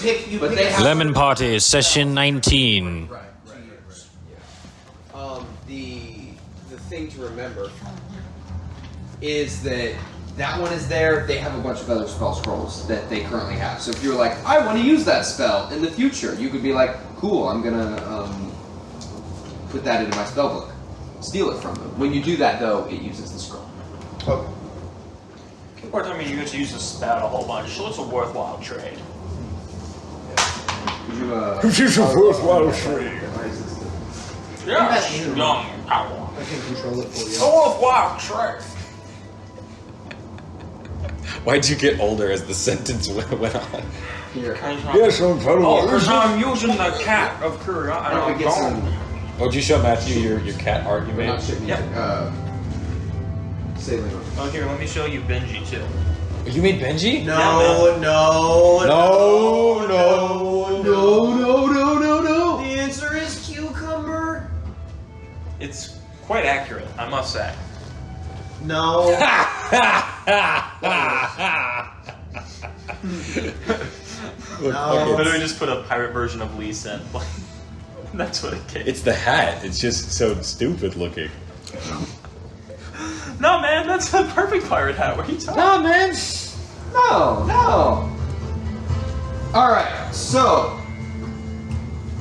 Lemon Party, session 19. Right. The thing to remember is that one is there. They have a bunch of other spell scrolls that they currently have. So if you're like, I want to use that spell in the future, you could be like, cool, I'm gonna put that into my spell book. Steal it from them. When you do that, though, it uses the scroll. Okay. People are telling me you get to use the spout a whole bunch, so it's a worthwhile trade. It's a worthwhile trade. Yeah, young power. I can control it for you. A worthwhile trade. Why'd you get older as the sentence went on? Here. Yes, I'm totally. Oh, because I'm using the cat of curiosity. Oh, did you show Matthew your cat art you We're made? not shipping Yep. Sailing on. Oh, here, let me show you Benji, too. You made Benji? No. The answer is cucumber. It's quite accurate, I must say. No. I literally just put a pirate version of Lee Sin. That's what it gave. It's the hat. It's just so stupid looking. No, man, that's a perfect pirate hat. What are you talking Nah, man. No. Alright, so.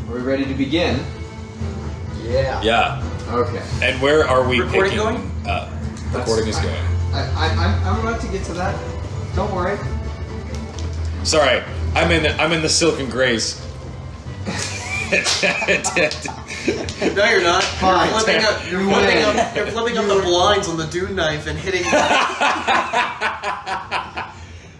Are we ready to begin? Yeah. Yeah. Okay. And where are we Recording picking? going? Recording is going. I'm about to get to that. Don't worry. Sorry, I'm in the silken grace. No, you're not. Fine. You're flipping up the blinds on the Dune knife and hitting.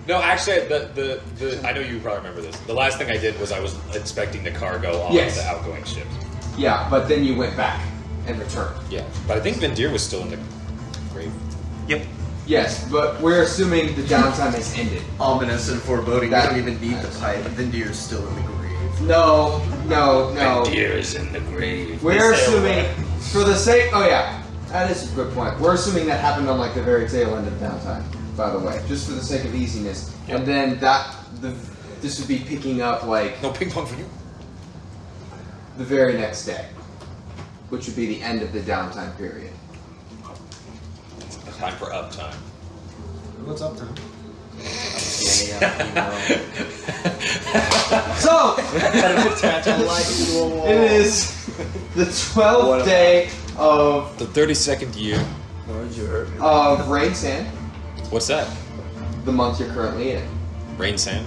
No, actually, the I know you probably remember this. The last thing I did was I was inspecting the cargo on Yes. the outgoing ships. Yeah, but then you went back and returned. Yeah, but I think Vendir was still in the grave. Yep. Yes, but we're assuming the downtime has ended. Ominous and foreboding. That- We don't even need the pipe. Vindir's still in the grave. No. Vendir is in the grave. We're They sail assuming, away. for the sake. Oh yeah, that is a good point. We're assuming that happened on like the very tail end of downtime. By the way, just for the sake of easiness, Yep. and then this would be picking up like No ping pong for you. the very next day, which would be the end of the downtime period. Time for uptime. What's up, Tom? So it is the 12th day of The 32nd year. Rain Sand, What's that? the month you're currently in. Rain sand.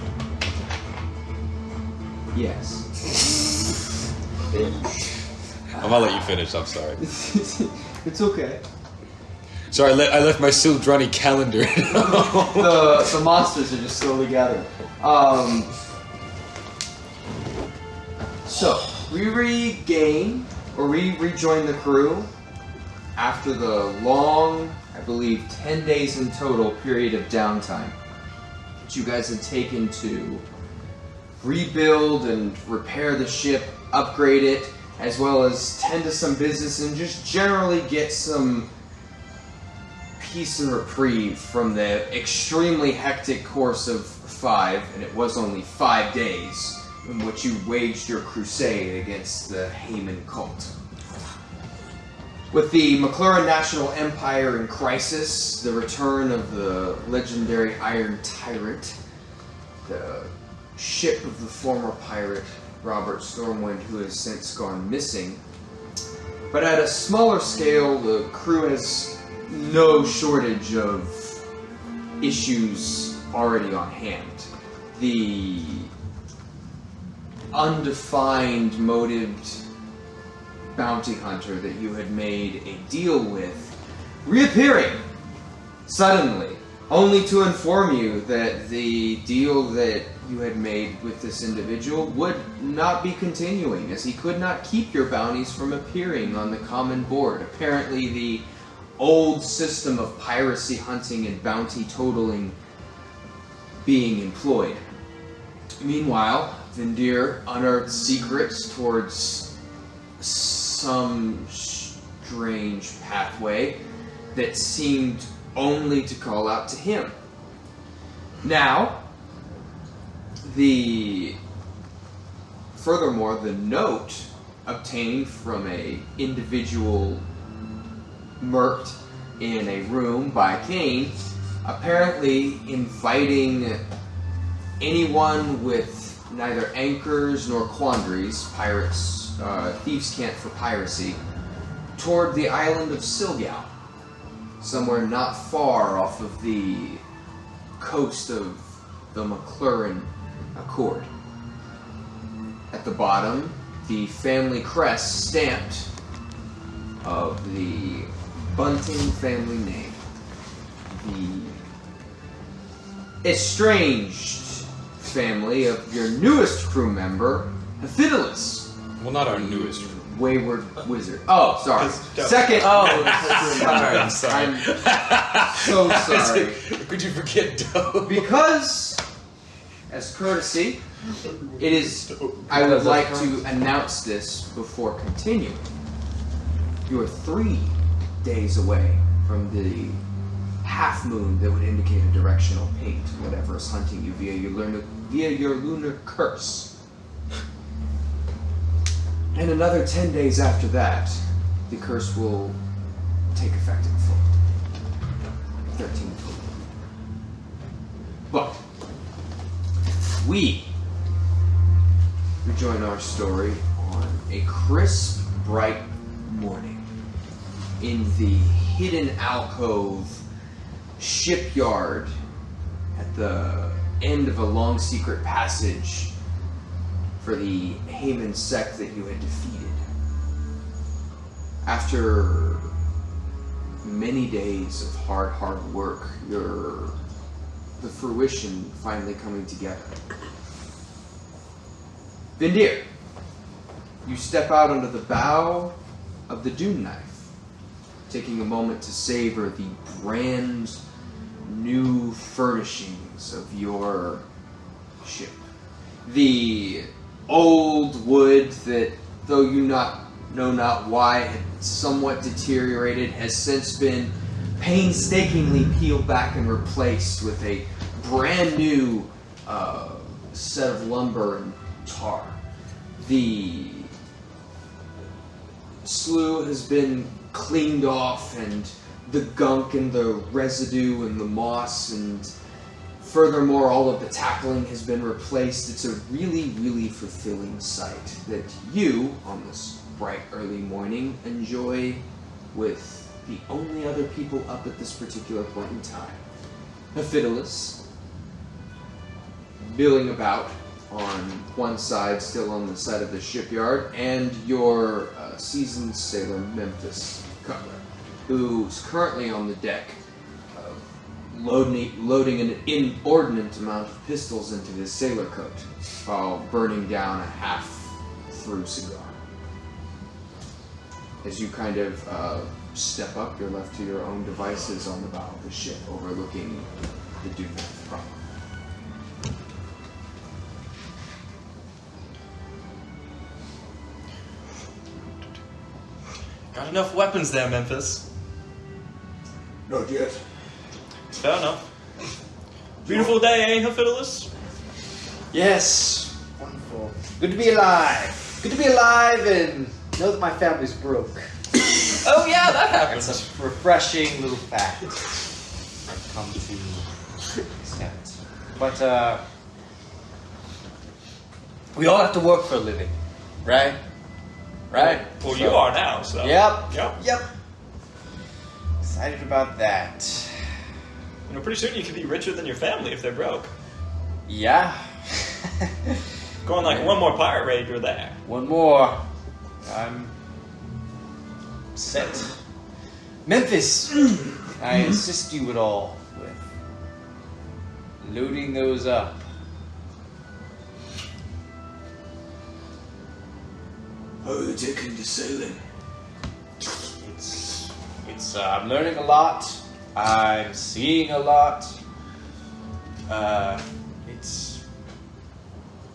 Yes. I'm gonna let you finish. I'm sorry. It's okay. Sorry, I left my Sildrani calendar. The monsters are just slowly gathering. So we rejoin the crew after the long, I believe 10 days in total period of downtime that you guys had taken to rebuild and repair the ship, upgrade it, as well as tend to some business and just generally get some peace and reprieve from the extremely hectic course of 5, and it was only 5 days, in which you waged your crusade against the Haman cult. With the McLaren National Empire in crisis, the return of the legendary Iron Tyrant, the ship of the former pirate Robert Stormwind, who has since gone missing, but at a smaller scale, the crew has no shortage of issues already on hand. The undefined, motived bounty hunter that you had made a deal with reappearing suddenly, only to inform you that the deal that you had made with this individual would not be continuing, as he could not keep your bounties from appearing on the common board. Apparently the old system of piracy hunting and bounty totaling being employed. Meanwhile, Vendir unearthed secrets towards some strange pathway that seemed only to call out to him. Now, the furthermore, the note obtained from a individual murked in a room by Cain, apparently inviting anyone with neither anchors nor quandaries, pirates, thieves' cant for piracy, toward the island of Silgal, somewhere not far off of the coast of the McLaren Accord. At the bottom, the family crest stamped of the Bunting family name. The estranged family of your newest crew member, Hephidius. Well, not our newest. Wayward wizard. Oh, sorry. Second. I'm sorry. I'm so sorry. Could you forget Doe? Because, as courtesy, it is. I would like to announce this before continuing. You are 3 days away from the half moon that would indicate a directional paint, whatever is hunting you via your lunar curse. And another 10 days after that, the curse will take effect in full. 13 full. But we rejoin our story on a crisp, bright morning in the hidden alcove shipyard at the end of a long secret passage for the Haman sect that you had defeated. After many days of hard work, the fruition finally coming together. Vindir, you step out under the bow of the Doom Knife, taking a moment to savor the brand new furnishings of your ship. The old wood that, though you know not why, had somewhat deteriorated, has since been painstakingly peeled back and replaced with a brand new set of lumber and tar. The slough has been cleaned off, and the gunk and the residue and the moss, and furthermore, all of the tackling has been replaced. It's a really, really fulfilling sight that you, on this bright early morning, enjoy with the only other people up at this particular point in time. Hephidius, milling about on one side, still on the side of the shipyard, and your seasoned sailor, Memphis Cutler, who's currently on the deck, loading an inordinate amount of pistols into his sailor coat while burning down a half-through cigar. As you kind of step up, you're left to your own devices on the bow of the ship, overlooking the Doom Knife proper. Got enough weapons there, Memphis. Not yet. Fair enough. Beautiful day, eh, Hephidius? Yes. Wonderful. Good to be alive. Good to be alive and know that my family's broke. Oh yeah, that happens. It's a refreshing little fact I've come to accept. But, we all have to work for a living, right? Right? Well, you are now, so. Yep. Excited about that. You know, pretty soon you could be richer than your family if they're broke. Yeah. Going like one more pirate raid, you're there. One more. I'm set. Memphis, I assist you at all with loading those up. How are you taking to sailing? I'm learning a lot. I'm seeing a lot. It's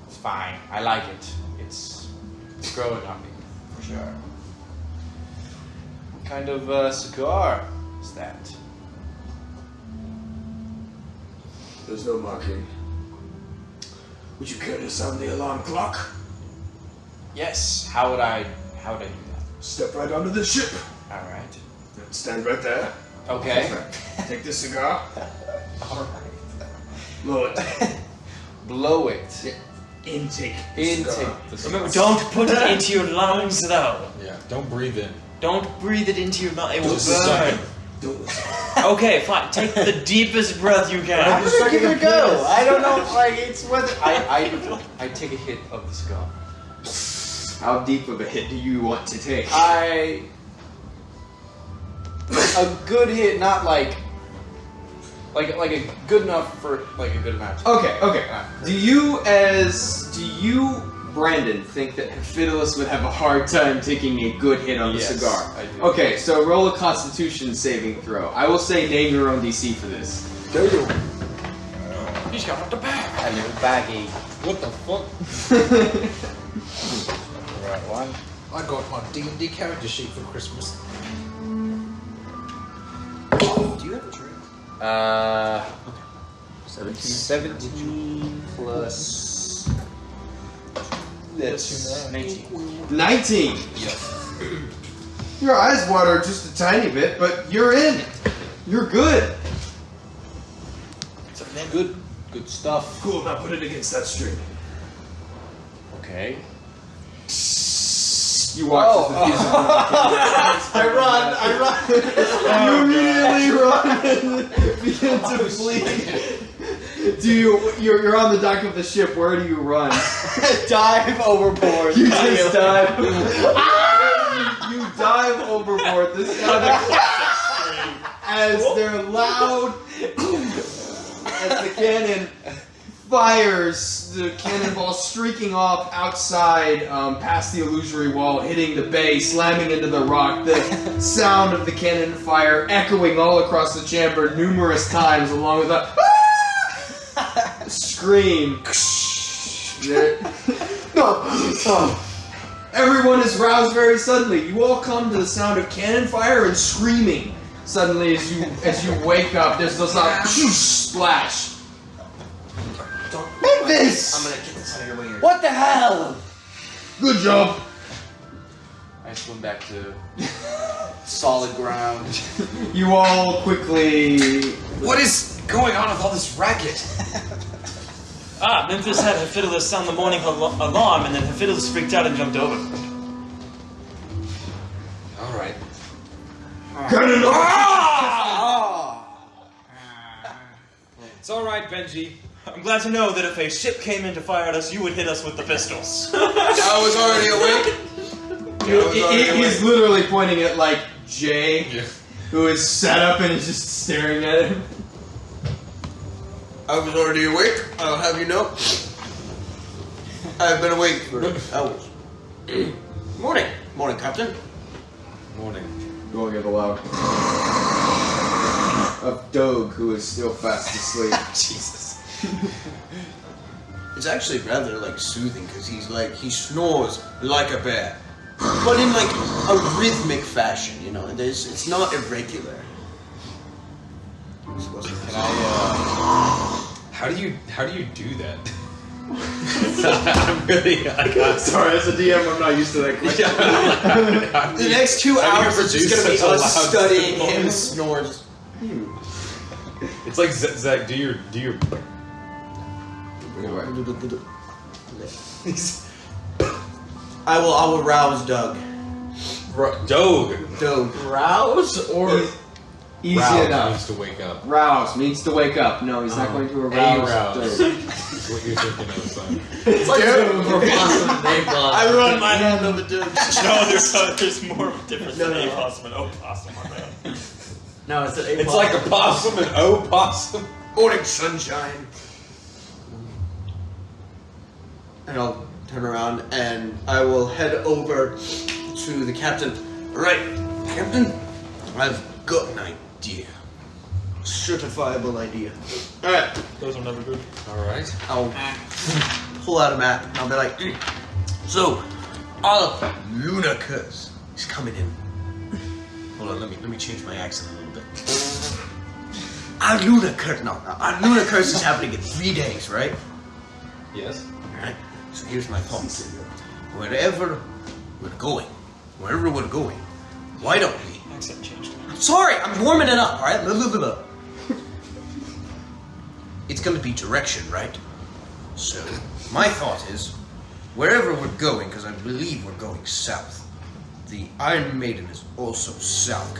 fine. I like it. It's growing on me, for sure. What kind of cigar is that? There's no marking. Would you care to sound the alarm clock? Yes. How would I do that? Step right onto the ship. All right. Stand right there. Okay. Take the cigar. All right. Blow it. Blow it. Intake. Intake. Remember, don't put it into your lungs, though. Yeah, don't breathe in. Don't breathe it into your lungs. It will Just a burn. second. Okay, fine. Take the deepest breath you can. I'm gonna give it a go. I don't know. Like it's whether I take a hit of the cigar. How deep of a hit do you want to take? A good hit, not like a good enough for like a good amount. Okay. Do you, Brandon, think that Fiddlus would have a hard time taking a good hit on the Yes, cigar? I do. Okay, so roll a Constitution saving throw. I will say name your own DC for this. There you go. He's got up the bag. A little baggy. What the fuck? Right one. I got my D&D character sheet for Christmas. Do you have a drink? 17 plus. That's 19. 19. Yes. Your eyes water just a tiny bit, but you're in. You're good. Good stuff. Cool, now put it against that string. Okay. You watch as the fuse I run. You immediately run and begin to flee. You're on the dock of the ship. Where do you run? Dive overboard. You just dive. You dive overboard. This sound as they're loud as the cannon fires, the cannonball streaking off outside past the illusory wall, hitting the bay, slamming into the rock. The sound of the cannon fire echoing all across the chamber numerous times, along with a scream. Everyone is roused very suddenly. You all come to the sound of cannon fire and screaming. Suddenly, as you wake up, there's this splash. Memphis! I'm gonna get this out of your way. What the hell? Good job. I swim back to solid ground. You all quickly. What is going on with all this racket? Memphis had Hephaestus sound the morning alarm, and then Hephaestus freaked out and jumped over. All right. It's all right, Benji. I'm glad to know that if a ship came in to fire at us, you would hit us with the pistols. I was already awake. He's literally pointing at like Jay, Yeah. who is set up and is just staring at him. I was already awake. I'll have you know. I've been awake for hours. Morning. Morning, Captain. Morning. You all get a loud of Doug, who is still fast asleep. Jesus. It's actually rather like soothing because he snores like a bear, but in like a rhythmic fashion. You know, it's not irregular. Can I, How do you do that? I'm really Sorry, as a DM, I'm not used to that question. The next 2 How do you hours is just produce gonna be such a us loud studying snore? him snores. It's like Zach. Do your. I will rouse Doug. Doug. Doug. rouse or Easy Rouse enough. needs to wake up. Rouse means to wake up. No, he's not going to arouse. Arouse. Doug. That's what you're thinking of, son. it's like I run my hand over Doug. No, there's more difference than a possum and opossum on that. No, it's an It's like a possum and opossum. Morning, sunshine. And I'll turn around and I will head over to the captain. Right, Captain, I've got an idea. Certifiable idea. Alright, Those are never good. All right. I'll pull out a map and I'll be like, so, our lunar curse is coming in. Hold on, let me change my accent a little bit. Our lunar curse is happening in 3 days, right? Yes. Alright, so here's my thoughts. wherever we're going, why don't we? Accent changed. I'm sorry, I'm warming it up, alright? It's gonna be direction, right? So, my thought is, wherever we're going, because I believe we're going south, the Iron Maiden is also south,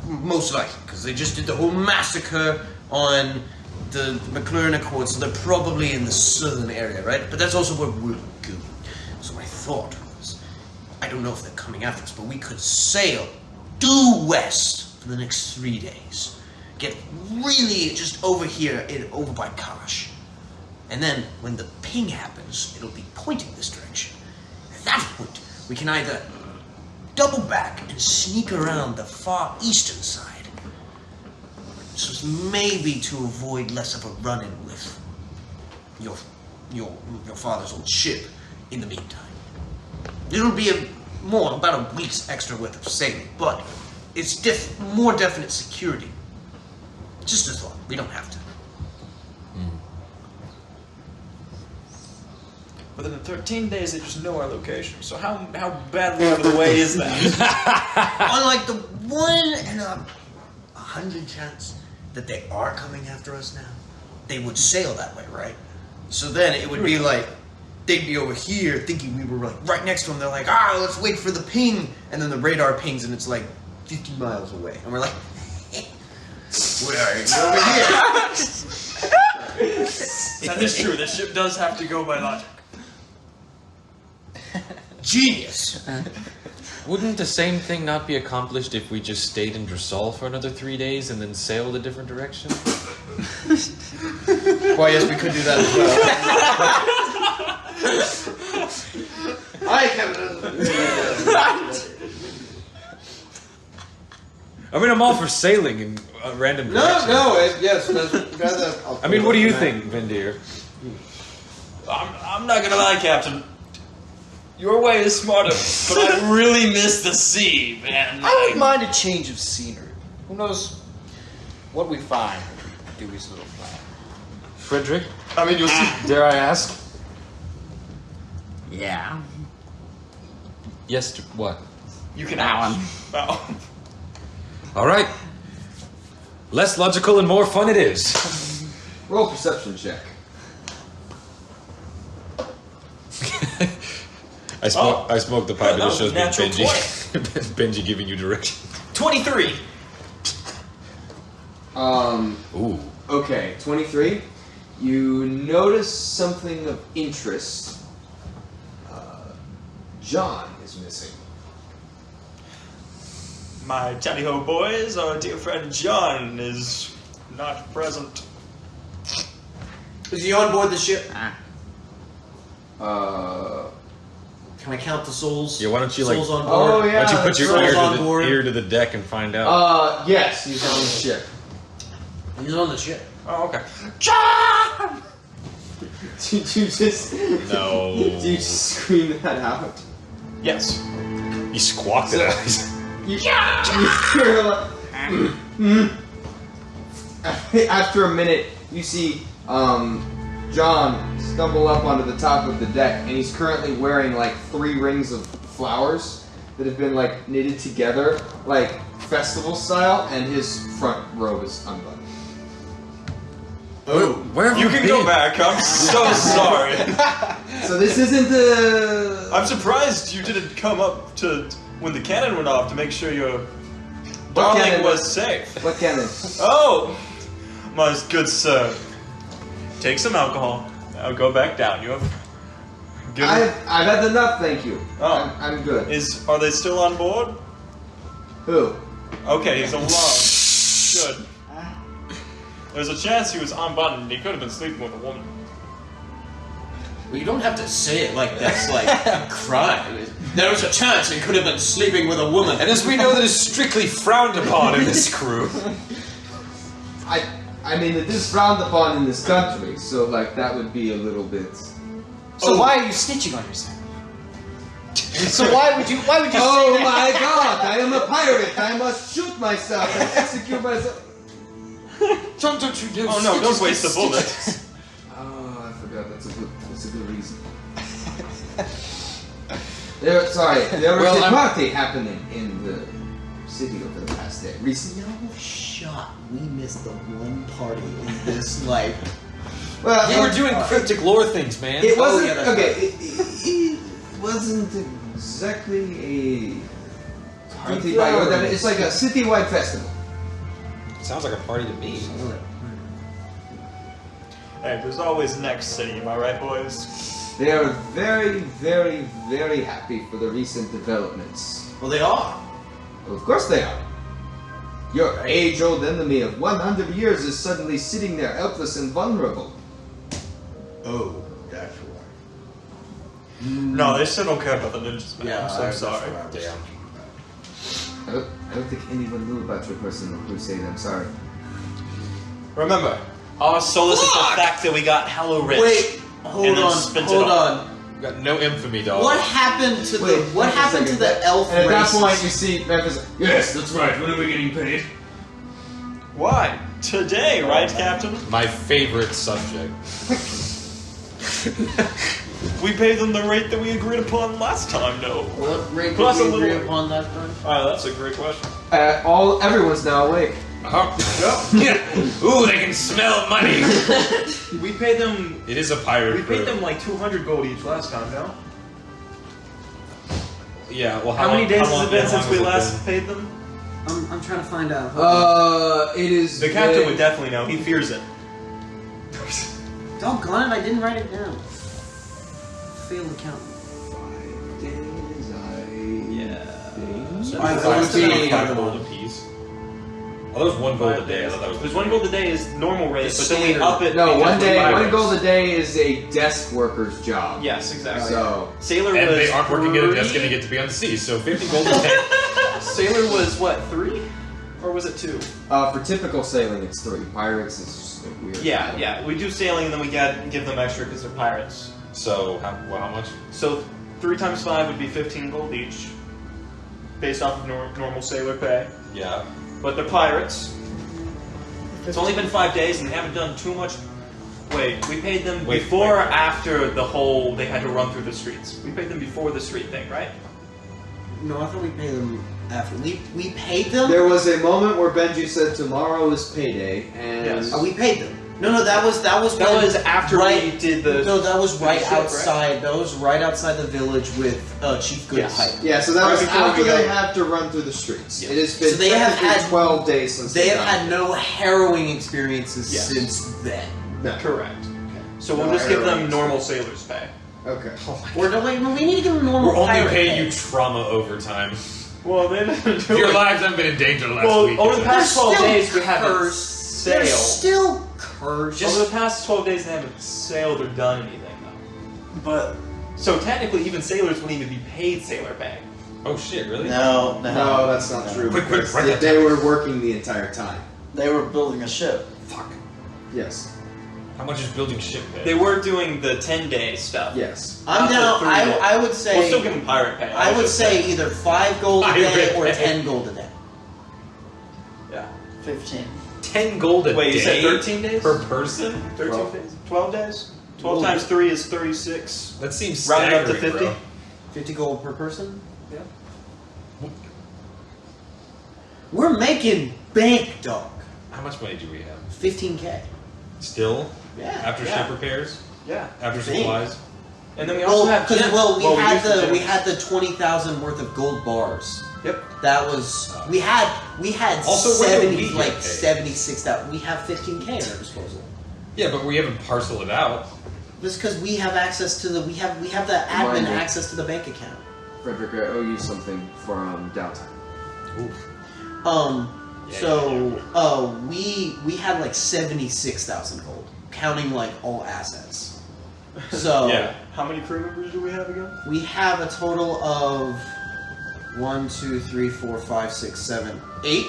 most likely, because they just did the whole massacre on the McLaren Accord, so they're probably in the southern area, right? But that's also where we're going. So my thought was, I don't know if they're coming after us, but we could sail due west for the next 3 days. Get really just over here, over by Kalash. And then when the ping happens, it'll be pointing this direction. At that point, we can either double back and sneak around the far eastern side. So as maybe to avoid less of a run-in with your father's old ship in the meantime. It'll be about a week's extra worth of sailing, but it's more definite security. Just a thought. We don't have to. Within the 13 days, they just know our location. So how badly out of the way is that? On like the 1 in 100 chance that they are coming after us now, they would sail that way, right? So then it would be like, they'd be over here thinking we were like right next to them. They're like, let's wait for the ping. And then the radar pings and it's like 50 miles away. And we're like, where are you? Over here. That is true. The ship does have to go by logic. Genius. Wouldn't the same thing not be accomplished if we just stayed in Dressal for another 3 days and then sailed a different direction? Why, yes, we could do that as well. I I mean, I'm all for sailing in a random direction. yes. I mean, what do you think, Vindir? I'm not gonna lie, Captain. Your way is smarter, but I really miss the sea, man. I wouldn't mind a change of scenery. Who knows what we find with Dewey's little plan. Frederick, I mean, you'll see. dare I ask? Yeah. Yes, what? You can That ask. one. Oh. All right. Less logical and more fun it is. Roll perception check. I smoked the pipe, that and it was shows a me natural Benji. Benji giving you direction. 23. Ooh. Okay, 23. You notice something of interest. John is missing. My tally-ho boys, our dear friend John is not present. Is he on board the ship? Can I count the souls? Yeah, why don't you souls like? on board? Oh, yeah. Why don't you put your Souls on board. ear to the deck and find out? Yes, he's on the ship. He's on the ship. Oh, okay. Did you just... No. Did you just scream that out? Yes. He squawked it out. You're like, After a minute, you see John stumble up onto the top of the deck, and he's currently wearing like 3 rings of flowers that have been like knitted together, like festival style, and his front robe is unbuttoned. Oh, Where have You can go been? back. I'm so sorry. So this isn't the... I'm surprised you didn't come up to when the cannon went off to make sure your What darling cannon? was safe. What cannon? Oh, my good sir. Take some alcohol. I'll go back down. You have. Good. I've had enough, thank you. Oh. I'm good. Are they still on board? Who? Okay, he's alone. Good. There's a chance he was unbuttoned. He could have been sleeping with a woman. well, you don't have to say it like that's like a crime. There was a chance he could have been sleeping with a woman. And as we know, that is strictly frowned upon in this crew. I mean, it is frowned upon in this country, so like that would be a little bit... So why are you snitching on yourself? So why would you Oh say that? my god, I am a pirate! I must shoot myself and execute myself! Don't you do? Oh no! Don't waste the bullet. Oh, I forgot, that's a good reason. There was Well, a party happening in the city over the past day. Recently. No shot. We missed the one party in this life. Well, We were doing cryptic lore things, man. It wasn't yeah, that's okay. It wasn't exactly a party by your definition. It's like a citywide festival. Sounds like a party to me. Hey, there's always next city, am I right, boys? They are very, very, very happy for the recent developments. Well, they are. Of course they are. Your age-old enemy of 100 years is suddenly sitting there helpless and vulnerable. Oh, that's why. No, they still don't care about the ninjas, man. I'm so that's sorry. what I was Damn. thinking. I don't think anyone knew about your personal crusade. I'm sorry. Remember, our solace is the fact that we got hella rich. Wait, hold and then on, spent hold it all. on. Got no infamy, dog. What happened to Wait, what wait a happened to second. the elf And at that races? point, you see Memphis. Yes, that's right. When are we getting paid? Why? Today, right, Captain? My favorite subject. We paid them the rate that we agreed upon last time, no. What rate did Plus a we agree little- upon that time? That's a great question. Everyone's now awake. Ooh, they can smell money. We paid them. It is a pirate. We paid crew. them like 200 gold each last time, no? Yeah. Well, How many days how has long- it been how since long we has it last paid them? I'm trying to find out. It is. The captain would definitely know. He fears it. Doggone it, I didn't write it down. Failed accountant. 5 days. Yeah. Five been? gold Five a day. gold apiece. Oh, that was 1 gold a day. I thought that was. There's 1 gold a day is normal rate, The but then we standard. up it. No, because one we're day. pirates. 1 gold a day is a desk worker's job. Yes, exactly. So Sailor And was they aren't working at a desk, 3? and they get to be on the sea. So 50 gold a day. Sailor was what, 3? Or was it 2? for typical sailing, it's 3. Pirates is just a weird. Yeah, yeah. We do sailing and then we give them extra because they're pirates. So how much? So 3 times 5 would be 15 gold each, based off of normal sailor pay. Yeah. But they're pirates. It's only been 5 days and they haven't done too much. Wait, we paid them before or after the whole they had to run through the streets? We paid them before the street thing, right? No, I thought we paid them after. We paid them? There was a moment where Benji said tomorrow is payday, and Yes. We paid them. No, that was That when- was after right, we did the. No, that was right ship, right? outside. That was right outside the village with Chief Good Yes. Pipe. yeah, so that Right was before after we they go- have to run through the streets. Yes. It has been So they have technically had- 12 days since They have got had no harrowing experiences Yes. since then. No. Correct. So we'll No just give them errors. normal sailors pay. Okay. We need to give them normal We're only pirate paying pay. you trauma overtime. Well, they didn't do Your it. lives haven't been in danger last Well, week. over the past They're 12 still days, we haven't cursed. They're sailed. still cursed. Over the past 12 days, they haven't sailed or done anything, though. But, so technically, even sailors wouldn't even be paid sailor pay. Oh shit! Really? No, No, that's not true. Quick, because write that they were working the entire time. they were building a ship. Fuck. Yes. How much is building ship pay? They were doing the 10-day stuff. Yes. I'm Not the down. 3 days. I would say. We'll still give them pirate pay. I would just say either 5 gold a day Pirate or pay. 10 gold a day. Yeah. 15. 10 gold a Wait, day. you said 13 days? per person? 13 12. days? 12 days? 12 times 3 is 36. That seems Round up to staggering, 50. bro. 50 gold per person. Yeah. We're making bank, dog. How much money do we have? 15k. Still? Yeah. After Yeah. ship repairs? Yeah. After Dang. supplies? And then we also have because gems. we had used the we gems. had the 20,000 worth of gold bars. Yep. That was we had Also, where do 70 we get like paid? 76,000. We have 15k at our disposal. Yeah, but we haven't parceled it out. Just because we have access to the we have the admin Reminder. access to the bank account. Frederick, I owe you something for downtime. Oof. We had like 76,000 gold, counting like all assets. So Yeah. How many crew members do we have again? we have a total of 1, 2, 3, 4, 5, 6, 7, 8.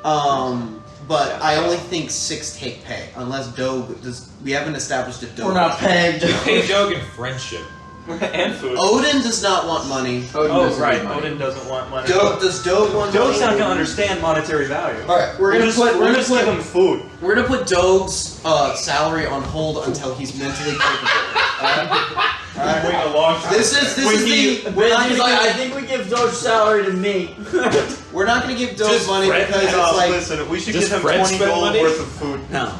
But Yeah. I only think 6 take pay, unless Dogue does. We haven't established if Dogue. We're not paying. You pay Doug in friendship. And food. Odin does not want money. Odin Oh, doesn't right. need money. Odin doesn't want money. Does Dogue want Doge's not money? gonna understand monetary value. All right, we're gonna We'll just give him food. We're gonna put Doge's salary on hold until he's mentally capable. I'm waiting a long time. This is When the. We're not He's gonna like, I give, think we give Doge salary to me. we're not gonna give Doge Just money Fred because it's No, like. listen, we should Does give him Fred 20 spend gold money? worth of food. No.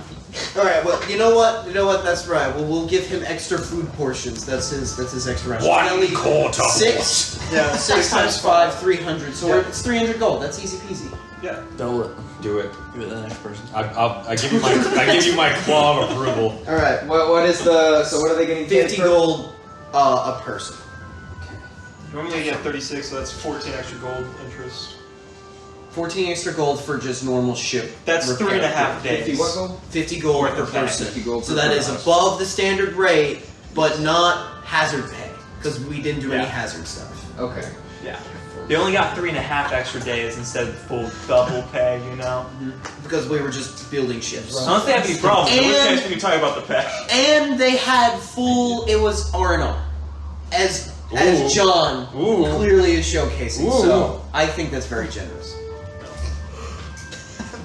All right. Well, you know what? You know what? That's right. Well, we'll give him extra food portions. That's his extra ration. One Only quarter. 6. Yeah. 6 times 5, 300. So it's 300 gold. That's easy peasy. Yeah. Double it. Do it. Give it to the next person. I give you my I give you my claw of approval. All right. What is the? So what are they getting? paid 50 for? gold a person. Normally you get 36, so that's 14 extra gold interest. 14 extra gold for just normal ship. That's repair. 3.5 days. 50 what gold? 50 gold Worth per of pay. person. 50 gold So per that is person. above the standard rate, but not hazard pay because we didn't do any Yeah. hazard stuff. Okay. Yeah. They only got 3.5 extra days instead of full double pay, you know? Because we were just building ships. Unless they have any problems, in which And- case we can talk about the pay. And they had full. It was R&R, as John Ooh. clearly is showcasing. Ooh. So I think that's very generous.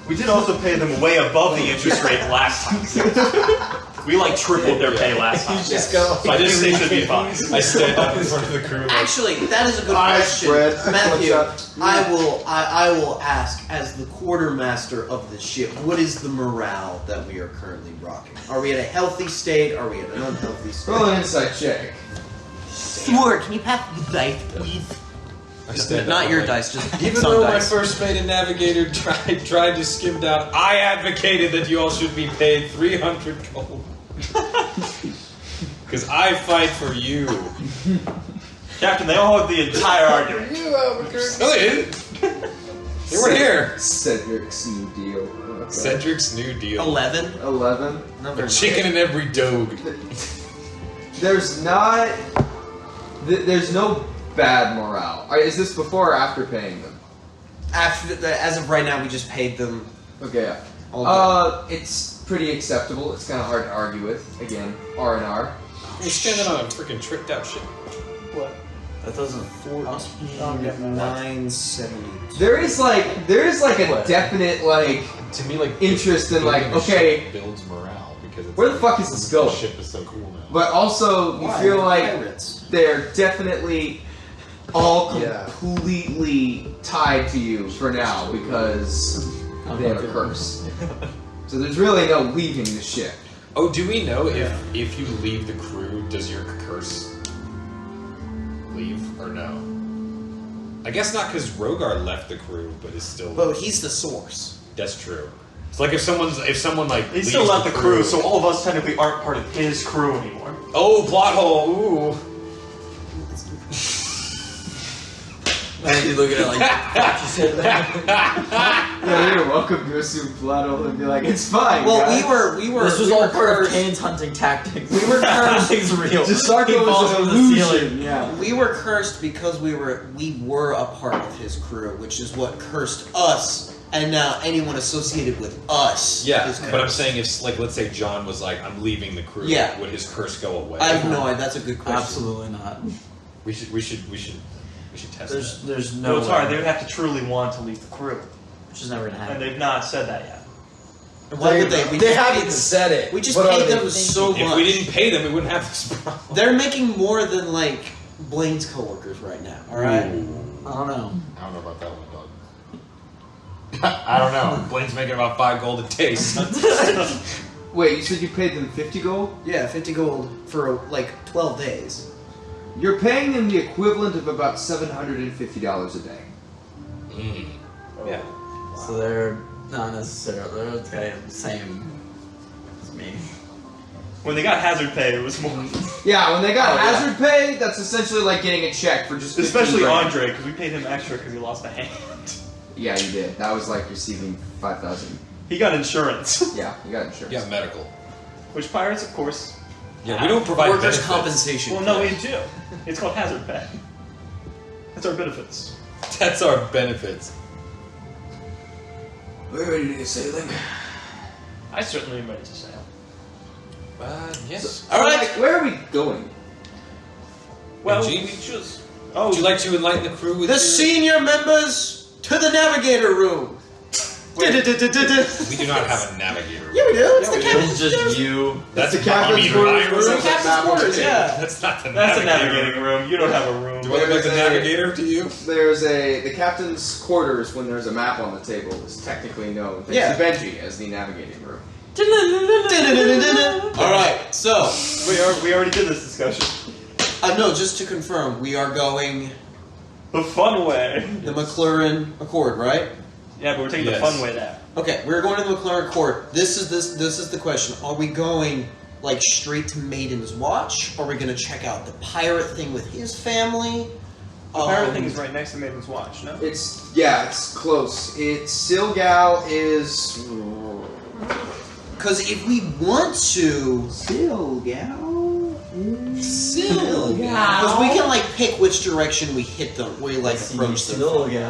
We did also pay them way above the interest rate last time. We like tripled their pay last time. Just go. So I just think they should be fine. I stand up in front of the crew. Like, Actually, that is a good Eyes question, spread. Matthew. What's up? I will ask, as the quartermaster of the ship, what is the morale that we are currently rocking? Are we at a healthy state? Are we at an unhealthy state? Roll an insight check. Sure. Can you pass the dice, please? I stand Not up, your like, dice, just Even some though dice. my first mate and navigator tried to skim down, I advocated that you all should be paid 300 gold. Because I fight for you. Captain, they all had the entire argument. No, they didn't. They were here. Cedric's new deal. Okay. Cedric's new deal. 11. 11. A chicken in every dog. There's not. There's no bad morale. Is this before or after paying them? As of right now, we just paid them. Okay. Yeah. All It's pretty acceptable. It's kind of hard to argue with. Again, R&R. You're standing on a freaking tricked out ship. What? That doesn't. 970. There is like a definite like To me, like interest in like building a okay, ship builds morale because it's where the fuck is this the going? ship is so cool now. But also you Why? feel like Pirates. they're definitely all Yeah. completely tied to you for now because they have a curse. So there's really no leaving the ship. Oh, do we know if you leave the crew, does your curse leave or no? I guess not because Rogar left the crew, but is still. But he's the source. That's true. It's like if someone like He leaves still left the crew, so all of us technically aren't part of his crew anymore. Oh, plot hole! Ooh. And you look at it like, you said that. Yeah, you're welcome to assume Plato and be like, it's fine. Well, guys. we were. This was we all were part of cursed. Kane's hunting tactics. We were cursed. Nothing's real. He Jasarko falls was from an the illusion. ceiling. Yeah. We were cursed because we were a part of his crew, which is what cursed us, and now anyone associated with us Yeah, is cursed. but I'm saying if, like, let's say John was like, I'm leaving the crew. Yeah. Would his curse go away? I have no idea. That's a good question. Absolutely not. We should test There's No, no. it's hard. They would have to truly want to leave the crew, Which is never gonna and happen. they've not said that yet. Why would they? We They just haven't paid them- said it. We just What are paid they them so that. If much. we didn't pay them, we wouldn't have this problem. They're making more than like Blaine's coworkers right now. All right. I don't know. I don't know about that one, dog. I don't know. Blaine's making about 5 gold a day. son. Wait, you said you paid them 50 gold? Yeah, 50 gold for like 12 days. You're paying them the equivalent of about $750 a day. Yeah. So they're not necessarily. They're okay, the same as me. When they got hazard pay, it was more. Yeah, when they got Oh, yeah. hazard pay, that's essentially like getting a check for just 15 Especially grand. Andre, because we paid him extra because he lost a hand. Yeah, you did. That was like receiving 5,000. He got insurance, Yeah, you got insurance. Yeah, medical. which pirates, of course. Yeah, we don't provide Workers' benefits. compensation. Well, no, we do. It's called hazard pay. That's our benefits. That's our benefits. We're ready to get sailing. I certainly am ready to sail. Yes. All right, where are we going? Well, Gene? we just. Oh, Would you like to enlighten the crew with The your... senior members to the navigator room. We do not have a navigator. Yeah, we do. It's the It's captain's just you. That's the captain's quarters. room. It's the captain's quarters. Yeah. That's not the That's a navigator. navigating room. You don't have a room. Do I look like the There's a- navigator to you? There's the captain's quarters when there's a map on the table is technically known thanks Yeah. to Benji as the navigating room. All right, so We already did this discussion. no, just to confirm, we are going The fun way. the McLaren Accord, right? Yeah, but we're taking Yes. the fun way there. Okay, we're going to the McLaren Accord. This is the question. Are we going like straight to Maiden's Watch? Are we going to check out the pirate thing with his family? The pirate thing is right next to Maiden's Watch, no? It's close. Silgal is Because if we want to, because we can like pick which direction we hit them, we like approach them,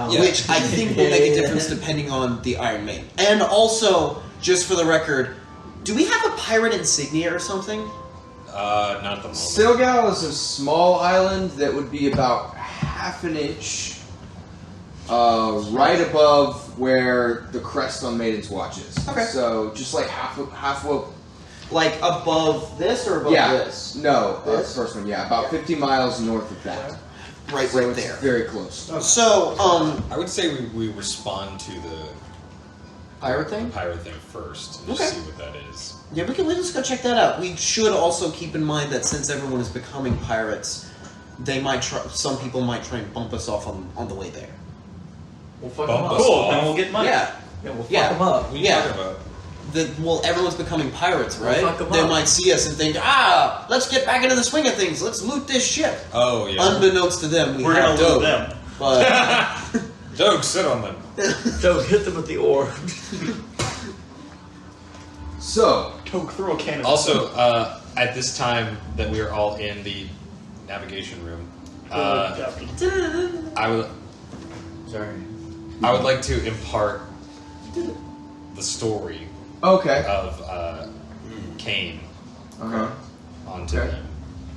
which I think will make a difference depending on the Iron Maiden. And also, just for the record, do we have a pirate insignia or something? Not at the moment. Silgal is a small island that would be about half an inch right above where the crest on Maiden's Watch is. Okay. So just like half a Like above this or above this? No, This? first one, about 50 miles north of that. Right, So right it's there. very close. So, I would say we respond to the pirate thing? pirate thing first and Okay. just see what that is. Yeah, we just go check that out. We should also keep in mind that since everyone is becoming pirates, they might try. Some people might try and bump us off on the way there. We'll fuck Bump them us up. Cool, off. then we'll get money. Yeah, Yeah, we'll fuck Yeah. them up. What are you Yeah. talking about? well, everyone's becoming pirates, We'll right? fuck 'em They up. might see us and think, let's get back into the swing of things. Let's loot this ship. Oh, yeah. Unbeknownst to them, We're have gonna dope. loot them. But Doug, sit on them. So hit them with the orb. So, Toke, throw a cannon. Also, at this time that we are all in the navigation room, I would like to impart the story okay. of Cain Okay. onto Okay.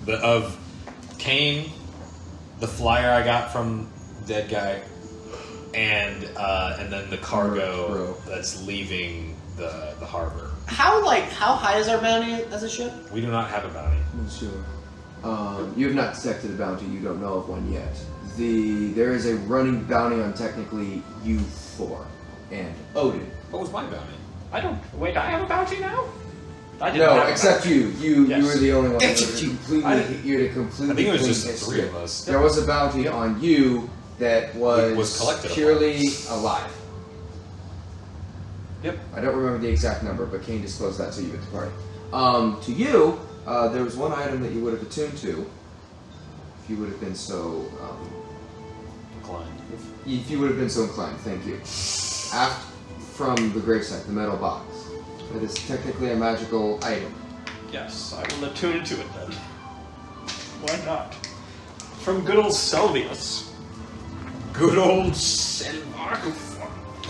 them. Of Cain, the flyer I got from dead guy, and then the cargo that's leaving the harbor. how high is our bounty as a ship? We do not have a bounty. Sure. You have not detected a bounty. You don't know of one yet. There is a running bounty on technically you four and Odin. What was my bounty? I don't. Wait, I have a bounty now? I didn't No, have a except bounty. you. You Yes. were the only one. that Except was you. completely. You had a completely. I think it was clean just the history. three of us. There was a bounty on you that was collected purely alive. Yep. I don't remember the exact number, but Kane disclosed that to you at the party. To you, there was one item that you would have attuned to if you would have been so. Declined. If you would have been so inclined, thank you. From the gravesite, the metal box. That is technically a magical item. Yes, I will attune to it then. Why not? From good old Selvius. Good old Selvar.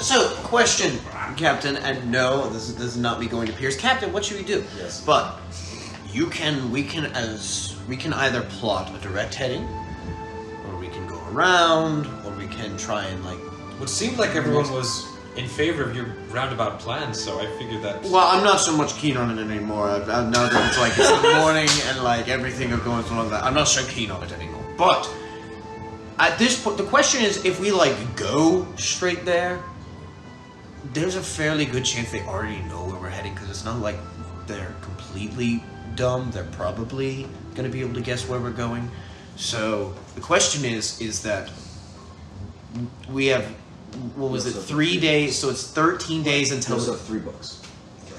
So, question, Captain, and no, this is not me going to Pierce. Captain, what should we do? Yes. But we can either plot a direct heading, or we can go around, or we can try and It seemed like everyone was in favor of your roundabout plan, so I figured that. Well, I'm not so much keen on it anymore. Now that it's it's the morning and everything is going on that, I'm not so keen on it anymore. But at this point, the question is, if we go straight there, there's a fairly good chance they already know where we're heading, because it's not like they're completely dumb. They're probably going to be able to guess where we're going. So the question is that we have, what was it, 3 days? So it's 13 days until. Also 3 books.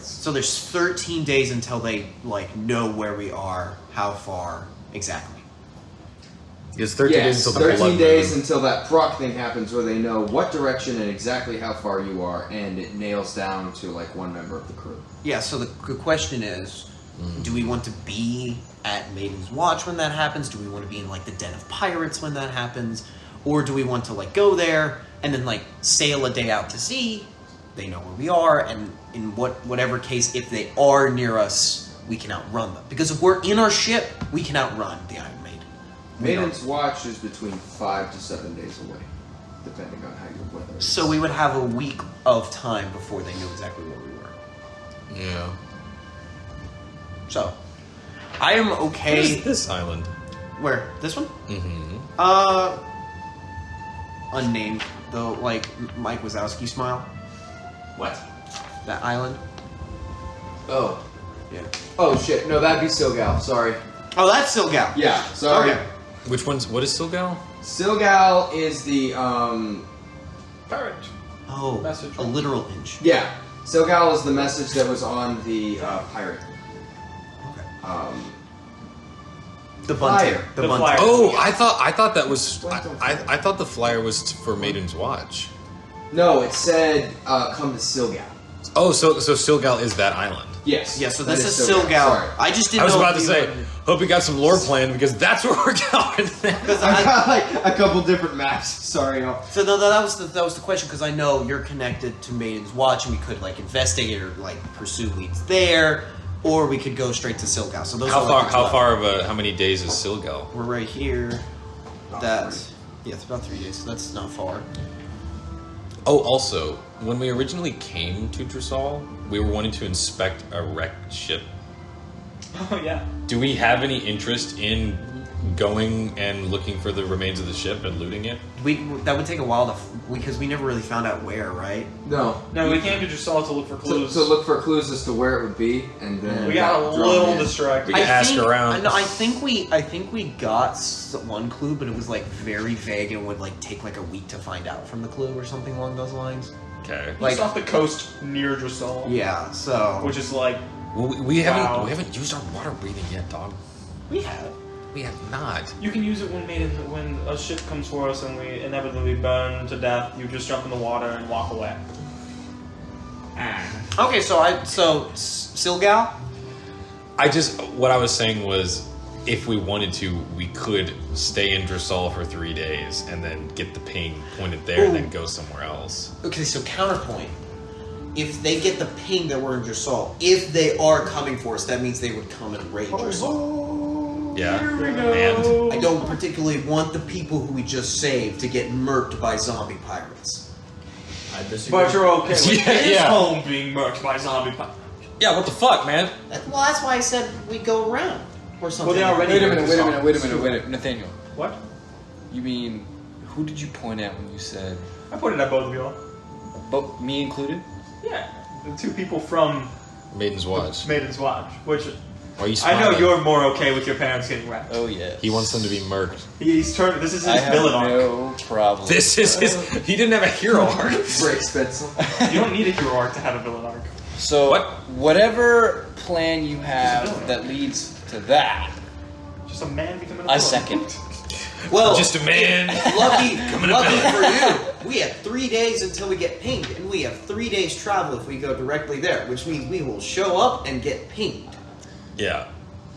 So there's 13 days until they know where we are, how far exactly. It's 13 days Yes, until the 13 blood days moon. until that proc thing happens where they know what direction and exactly how far you are, and it nails down to one member of the crew. Yeah. So the question is, do we want to be at Maiden's Watch when that happens? Do we want to be in the Den of Pirates when that happens, or do we want to go there and then sail a day out to sea? They know where we are, and in whatever case, if they are near us, we can outrun them. Because if we're in our ship, we can outrun the Iron Maiden. Maiden's Watch is between 5 to 7 days away. depending on how your weather is. So we would have a week of time before they knew exactly where we were. Yeah. So, I am What okay. is this island? Where? This one? Mm-hmm. Unnamed. The, like, Mike Wazowski smile. What? That island. Oh. Yeah. Oh shit, no, that'd be Silgal, sorry. Oh, that's Silgal. Yeah, sorry. Okay. Which one's... What is Silgal? Silgal is the, Pirate. Oh, Message. a literal inch. yeah. Silgal is the message that was on the, pirate. Okay. Flyer. The bunter. The bunter. flyer. Oh, I thought that was... I thought the flyer was for Maiden's Watch. No, it said, come to Silgal. Oh, so Silgal is that island. Yes. Yeah, so that this is Silgal. Sorry. I just didn't I was know about if to we say, were- hope we got some lore planned because that's where we're going. Because I I, got like a couple different maps. Sorry, y'all. so no, that was the question because I know you're connected to Maiden's Watch and we could like investigate or like pursue leads there, or we could go straight to Silgal. So those How are far? like, How far of a? How many days is Silgal? We're right here. About That's yeah, it's about 3 days. So that's not far. Oh, also, when we originally came to Dressal, we were wanting to inspect a wrecked ship. Oh yeah. Do we have any interest in going and looking for the remains of the ship and looting it? That would take a while because we never really found out where, right? No. No, we came to Dressal to look for clues. To look for clues as to where it would be, and then we got a drawn little in. distracted. We could ask around. I think we got one clue, but it was like very vague and would like take like a week to find out from the clue or something along those lines. Okay. Like off the coast near Dressal. Yeah, so Which is like Well, we Wow. haven't used our water breathing yet, dog. we have. We have not. you can use it when a ship comes for us and we inevitably burn to death. You just jump in the water and walk away. Okay, so Silgal. What I was saying was, if we wanted to, we could stay in Dressal for 3 days and then get the ping pointed there and then go somewhere else. Okay, so counterpoint. If they get the ping that we're in Dressal, if they are coming for us, that means they would come and raid Dressal. Yeah. I don't particularly want the people who we just saved to get murked by zombie pirates. I disagree. But you're okay with Yeah, his yeah. home being murked by zombie pirates. Yeah. What the fuck, man? Well, that's why I said we go around or something. they already- Wait a minute, Nathaniel. What? You mean, who did you point at when you said, I pointed at both of y'all. both me included? Yeah. The two people from Maiden's Watch. Maiden's Watch. Which Why are you I smiling? know you're more okay with your parents getting wrapped. Oh yeah. He wants them to be murked. He's turned. This is I his have villain arc. no problem. This is his. He didn't have a hero arc. Break Spitzel. You don't need a hero arc to have a villain arc. So What? whatever plan you have that leads to that, Just a man becoming a I villain. second. Well, Just a man. lucky Coming to for bed. you. We have 3 days until we get pinged, and we have 3 days travel if we go directly there, which means we will show up and get pinged. Yeah.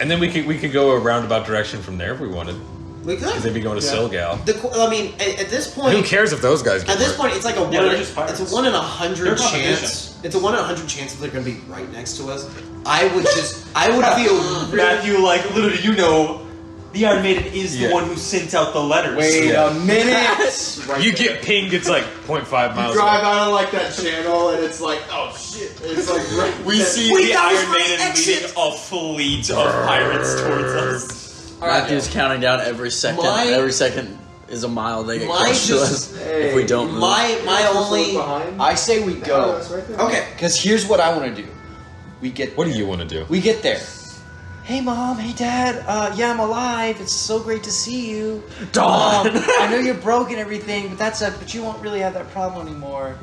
And then we could go a roundabout direction from there if we wanted. We could. Because they'd be going to Silgal. I mean, at this point, Who cares if those guys get at this murked? point, it's like a Yeah, one. they're just pirates. It's a 1 in 100 They're chance. competition. It's a 1 in 100 chance that they're going to be right next to us. I would feel really. Matthew, like literally, you know, the Iron Maiden is Yeah. the one who sent out the letters. Wait Yeah. a minute. Right You there. get pinged, it's like 0.5 You miles drive away. out of like that channel, and it's like, oh shit! It's like right We there. see Wait, the that was Iron my Maiden exit. leading a fleet of pirates towards us. Matthew's counting down every second. My- every second is a mile they get My close to just- us if we don't move. My only. behind. I say we Oh, go. it's right there. Okay. Because here's what I want to do. We get What do you want to do? We get there. Hey mom, hey dad, yeah, I'm alive. It's so great to see you. I know you're broke and everything, but you won't really have that problem anymore.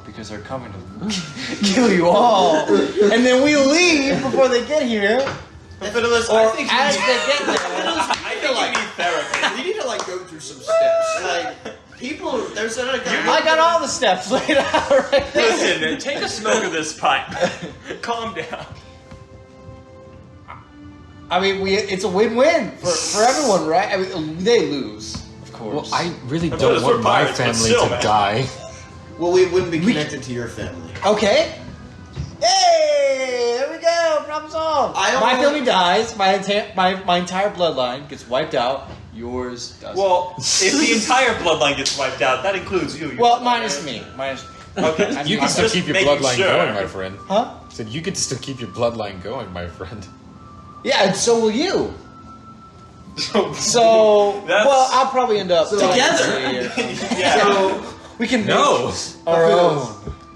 Because they're coming to kill you all. And then we leave before they get here. Fiddlers, Or I think you as need- they get there. I think you need therapy. we need to like go through some steps. Like people, there's a. I got all the steps laid out right there. Listen, take a smoke of this pipe. Calm down. I mean, it's a win-win for everyone, right? I mean, they lose, of course. Well, I really I thought don't it was want for my pirates, but family still, to man. die. Well, we wouldn't be connected to your family. Okay. Hey, there we go. Problem solved. I My only- family dies. My entire bloodline gets wiped out. Yours doesn't. Well, if the entire bloodline gets wiped out, that includes you. Well, minus me. Okay. You can still just keep your making bloodline sure. going, my friend. Huh? I said you could still keep your bloodline going, my friend. Yeah, and so will you. So, That's- well, I'll probably end up Together. Yeah. So We can No. make our own.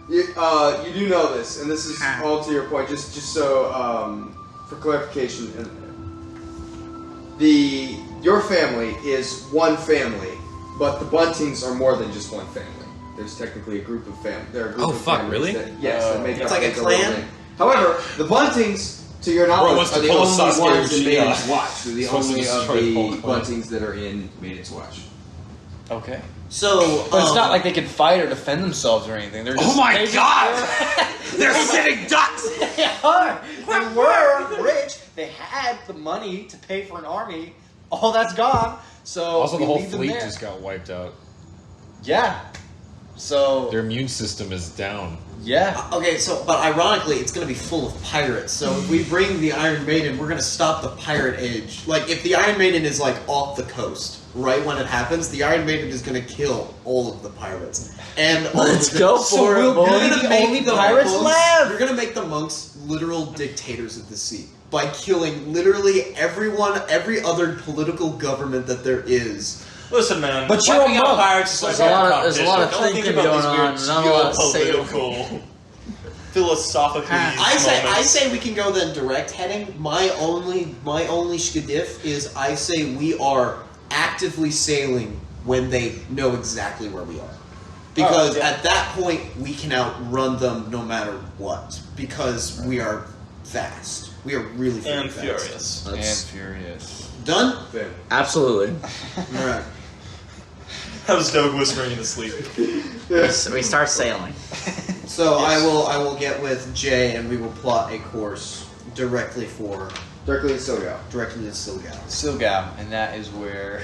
you do know this, and this is all to your point. Just so for clarification, your family is one family, but the Buntings are more than just one family. There's technically a group of families. There are a group Oh, of fuck, families really? That, yes, that make It's up like a the clan? little- However, the Buntings, to your knowledge, wants to are the pull a only Sasuke ones in Uchiha. Maiden's Watch. They're the Supposed to only of destroy the whole the clan. Buntings that are in Maiden's Watch. Okay. So, But it's not like they can fight or defend themselves or anything. They're just, Oh my they just- God! They're sitting ducks! They are. They were rich. They had the money to pay for an army. All that's gone. So Also, we the whole leave them fleet there. just got wiped out. Yeah. So Their immune system is down. yeah. okay, so, but ironically, it's going to be full of pirates. So if we bring the Iron Maiden, we're going to stop the pirate age. Like, if the Iron Maiden is, like, off the coast, right when it happens, the Iron Maiden is going to kill all of the pirates. And Let's go So for it, we'll boys. be the only pirates left. You're going to make the monks literal dictators of the sea by killing literally everyone, every other political government that there is. Listen, man. But you're wiping a out monk. pirates is like There's a lot of competition. Don't think thinking about going these on, weird not a lot of saying. geopolitical, philosophically. I say we can go then direct heading. My only shkadif is I say we are actively sailing when they know exactly where we are. Because at that point we can outrun them no matter what. Because we are fast. We are really And fast. furious. And furious. Done? Absolutely. Alright. That was Doug whispering in his sleep. So we start sailing. So I will get with Jay and we will plot a course directly to Silgal. Silgao, and that is where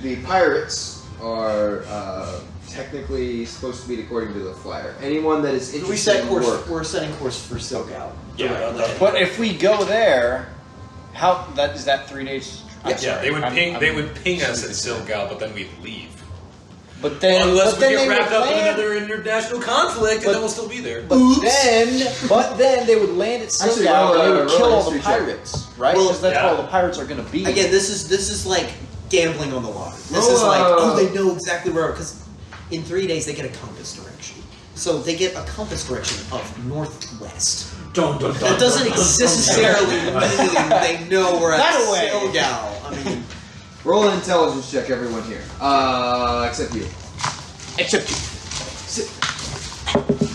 The pirates are technically supposed to be according to the flyer. Anyone that is We interested set in course. work. We're setting course for Silgal. Yeah, Directly. But if we go there, how that is that 3 days? I'm Yeah, sorry. they would I'm- ping. I'm- They would ping us at Silgal, but then we'd leave. But then, Unless but we then get they wrapped would up in land, another international conflict, and But- then we'll still be there. But then they would land at Actually, Silgao roll and they a- would roll kill a all the history check. pirates, right? Well, Because that's yeah. where all the pirates are going to be. Again, this is like gambling on the water. This Roll is like, a- oh, they know exactly where, because in 3 days they get a compass direction. So they get a compass direction of northwest. That doesn't necessarily mean they know we're at That way. Silgal. I mean, Roll an intelligence check, everyone here. Except you. Except you.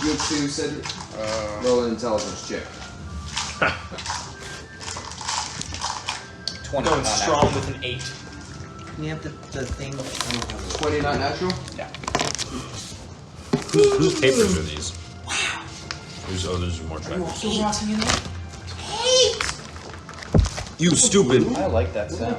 You too, Cedric. Roll an intelligence check. 20 Going on that. strong with an 8. can you have the thing? I don't have it. 20 not natural? Yeah. Whose papers are these? Wow. There's more trackers. You stupid. I like that sound.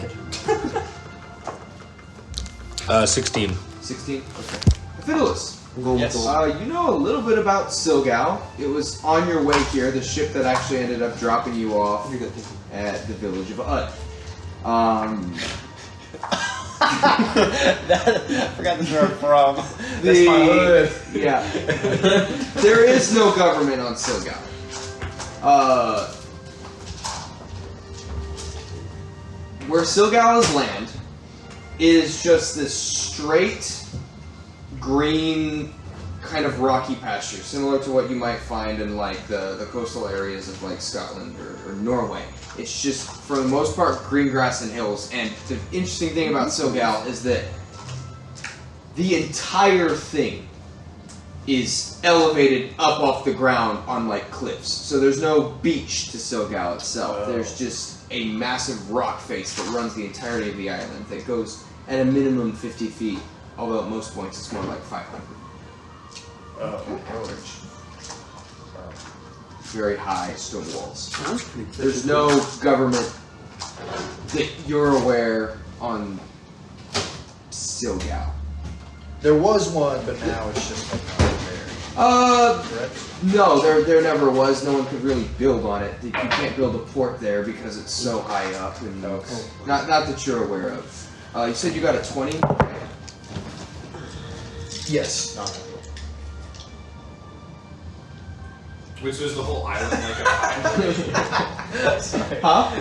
16. 16? Okay. Fiddless. I'm going Yes. with the You know a little bit about Silgal. It was on your way here, the ship that actually ended up dropping you off You're good. at the village of Ud. I forgot this where I'm from. That's The- my hood. Yeah. There is no government on Silgal. Where Silgal is land is just this straight green kind of rocky pasture, similar to what you might find in like the coastal areas of like Scotland or Norway. It's just, for the most part, green grass and hills. And the interesting thing about Silgal is that the entire thing is elevated up off the ground on like cliffs. So there's no beach to Silgal itself. There's just a massive rock face that runs the entirety of the island that goes at a minimum 50 feet, although at most points it's more like 500 on average. Very high stone walls. Sounds pretty clear. There's no government that you're aware on Silgal. There was one, but now it's just like not there. Correct? No, there never was. No one could really build on it. You can't build a port there because it's so high up, and not that you're aware of. You said you got a 20? Yes. Which is the whole island like a high elevation? Huh?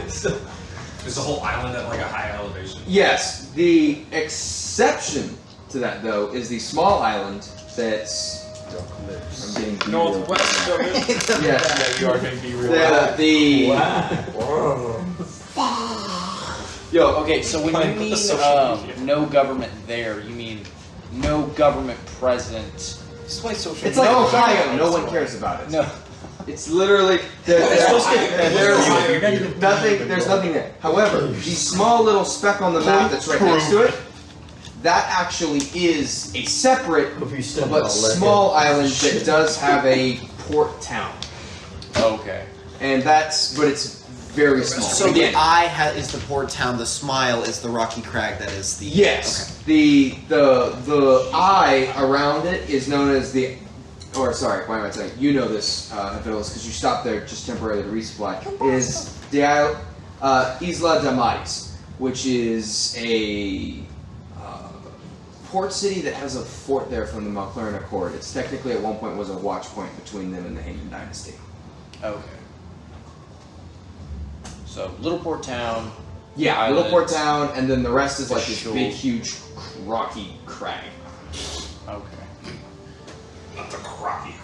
Is the whole island at like a high elevation? Yes. The exception to that, though, is the small island that's... I'm getting Northwest of it. Yes. Yeah, you are going to be real. Yo, okay, so when Fine, you put the mean social media. no government there, you mean no government present? This is why social It's like media- Ohio. No one cares about it. No. It's literally there's nothing. There's nothing there. However, the small little speck on the map that's right next to it, that actually is a separate but small island that does have a port town, Okay. and but it's very small. So Again, the eye is the port town. The smile is the rocky crag. That is the yes, the eye around it is known as the. Or sorry, why am I saying? You know this, Vittles, because you stopped there just temporarily to resupply. Is the Isla de Maidens, which is a port city that has a fort there from the McLaren Accord. It's technically at one point was a watch point between them and the Hayden Dynasty. Okay. So little port town. Yeah, Island. little port town, and then the rest is like this Sure. big, huge, rocky crag. Okay. Not the crocky.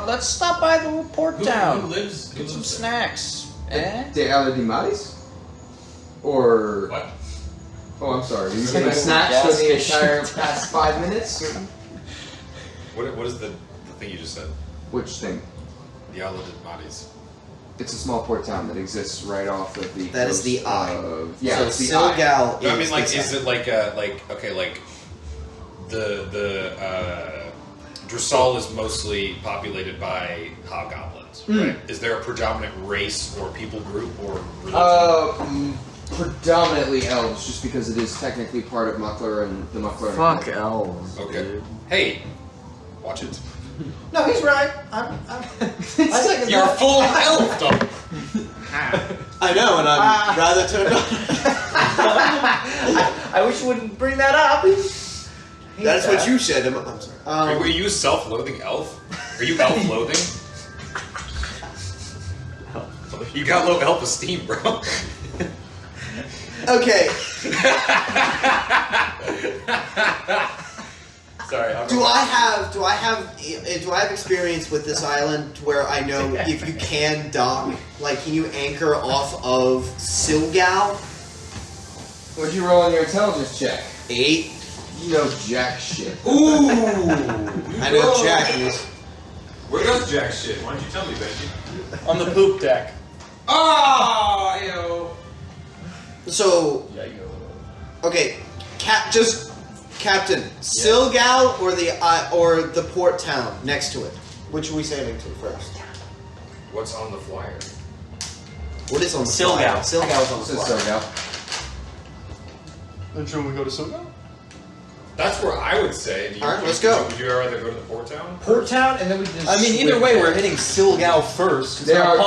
Let's stop by the little port town. Who lives? Get some snacks. Eh? De Isla de Maidens? Or What? oh, I'm sorry. Are you It's getting like a snacks gas for the station. entire past 5 minutes? What is the thing you just said? Which thing? The Isla de Maidens. It's a small port town that exists right off of the. That is coast the eye. of- yeah, So it's the eye. Silgal No, I mean, is like, the is it like the Dressal is mostly populated by hobgoblins, right? Is there a predominant race or people group or religion? Predominantly elves, just because it is technically part of Muckler and the Muckler. Fuck elves. Okay. Dude. Hey, watch it. No, he's right. I second You're that. full of elf, though. I know, and I'm rather turned on. I wish you wouldn't bring that up. That's what you said. I'm sorry. Were you a self-loathing elf? Are you elf-loathing? You got low elf-esteem, bro. Okay. Sorry. Do I have experience with this island where I know if you can dock, like, can you anchor off of Silgal? What'd you roll on your intelligence check? 8. You know jack shit. Ooh. I know Jack is. Where does Jack shit? Why don't you tell me, Benji? On the poop deck. Oh, yo. So, okay, Captain, Silgal or the port town next to it? Which are we sailing to first? What's on the flyer? What is on the Silgal. flyer? Silgal's on the Says flyer. so, yeah. Then shouldn't we go to Silgal? That's where I would say. All right, let's go. Would you rather go to the port town? Port town, and then we just. I mean, either way, we're hitting Silgal first. It's They not are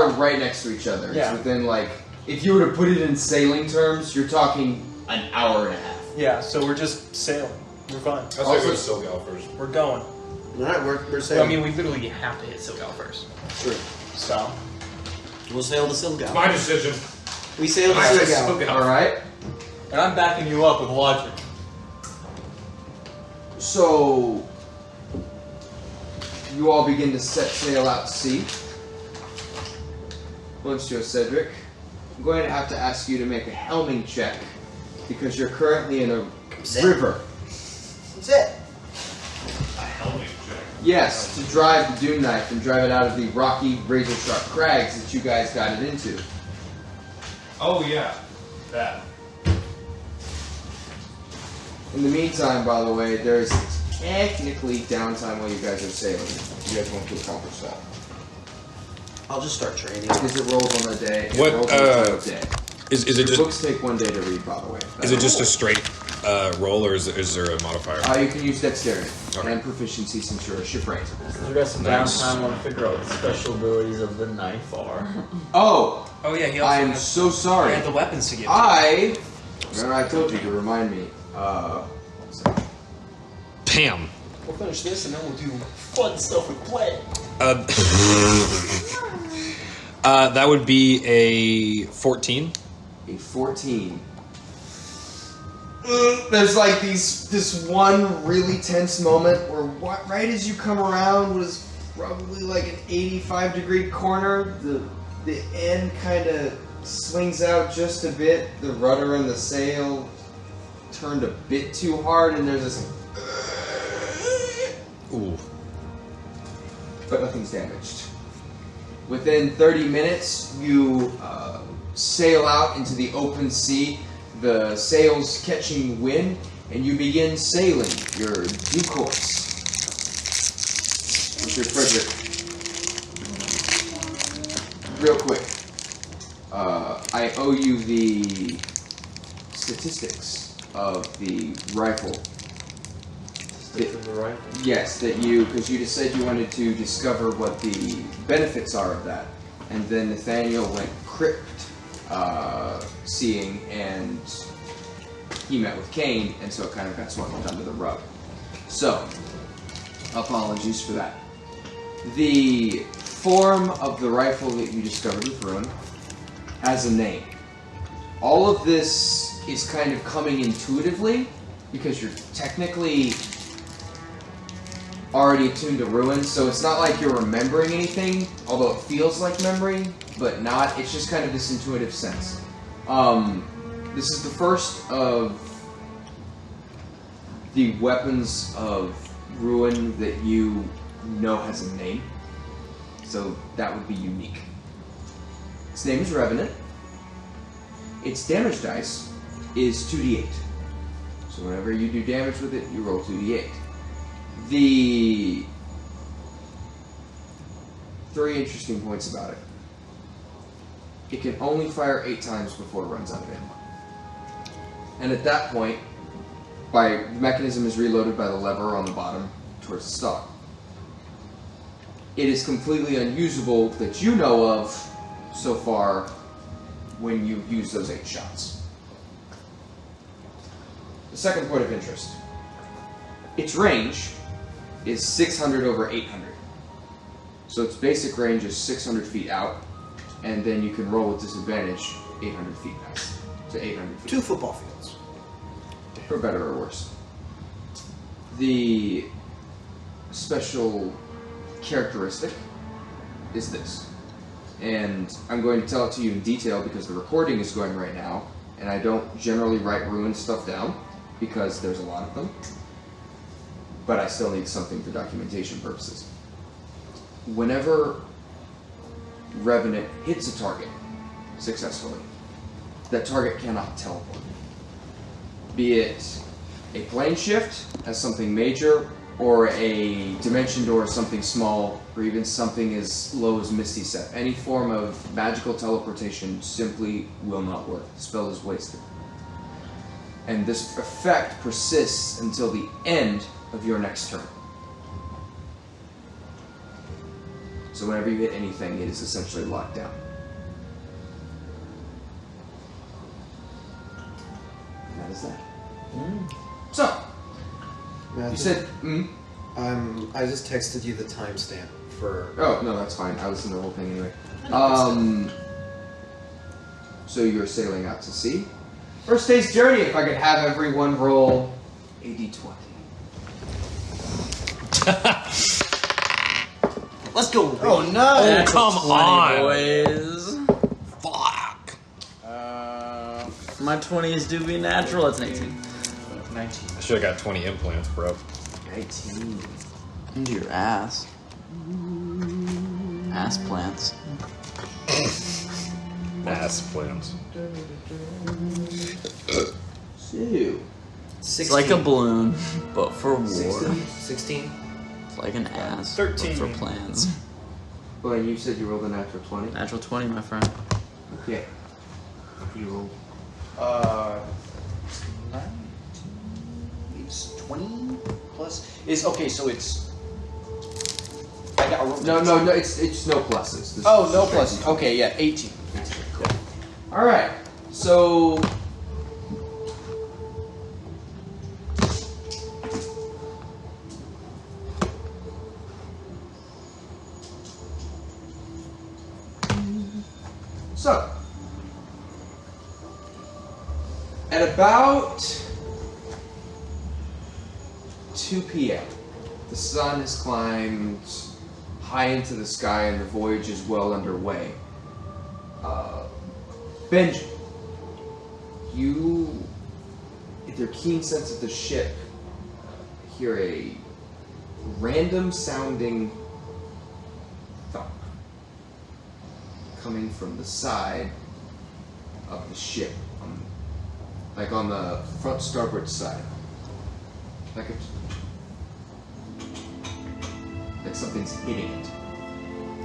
possible. right next to each other. Yeah. It's within like, if you were to put it in sailing terms, you're talking an hour and a half. Yeah, so we're just sailing. We're fine. I'll say go to Silgal first. We're going. All right, we're I sailing. mean, we literally have to hit Silgal first. True. So. We'll sail to Silgal. My decision. We sail to I say Silgal. All right. And I'm backing you up with logic. So you all begin to set sail out to sea. Monsieur Cedric, I'm going to have to ask you to make a helming check because you're currently in a river. That's it. A helmet check. Yes, to drive the dune knife and drive it out of the rocky, razor-sharp crags that you guys got it into. Oh yeah, that. In the meantime, by the way, there is technically downtime while you guys are sailing. You guys want to accomplish that. I'll just start training. Because it rolls on the day. It What, rolls on the day. Is it Your just books take 1 day to read, by the way. is it just a straight roll or is there a modifier? You can use dexterity Okay. and proficiency since you're a shipwright. We got some Nice. downtime on to figure out what the special abilities of the knife are. Oh, Oh yeah, he I am so sorry. the weapons to get. I Remember I told you to remind me. Pam. We'll finish this and then we'll do fun stuff with play. That would be a 14. A 14. There's like this one really tense moment where right as you come around was probably like an 85-degree corner. The end kind of swings out just a bit. The rudder and the sail turned a bit too hard, and there's this. Ooh. But nothing's damaged. Within 30 minutes, you sail out into the open sea. The sails catching wind, and you begin sailing your due course. Mr. Frederick, real quick, I owe you the statistics of the rifle. Yes, because you just said you wanted to discover what the benefits are of that, and then Nathaniel went crypt seeing, and he met with Cain, and so it kind of got swept under the rug. So, apologies for that. The form of the rifle that you discovered with Ruin has a name. All of this is kind of coming intuitively, because you're technically already attuned to Ruin, so it's not like you're remembering anything, although it feels like memory, but not. It's just kind of this intuitive sense. This is the first of the weapons of Ruin that you know has a name, so that would be unique. Its name is Revenant. Its damage dice is 2d8. So whenever you do damage with it, you roll 2d8. The 3 interesting points about it. It can only fire 8 times before it runs out of ammo. And at that point, the mechanism is reloaded by the lever on the bottom towards the stock. It is completely unusable that you know of so far when you use those 8 shots. The second point of interest. Its range is 600 over 800. So its basic range is 600 feet out, and then you can roll with disadvantage 800 feet past. To 800 feet. 2 football fields. For better or worse. The special characteristic is this. And I'm going to tell it to you in detail because the recording is going right now, and I don't generally write Ruin stuff down because there's a lot of them. But I still need something for documentation purposes. Whenever Revenant hits a target successfully, that target cannot teleport. Be it a plane shift as something major, or a dimension door as something small, or even something as low as Misty Step. Any form of magical teleportation simply will not work. The spell is wasted. And this effect persists until the end of your next turn. So whenever you hit anything, it is essentially locked down. And that is that. So, you said, I just texted you the timestamp for. Oh, no, that's fine. I listened to the whole thing anyway. So you're sailing out to sea. First day's journey, if I could have everyone roll a d20. Let's go. Oh no! Oh, come on! boys. Fuck! My 20s do be natural. That's an 18. 19. I should have got 20 implants, bro. 19. Into your ass. Ass plants. Ass plants. 2. It's like a balloon, but for war. 16. It's like an ass, 13. but for plans. Well, and you said you rolled a natural 20? Natural 20, my friend. Okay. You rolled. 19. It's 20 plus. Is okay. So it's. I got a roll. No, it's no pluses. This is Oh, no straight. pluses. Okay, yeah, 18. Cool. Alright, so about 2 p.m., the sun has climbed high into the sky and the voyage is well underway. Benji, you, with your keen sense of the ship, hear a random sounding thump coming from the side of the ship, like on the front starboard side, like something's hitting it.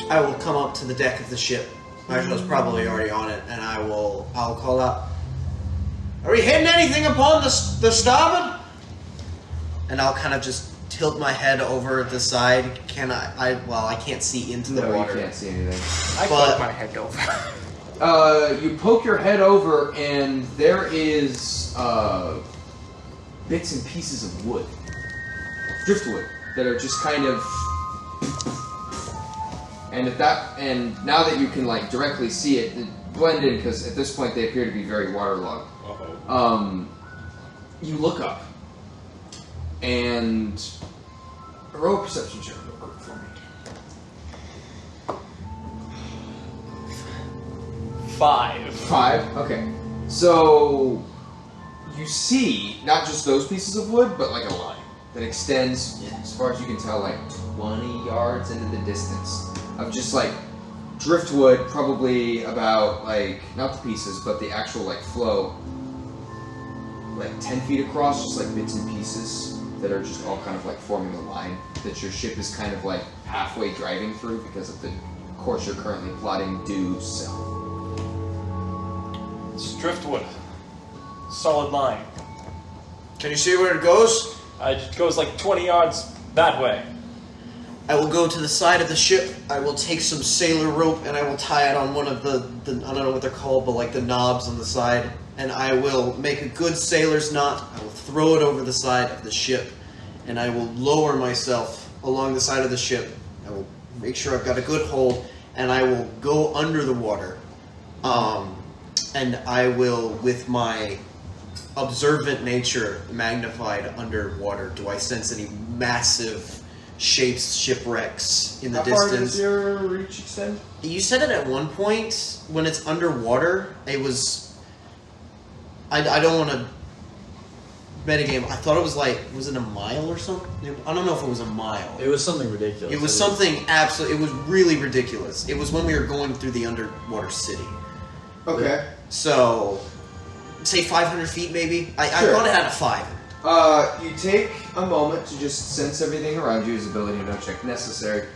I will come up to the deck of the ship. Marshal's probably already on it, and I'll call out, "Are we hitting anything upon the starboard?" And I'll kind of just tilt my head over the side. Can I can't see into the water. You can't see anything. I poke my head over. You poke your head over, and there is bits and pieces of wood, driftwood, that are just kind of. And now that you can like directly see it, blend in because at this point they appear to be very waterlogged. You look up, and a roll perception check real quick for me. 5. Okay. So you see not just those pieces of wood, but like a line that extends, as far as you can tell, like 20 yards into the distance of just like driftwood, probably about like not the pieces, but the actual like flow, like 10 feet across, just like bits and pieces that are just all kind of like forming a line that your ship is kind of like halfway driving through because of the course you're currently plotting due south. It's driftwood. Solid line. Can you see where it goes? It goes like 20 yards that way. I will go to the side of the ship. I will take some sailor rope and I will tie it on one of the I don't know what they're called, but like the knobs on the side. And I will make a good sailor's knot. I will throw it over the side of the ship. And I will lower myself along the side of the ship. I will make sure I've got a good hold. And I will go under the water. And I will, with my observant nature magnified underwater, do I sense any massive shapes, shipwrecks in the distance? How far does your reach extend? You said it at one point, when it's underwater, it was... I don't want to metagame. I thought it was like, was it a mile or something? I don't know if it was a mile. It was something ridiculous. It was something absolutely... It was really ridiculous. It was when we were going through the underwater city. Okay. So, say 500 feet maybe? I Sure. thought it had a 5. You take a moment to just sense everything around you. His ability no check necessary.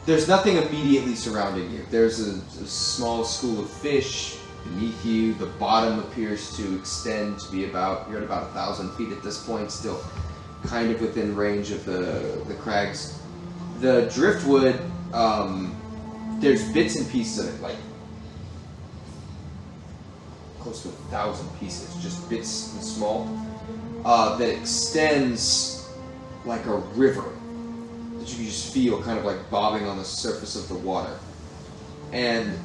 There's nothing immediately surrounding you. There's a small school of fish beneath you. The bottom appears to extend to be you're at about 1,000 feet at this point, still kind of within range of the crags. The driftwood, there's bits and pieces of it, like close to 1,000 pieces, just bits and small, that extends like a river that you can just feel kind of like bobbing on the surface of the water. And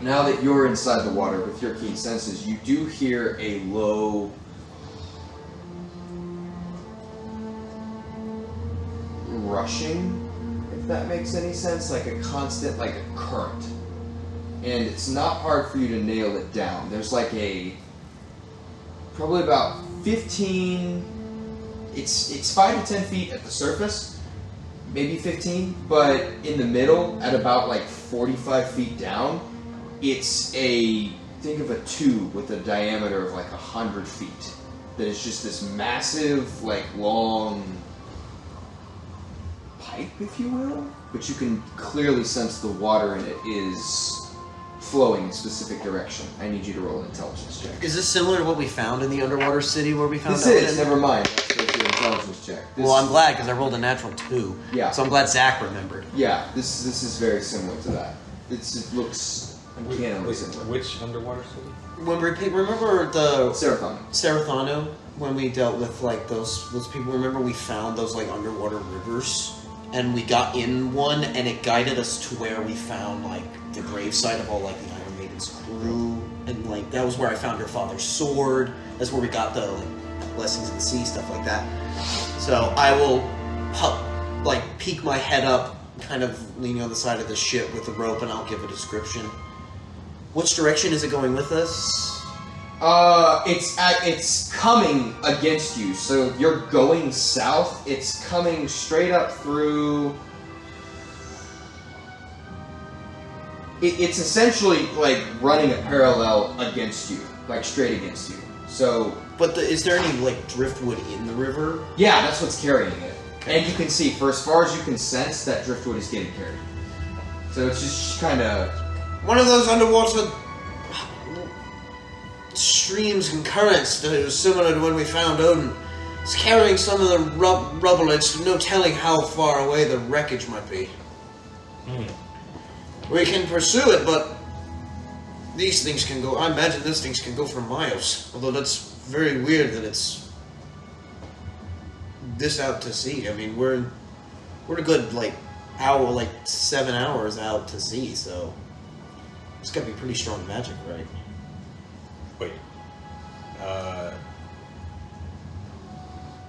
now that you're inside the water with your keen senses, you do hear a low rushing, if that makes any sense, like a constant, like a current. And it's not hard for you to nail it down. There's like probably about 15, it's 5 to 10 feet at the surface, maybe 15, but in the middle, at about like 45 feet down, think of a tube with a diameter of like 100 feet. That is just this massive, like long pipe, if you will, but you can clearly sense the water in it is flowing in a specific direction. I need you to roll an intelligence check. Is this similar to what we found in the underwater city where we found This that is, one? never mind. That's your intelligence check. Well, I'm glad because I rolled a natural 2. Yeah. So I'm glad Zach remembered. Yeah, this is very similar to that. It looks uncannily similar. Which underwater city? When we remember the Serathon. when we dealt with like those people, remember we found those like underwater rivers and we got in one and it guided us to where we found like the gravesite of all like the Iron Maiden's crew and like that was where I found your father's sword. That's where we got the like blessings of the sea, stuff like that. So I will peek my head up, kind of leaning on the side of the ship with the rope, and I'll give a description. Which direction is it going with us? It's coming against you. So you're going south. It's coming straight up through. It's essentially like running a parallel against you, like straight against you. So. But is there any like driftwood in the river? Yeah, that's what's carrying it. Okay. And you can see, for as far as you can sense, that driftwood is getting carried. So it's just kind of. One of those underwater streams and currents that is similar to when we found Odin. It's carrying some of the rubble. It's no telling how far away the wreckage might be. We can pursue it, but these things can go. I imagine these things can go for miles. Although that's very weird that it's this out to sea. I mean, we're a good hour, 7 hours out to sea. So it's got to be pretty strong magic, right? Wait.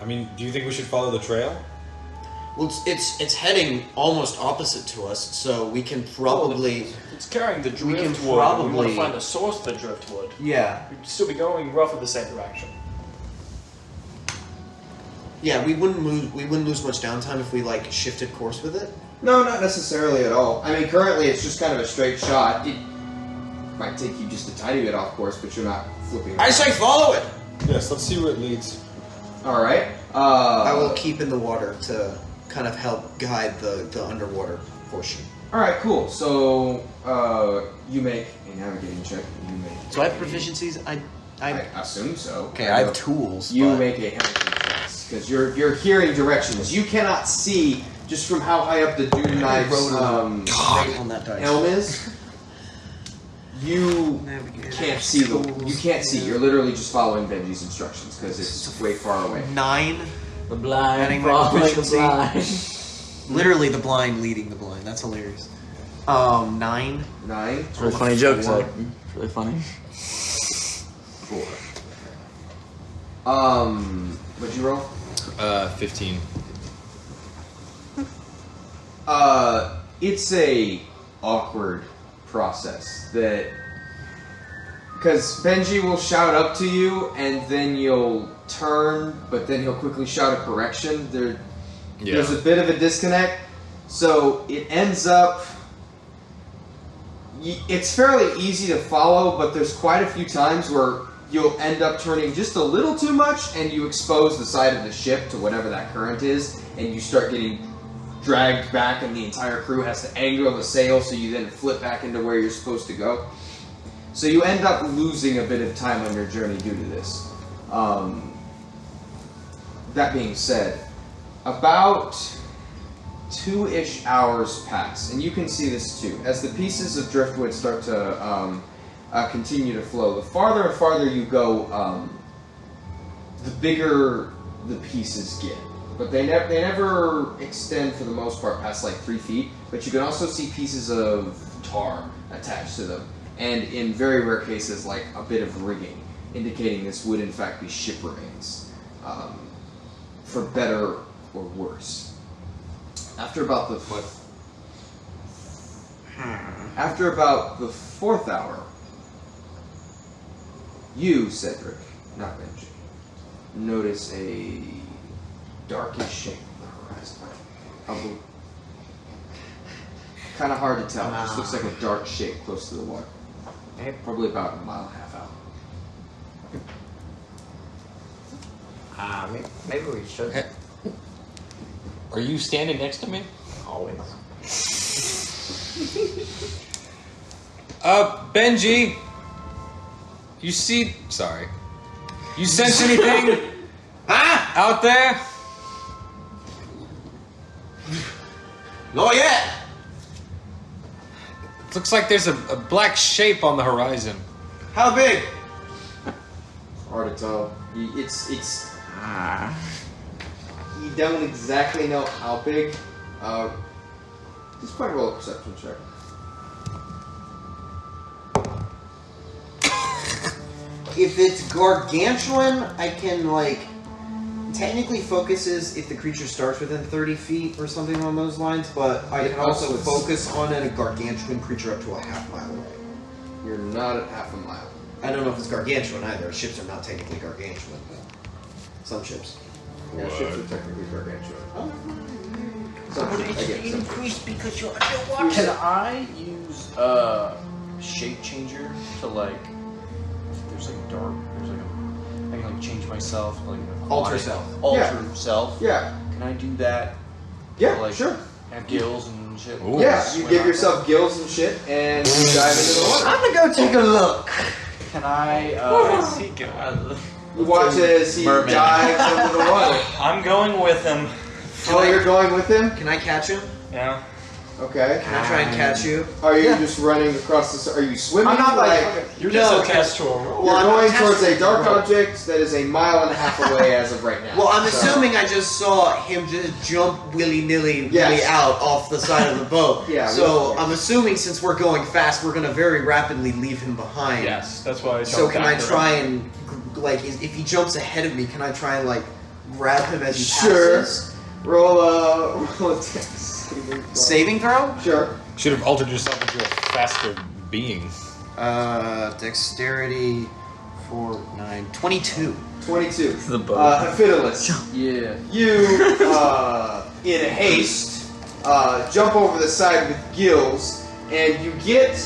I mean, do you think we should follow the trail? Well, it's heading almost opposite to us, so we can probably. It's carrying the driftwood. We can We want probably- to find the source of the driftwood. Yeah. We'd still be going roughly the same direction. Yeah, we wouldn't lose much downtime if we shifted course with it. No, not necessarily at all. I mean, currently it's just kind of a straight shot. It might take you just a tiny bit off course, but you're not flipping. I say follow it. Yes, let's see where it leads. All right. I will keep in the water to kind of help guide the underwater portion. All right, cool. So you make a navigating check. You make. So I have proficiencies. I assume so. Okay, I have tools. You but- make a heritage check because you're hearing directions. You cannot see just from how high up the Dudenite's right on that dice. helm is. You can't see you can't see. You're literally just following Benji's instructions because it's way far away. 9. The blind, Adding my following the proficiency. blind. Literally the blind leading the blind. That's hilarious. 9. 9. It's a really funny joke, so it's really funny. 4. What'd you roll? 15. It's a awkward process that because Benji will shout up to you and then you'll turn, but then he'll quickly shout a correction. There's a bit of a disconnect, so it ends up. It's fairly easy to follow, but there's quite a few times where you'll end up turning just a little too much, and you expose the side of the ship to whatever that current is, and you start getting dragged back, and the entire crew has to angle the sail, so you then flip back into where you're supposed to go. So you end up losing a bit of time on your journey due to this. That being said, about 2-ish hours pass, and you can see this too. As the pieces of driftwood start to continue to flow, the farther and farther you go, the bigger the pieces get. But they never extend for the most part past 3 feet. But you can also see pieces of tar attached to them, and in very rare cases, a bit of rigging, indicating this would in fact be ship remains, for better or worse. After about the 4th hour, you, Cedric, not Benji, notice a darkish shape on the horizon. Kind of hard to tell. It just looks like a dark shape close to the water. Probably about a mile and a half out. Maybe we should. Are you standing next to me? Always. Benji, you sense anything? Out there? Not yet. Looks like there's a black shape on the horizon. How big? Hard to tell. You don't exactly know how big. Just probably roll a perception check. if it's gargantuan, I can like technically focuses if the creature starts within 30 feet or something along those lines, but I can also focus on a gargantuan creature up to a half mile away. You're not at half a mile. I don't know if it's gargantuan either. Ships are not technically gargantuan, but some ships. Yeah, ships are technically gargantuan. Oh. Increased because you're underwater. Can I use shape changer to like? There's like dark. There's like I can like change myself. Like Alter self. Alter self. Yeah. Can I do that? Yeah, Like, sure. Have gills and shit. Ooh. Yeah, you Swim give out yourself gills and shit, and you dive into the water. I'm gonna go take a look. there? Can I? You watch as he Merman. dives into the water. I'm going with him. Oh, you're going with him? Can I catch him? Yeah. Okay. Can I try and catch you? Are you just running across the? Are you swimming? I'm not like. You're No, just attached to a rope. You're I'm going attached towards to a the dark rope. object that is a mile and a half away as of right now. Well, I'm So- assuming I just saw him just jump willy-nilly Yes. really out off the side of the boat. Yeah, So really. I'm assuming since we're going fast, we're gonna very rapidly leave him behind. Yes, that's why I So jumped can I after try him. and like if he jumps ahead of me, can I try and like grab him as he Sure. passes? Roll a dex Saving throw? Sure. Should have altered yourself into a faster being. Dexterity 4, 9, 22. 22. The boat. Amphitalus. Yeah. You, in haste, jump over the side with gills, and you get,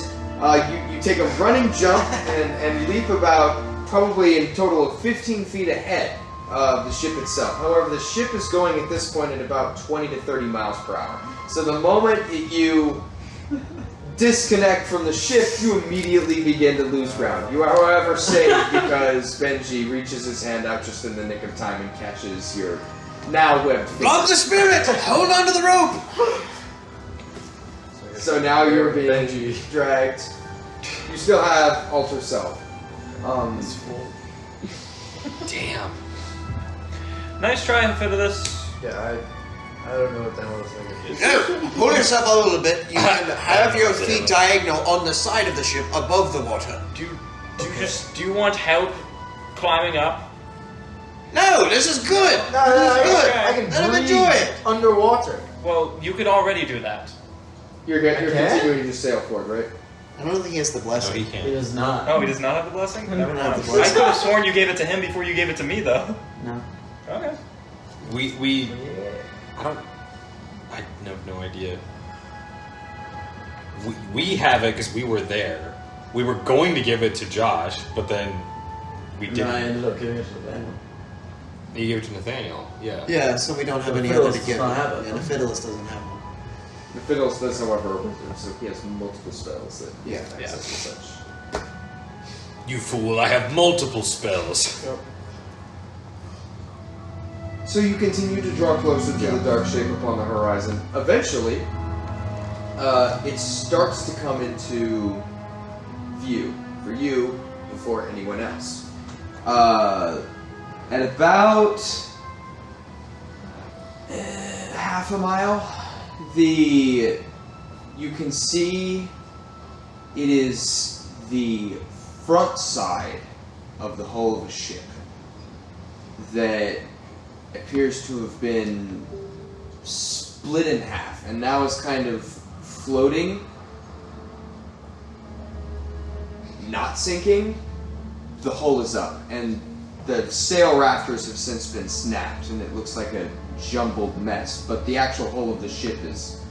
you take a running jump and leap about probably in total of 15 feet ahead of the ship itself. However, the ship is going at this point at about 20 to 30 miles per hour. So the moment that you disconnect from the ship, you immediately begin to lose ground. You are, however, saved because Benji reaches his hand out just in the nick of time and catches your now webbed finger. Love the spirit! Hold on to the rope! So now you're being dragged. You still have alter self. Damn. Nice try, Amphitalus. Yeah, I don't know what the hell this thing is. No, pull yourself a little bit. You can have your feet diagonal on the side of the ship above the water. Do you want help climbing up? No, this is good. No, This is good. I can Let him breathe enjoy it. underwater. Well, you could already do that. You're can? continuing to sail forward, right? I don't think he has the No, blessing. he He can't. does not. Oh, he does not have the blessing? Never not have mind. the blessing. I could have sworn you gave it to him before you gave it to me, though. No. Okay. We I have no idea. We have it because we were there. We were going to give it to Josh, but then we And I didn't. ended up giving it to Daniel. You gave it to Nathaniel. Yeah. Yeah, so we don't have The any other to Fiddlers give. does not have it. Yeah, the Fiddlers doesn't have one. The Fiddles does, however, a wizard, so he has multiple spells that he Yeah. can access and such. You fool! I have multiple spells. So you continue to draw closer to the dark shape upon the horizon. Eventually, it starts to come into view for you before anyone else. At about half a mile, you can see it is the front side of the hull of a ship that appears to have been split in half and now is kind of floating, not sinking. The hull is up and the sail rafters have since been snapped and it looks like a jumbled mess, but the actual hull of the ship is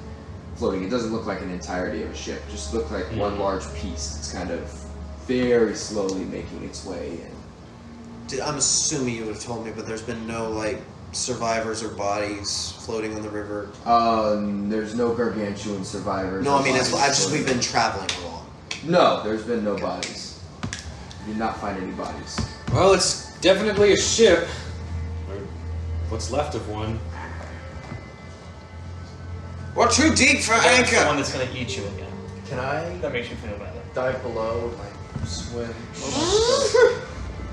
floating. It doesn't look like an entirety of a ship, it just looks like one large piece that's kind of very slowly making its way in. I'm assuming you would have told me, but there's been no like survivors or bodies floating on the river. There's no gargantuan survivors. No, I mean Bodies I've just floating. we've been traveling along. No, there's been no bodies. You did not find any bodies. Well, it's definitely a ship. Or what's left of one. We're too deep for That's the one anchor. that's gonna eat you again. Can I That makes you feel better. dive below and like swim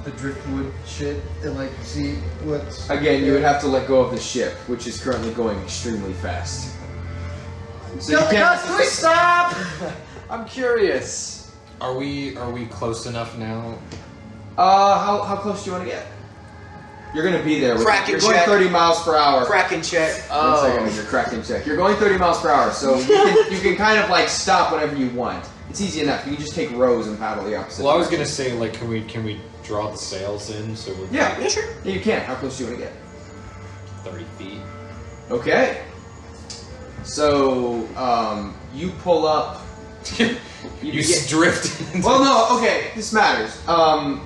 the driftwood shit and like see what's Again, you would have to let go of the ship, which is currently going extremely fast. So you can't. please stop! I'm curious. Are we close enough now? How close do you want to get? You're gonna be there. Kraken You're going check. 30 miles per hour. Kraken check. One second, your Kraken check. You're going 30 miles per hour, so you can kind of like stop whenever you want. It's easy enough. You can just take rows and paddle the opposite. Well, I was direction. gonna say, like, can we draw the sails in so we're Yeah, sure. Yeah, you can. How close do you want to get? 30 feet? Okay. So, you pull up. You drifted. Well, no. Okay, this matters.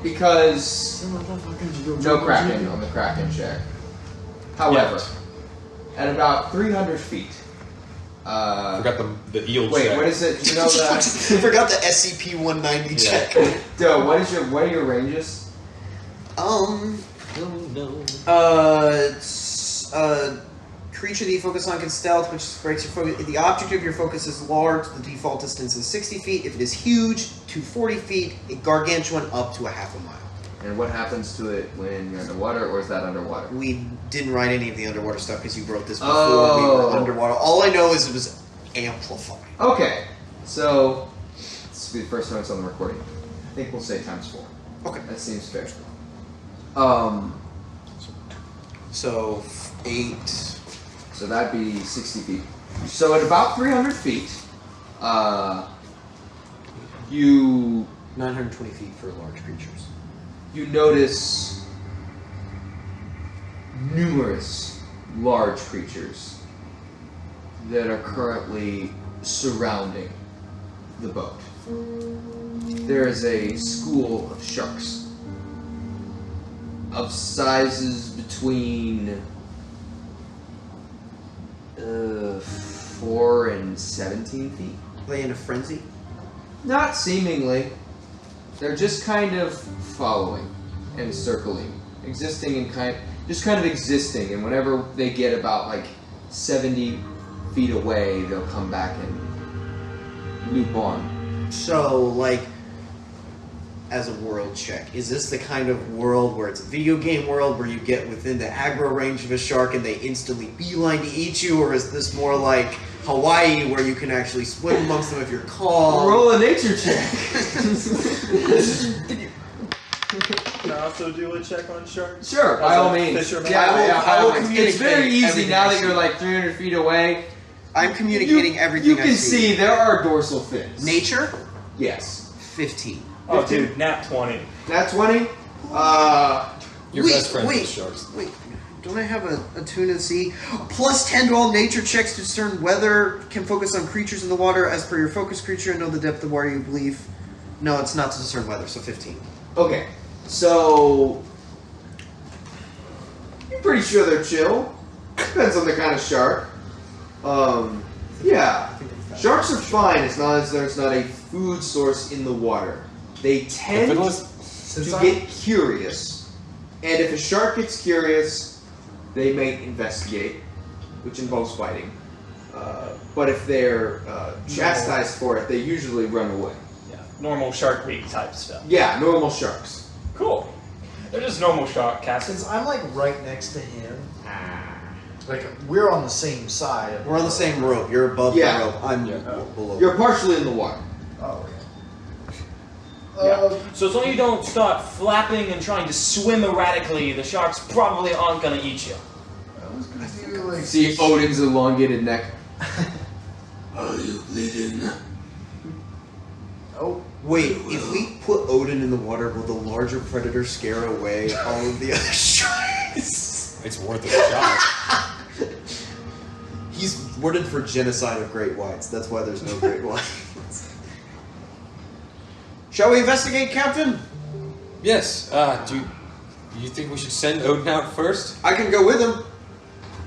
Because no Kraken on the Kraken check. However, at about 300 feet. Forgot the eel Wait, check. what is it? Do you know that? I forgot the SCP-190 check. Doe, what are your ranges? Creature that you focus on can stealth, which breaks your focus. If the object of your focus is large, the default distance is 60 feet. If it is huge, to 40 feet. A gargantuan, up to a half a mile. And what happens to it when you're underwater, or is that underwater? We didn't write any of the underwater stuff because you wrote this before Oh. we were underwater. All I know is it was amplified. Okay, so this will be the first time it's on the recording. I think we'll say times 4. Okay. That seems fair. So 8. So that'd be 60 feet. So at about 300 feet, you 920 feet for large creatures. you notice numerous large creatures that are currently surrounding the boat. There is a school of sharks of sizes between 4 and 17 feet. Are they in a frenzy? Not seemingly. They're just kind of following and circling, existing and just kind of existing. And whenever they get about like 70 feet away, they'll come back and loop on. So, like, as a world check, is this the kind of world where it's a video game world where you get within the aggro range of a shark and they instantly beeline to eat you, or is this more like Hawaii where you can actually swim amongst them if you're calm? Roll a nature check. Can I also do a check on sharks? Sure, by As all a means. fisherman? Yeah, I will by all means. It's communicate very easy everything now I that see. you're like 300 feet away. I'm communicating everything You can I see there are dorsal fins. Nature? Yes. 15. Oh, dude, nat 20. Nat 20. Your best friends with sharks. Wait, don't I have a tune to see? Plus 10 to all nature checks to discern weather. Can focus on creatures in the water as per your focus creature and know the depth of water you believe. No, it's not to discern weather, so 15. Okay, so you're pretty sure they're chill. Depends on the kind of shark. Yeah, sharks are fine as long as there's not a food source in the water. They tend to get curious, and if a shark gets curious, they may investigate, which involves fighting. But if they're chastised for it, they usually run away. Yeah, normal Shark Week type stuff. Yeah, normal sharks. Cool. They're just normal shark cats. Since I'm like right next to him, like we're on the same side. We're on the same rope. You're above Yeah. the rope. I'm below. You're partially in the water. Oh, Yeah. So as long as you don't start flapping and trying to swim erratically, the sharks probably aren't gonna eat you. I was gonna do like See Odin's elongated neck. Are you bleeding? Oh, Wait, if we put Odin in the water, will the larger predator scare away all of the other sharks? It's worth a shot. He's worded for genocide of great whites. That's why there's no great whites. Shall we investigate, Captain? Yes. Do you think we should send Odin out first? I can go with him.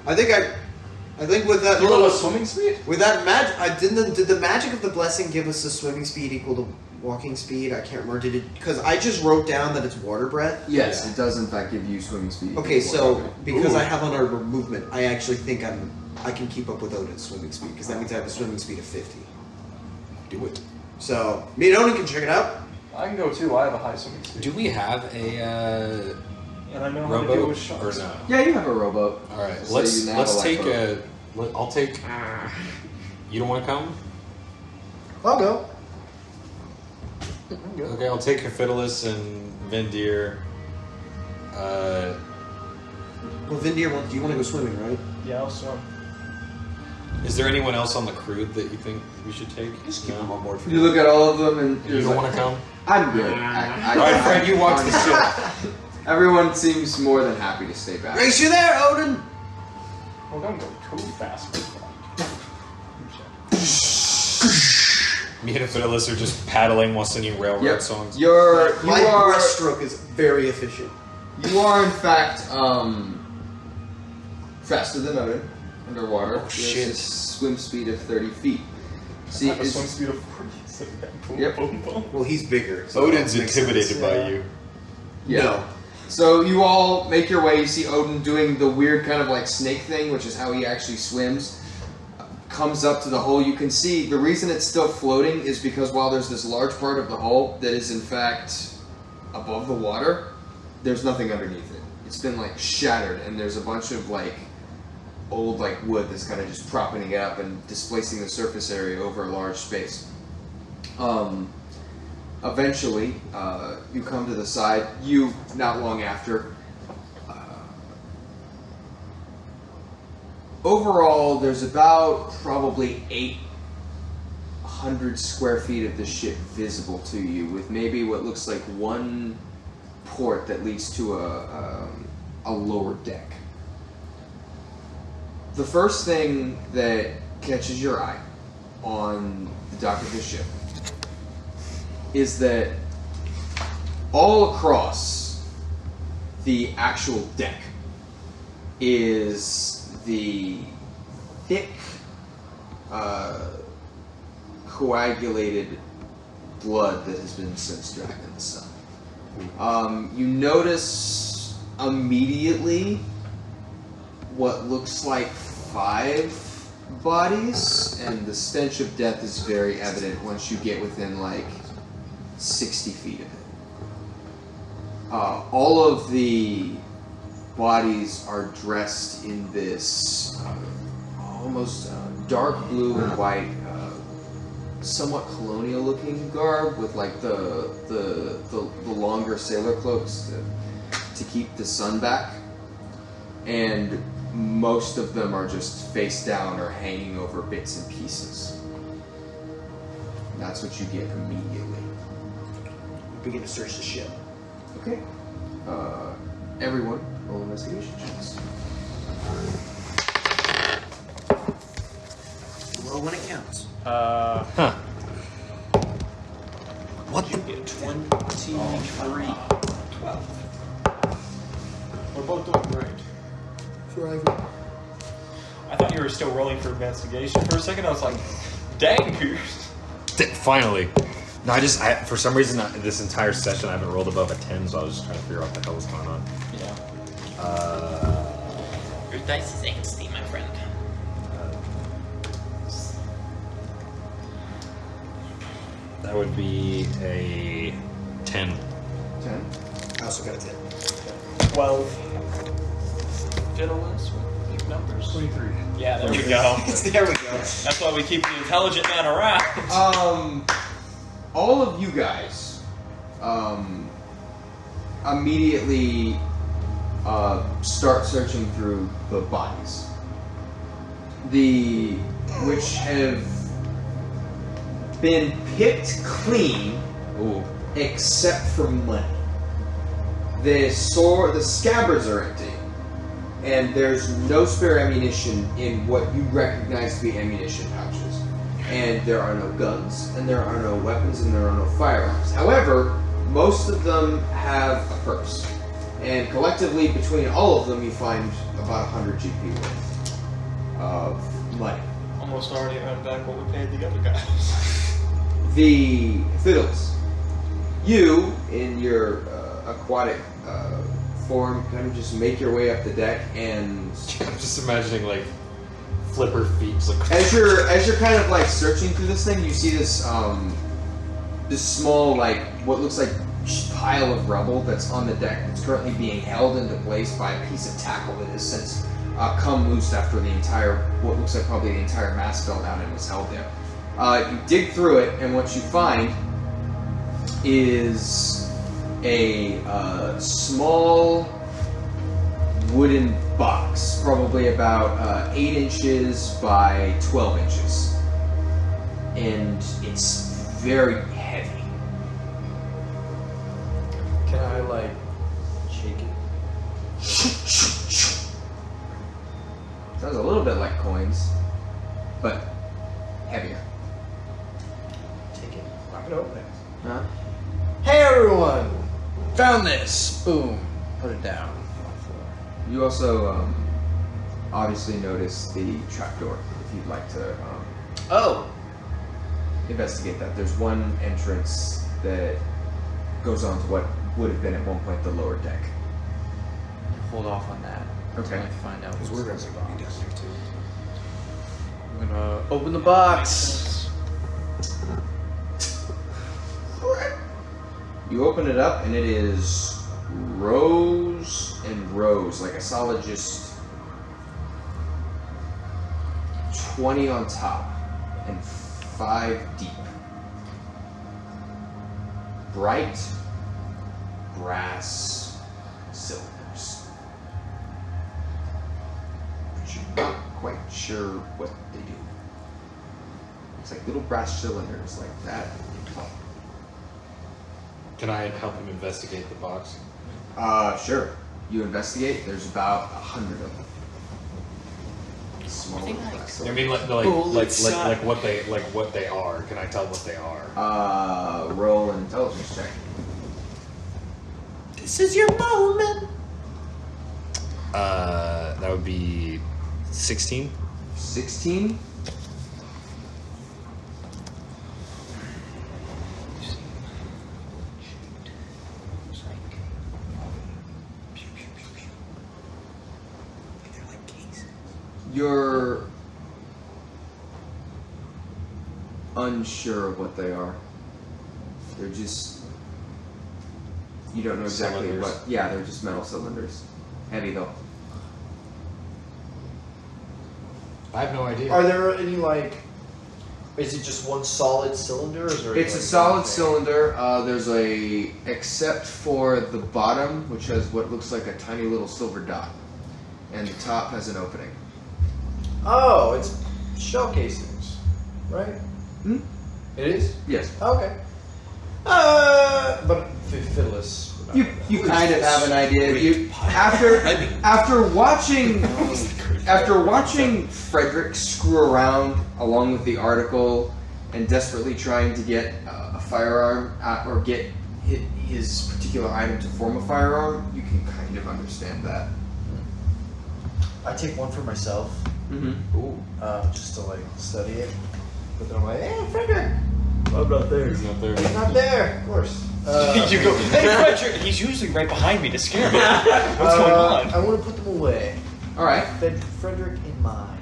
I think with that You roll a little swimming speed? with that magic, did the magic of the blessing give us a swimming speed equal to walking speed? I can't remember. Did it? Because I just wrote down that it's water breath. Yes, Yeah. it does in fact give you swimming speed. Okay, so because Ooh. I have unarmed movement, I actually think I can keep up with Odin's swimming speed because that means I have a swimming speed of 50. Do it. So me and Odin can check it out. I can go too. I have a high swimming speed. Do we have a And I know how to deal with rowboat or sharks. no? Yeah, you have a rowboat. All right. So let's you now let's have a take lifeboat. I'll take. You don't want to come? I'll go. Okay, I'll take Fiddlus and Vendir. Well, Vindir, do you want to go swimming, right? Yeah, I'll swim. Is there anyone else on the crew that you think we should take? Just keep them on board for You look at all of them and You don't want to come? I'm good. Alright, Fred, you watch the ship. Everyone seems more than happy to stay back. Grace, you there, Odin? Well, don't go too fast. Me and Fiddlus are just paddling while singing railroad Yep. songs. You My are breaststroke is very efficient. you are in fact faster than Odin underwater. There's shit. a swim speed of 30 feet. See, I have a is- swim speed of 40. So boom, Yep. boom, boom. Well, he's bigger. So Odin's that makes intimidated sense. by you. yeah. No. So you all make your way. You see Odin doing the weird kind of like snake thing, which is how he actually swims. Comes up to the hull. You can see the reason it's still floating is because while there's this large part of the hull that is in fact above the water, there's nothing underneath it. It's been like shattered, and there's a bunch of like old like wood that's kind of just propping it up and displacing the surface area over a large space. Eventually, you come to the side. You, not long after. Overall, there's about probably 800 square feet of the ship visible to you, with maybe what looks like one port that leads to a lower deck. The first thing that catches your eye on the dock of the ship is that all across the actual deck is the thick, coagulated blood that has been since dragged in the sun. You notice immediately what looks like 5 bodies, and the stench of death is very evident once you get within like 60 feet of it. All of the bodies are dressed in this almost dark blue and white, somewhat colonial-looking garb with like the longer sailor cloaks to keep the sun back, and most of them are just face down or hanging over bits and pieces. That's what you get immediately. Begin to search the ship. Okay. Everyone, roll investigation checks. Low when it counts. What? You get 23. 12. We're both doing great. I thought you were still rolling for investigation for a second. I was like, dang, Pierce. Finally. No, for some reason, this entire session I haven't rolled above a 10, so I was just trying to figure out what the hell was going on. Yeah. Your dice is angsty, my friend. That would be a 10. 10. I also got a 10. 12. Fiddlers with numbers. 23. Yeah, there we go. There we go. That's why we keep the intelligent man around. All of you guys, immediately start searching through the bodies, which have been picked clean, except for money. The scabbards are empty, and there's no spare ammunition in what you recognize to be ammunition pouches. And there are no guns, and there are no weapons, and there are no firearms. However, most of them have a purse. And collectively, between all of them, you find about 100 GP worth of money. Almost already earned back what we paid the other guys. The fiddles. You, in your aquatic form, kind of just make your way up the deck, and I'm just imagining like flipper feet. Like as you're kind of like searching through this thing, you see this this small like what looks like pile of rubble that's on the deck that's currently being held into place by a piece of tackle that has since come loose after what looks like probably the entire mast fell down and was held there. You dig through it, and what you find is a small wooden box, probably about 8 inches by 12 inches. And it's very heavy. Can I like shake it? Sounds a little bit like coins, but heavier. Take it. I'm gonna open it. Huh? Hey everyone! Found this. Boom. Put it down. You also obviously notice the trapdoor. If you'd like to Oh. investigate that, there's one entrance that goes on to what would have been at one point the lower deck. Hold off on that. Okay. Until I find out what's We're in gonna this be box. down there too. I'm gonna open the box. You open it up and it is rows and rows, like a solid just 20 on top and 5 deep. Bright brass cylinders. But you're not quite sure what they do. It's like little brass cylinders like that. Can I help him investigate the box? Sure. You investigate. There's about 100 of them. Small little brass I mean, like what they are. Can I tell what they are? Roll an intelligence check. This is your moment. That would be 16. 16. You're unsure of what they are. They're just, you don't know exactly Cylinders. what. Yeah, they're just metal cylinders. Heavy though. I have no idea. Are there any like? Is it just one solid cylinder? Or is there It's a like, solid one thing? cylinder. There's a, except for the bottom, which has what looks like a tiny little silver dot, and the top has an opening. Oh, it's shell casings, right? Hmm? It is. Yes. Okay. But fiddless. You kind of have an idea. You after watching Frederick screw around along with the article and desperately trying to get a firearm or get his particular item to form a firearm, you can kind of understand that. I take one for myself, Mm-hmm. ooh, just to like study it. But then I'm like, hey, Frederick, I'm not there. He's not there. He's not there, of course. You go, hey Frederick, he's usually right behind me to scare me. What's going on? I want to put them away. All right, Frederick in mind.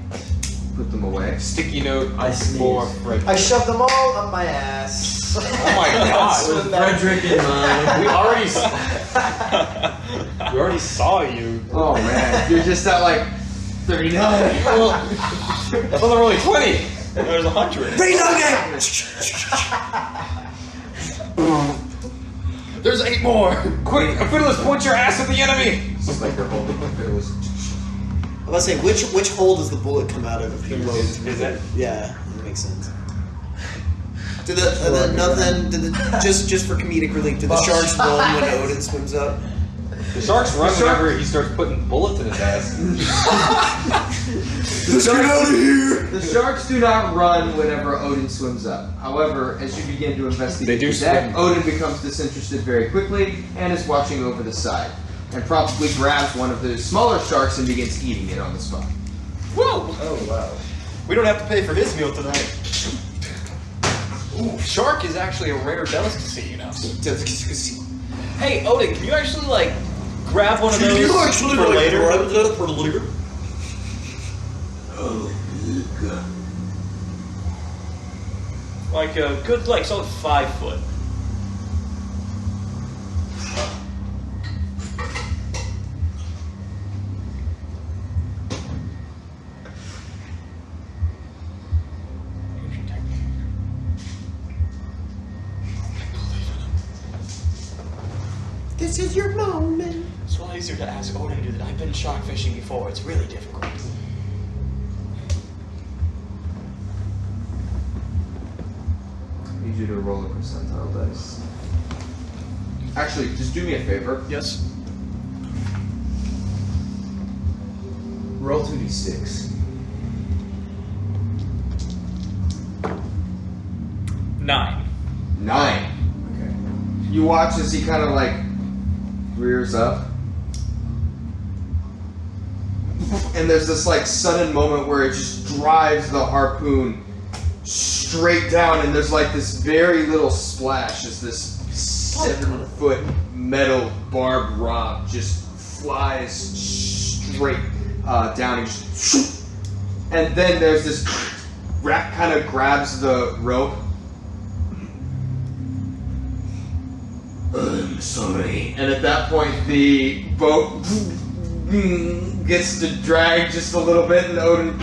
put them away. Sticky note I for sneeze. Fred. I shoved them all up my ass. Oh my god! With Frederick in mind. We already saw you. Oh man, you're just at like 39. Well, I thought there were only 20. There's 100. There's 8 more. Quick, Fiddlers, point your ass at the enemy. It's just like they're holding the fiddles. I was about to say, which hole does the bullet come out of if you load? Is it? Yeah, that makes sense. Just for comedic relief, did the sharks run when Odin swims up? The sharks run whenever he starts putting bullets in his ass. Let's get out of here! The sharks do not run whenever Odin swims up. However, as you begin to investigate They do the deck, swim. Odin becomes disinterested very quickly and is watching over the side, and probably grabs one of the smaller sharks and begins eating it on the spot. Whoa! Oh wow. We don't have to pay for his meal tonight. Ooh, shark is actually a rare delicacy, you know. Hey, Odin, can you actually like grab one of those for later? Like a good, like solid 5 foot. This is your moment. It's a lot easier to ask Odin to do that. I've been shark fishing before. It's really difficult. I need you to roll a percentile dice. Actually, just do me a favor. Yes. Roll 2d6. 9. 9. Okay. You watch as he kind of like rears up. And there's this like sudden moment where it just drives the harpoon straight down, and there's like this very little splash as this 7-foot metal barbed rod just flies straight down, and then there's this rat kind of grabs the rope. I'm sorry. And at that point, the boat gets to drag just a little bit, and Odin.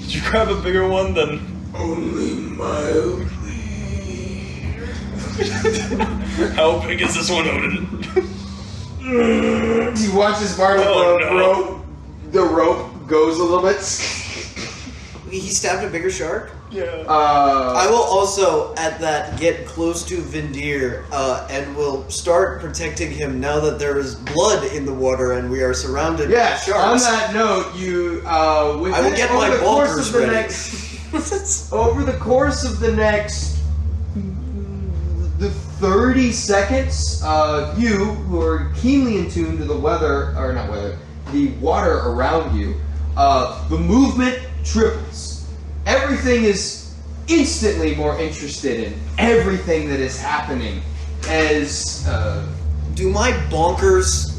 Did you grab a bigger one than? Only mildly. How big is this one, Odin? You watch as part of the rope goes a little bit. He stabbed a bigger shark? Yeah. I will also, at that, get close to Vindir and will start protecting him now that there is blood in the water and we are surrounded by On sharks. that note, you I will get my bonkers ready. Over the course of the next 30 seconds, you, who are keenly in tune to the weather, or not weather, the water around you, the movement triples. Everything is instantly more interested in everything that is happening as... Do my bonkers,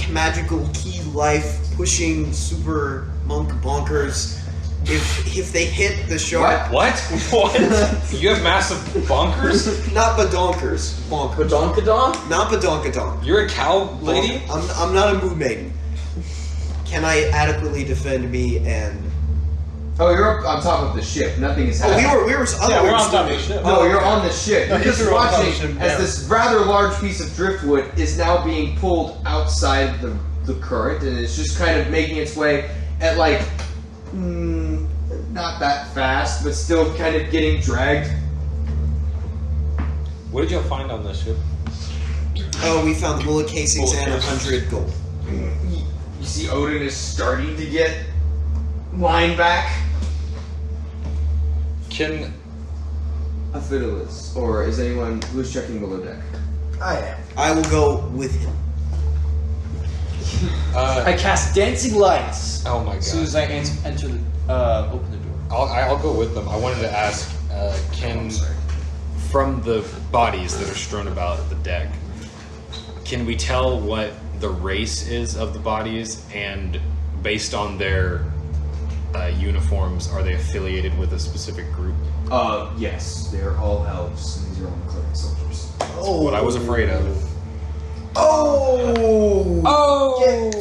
magical key life, pushing super monk bonkers, if they hit the shark... What? You have massive bonkers? Not badonkers. Bonkers. Badonkadonk? Not badonkadonk. You're a cow lady? I'm not a mood maiden. Can I adequately defend me and... Oh, you're up on top of the ship. Nothing is Oh, happening. we're on top of the ship. No, you're on the ship. No, You're just you're on top of the watching ship, as yeah. this rather large piece of driftwood is now being pulled outside the current, and it's just kind of making its way at like not that fast, but still kind of getting dragged. What did y'all find on this ship? Oh, we found bullet casings Bullet and casings. 100 gold. You see, Odin is starting to get line back. Can Aphidolis, or is anyone who's checking below deck? I am. I will go with him. I cast dancing lights oh my as soon god. as I enter the open the door. I'll go with them. I wanted to ask, can from the bodies that are strewn about the deck, can we tell what the race is of the bodies, and based on their uniforms, are they affiliated with a specific group? Yes, they're all elves. These are all cleric soldiers. What I was afraid of. That's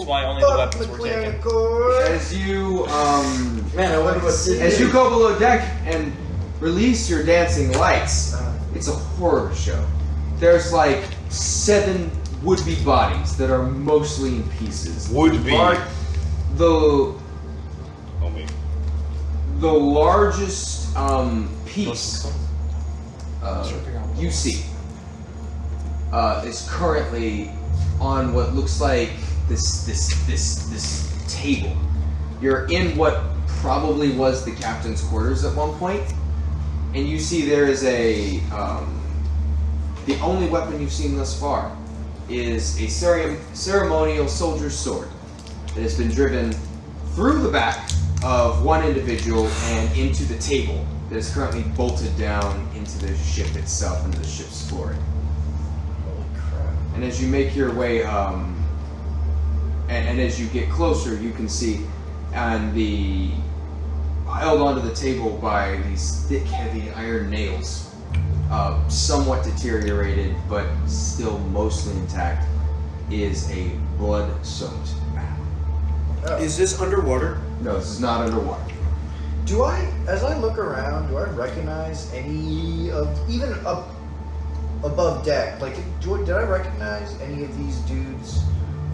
why only the weapons were taken. As you Man, I wonder what as you go below deck and release your dancing lights, it's a horror show. There's like 7 would-be bodies that are mostly in pieces. Would be. The Oh me. the largest piece you see is currently on what looks like this table. You're in what probably was the captain's quarters at one point, and you see there is a the only weapon you've seen thus far is a ceremonial soldier's sword that has been driven through the back of one individual and into the table that is currently bolted down into the ship itself, into the ship's flooring. Holy crap. And as you make your way, and as you get closer, you can see on held onto the table by these thick, heavy iron nails, somewhat deteriorated but still mostly intact, is a blood-soaked map. Is this underwater? No, this is not underwater. As I look around, do I recognize any of, even above deck. Like, did I recognize any of these dudes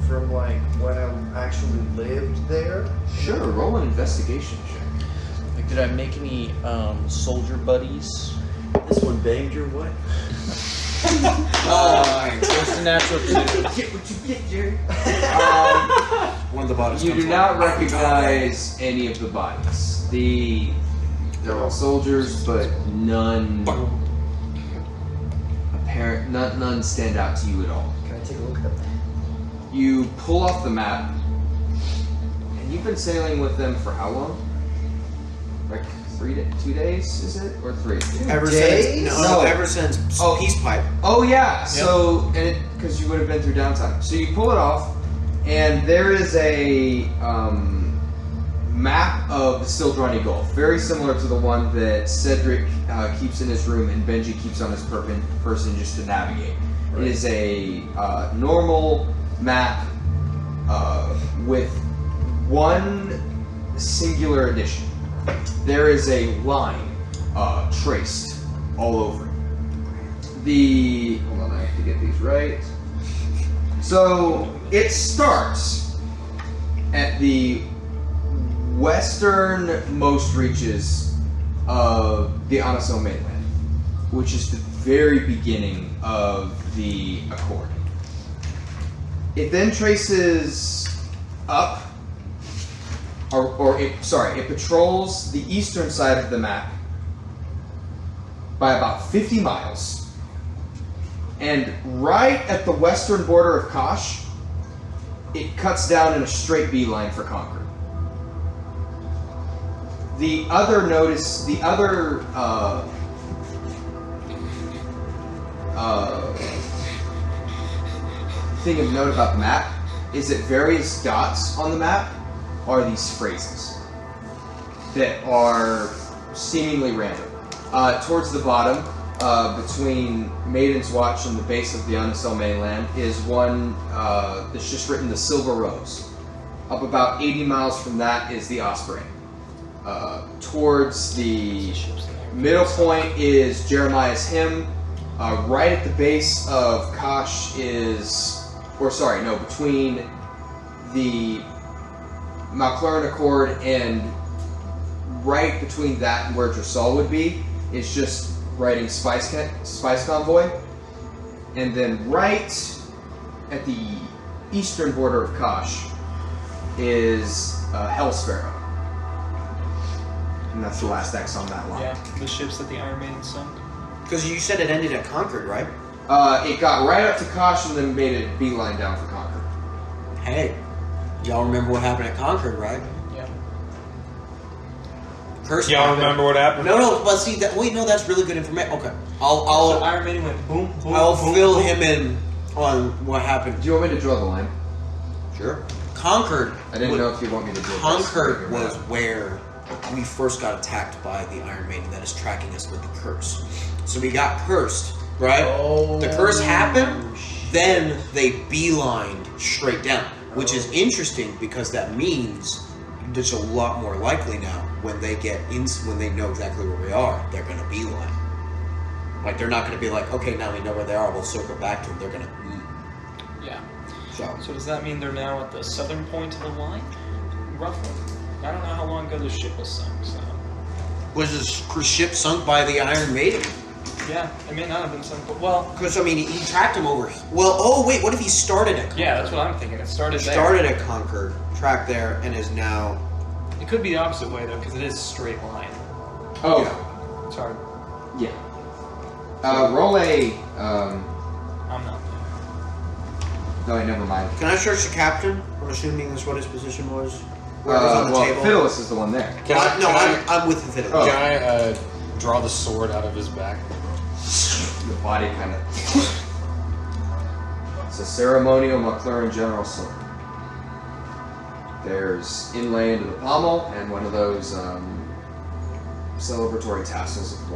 from like when I actually lived there? Sure, roll an investigation check. Like, did I make any soldier buddies? This one banged your what? It's a natural 2. Get what you get, Jerry. One of the bodies. You comes do along. not recognize any of the bodies. They're all soldiers, but none apparent. None stand out to you at all. Can I take a look at them? You pull off the map, and you've been sailing with them for how long? Like 2 days, is it, or 3? Ever Days? since No. ever since Oh. Peace Pipe. Oh yeah. So because you would have been through downtime, so you pull it off, and there is a map of the Sildrani Gulf, very similar to the one that Cedric keeps in his room and Benji keeps on his person just to navigate. It is a normal map with one singular addition. There is a line traced all over it. Hold on, I have to get these right. So it starts at the westernmost reaches of the Anaso mainland, which is the very beginning of the Accord. It then traces up, it patrols the eastern side of the map by about 50 miles. And right at the western border of Kosh, it cuts down in a straight beeline for Concord. The other thing of note about the map is that various dots on the map are these phrases that are seemingly random. Towards the bottom, between Maidens Watch and the base of the Unisel mainland, is one that's just written the Silver Rose. Up about 80 miles from that is the Osprey. Towards the middle point is Jeremiah's Hymn. Right at the base of Kosh between the Malclaren Accord and right between that and where Dressal would be is just writing Spice Convoy. And then right at the eastern border of Kosh is Hell Sparrow. And that's the last X on that line. Yeah, the ships that the Iron Maiden sunk. Because you said it ended at Concord, right? It got right up to Kosh and then made a beeline down for Concord. Hey, y'all remember what happened at Concord, right? Yeah. Curse. Y'all remember what happened? No, but see that. Wait, no, that's really good information. Okay, So I'll Iron Maiden went boom, boom. I'll boom, fill boom. him in on what happened. Do you want me to draw the line? Sure. Concord. I didn't know if you want me to draw Concord was where we first got attacked by the Iron Maiden that is tracking us with the curse. So we got cursed, right? Oh, The curse happened, then they beelined straight down, which is interesting because that means it's a lot more likely now when they know exactly where we are, they're going to beeline. Like, they're not going to be like, okay, now we know where they are, we'll circle back to them. They're going to. Yeah. So So does that mean they're now at the southern point of the line? Roughly. I don't know how long ago the ship was sunk, so. was this ship sunk by the Iron Maiden? Yeah, it may not have been sunk, but well. Because, I mean, he tracked him over. Well, oh, wait, what if he started at Concord? Yeah, that's what I'm thinking. It started there. Started at Concord, tracked there, and is now. It could be the opposite way, though, because it is a straight line. Oh, It's hard. yeah. Roll a. I'm not. No, wait, never mind. Can I search the captain? I'm assuming that's what his position was. Whoever's on the table. Fiddless is the one there. I'm with the fiddle. Oh. Can I draw the sword out of his back? The body kind of. It's a ceremonial McLaren General sword. There's inlay into the pommel and one of those celebratory tassels of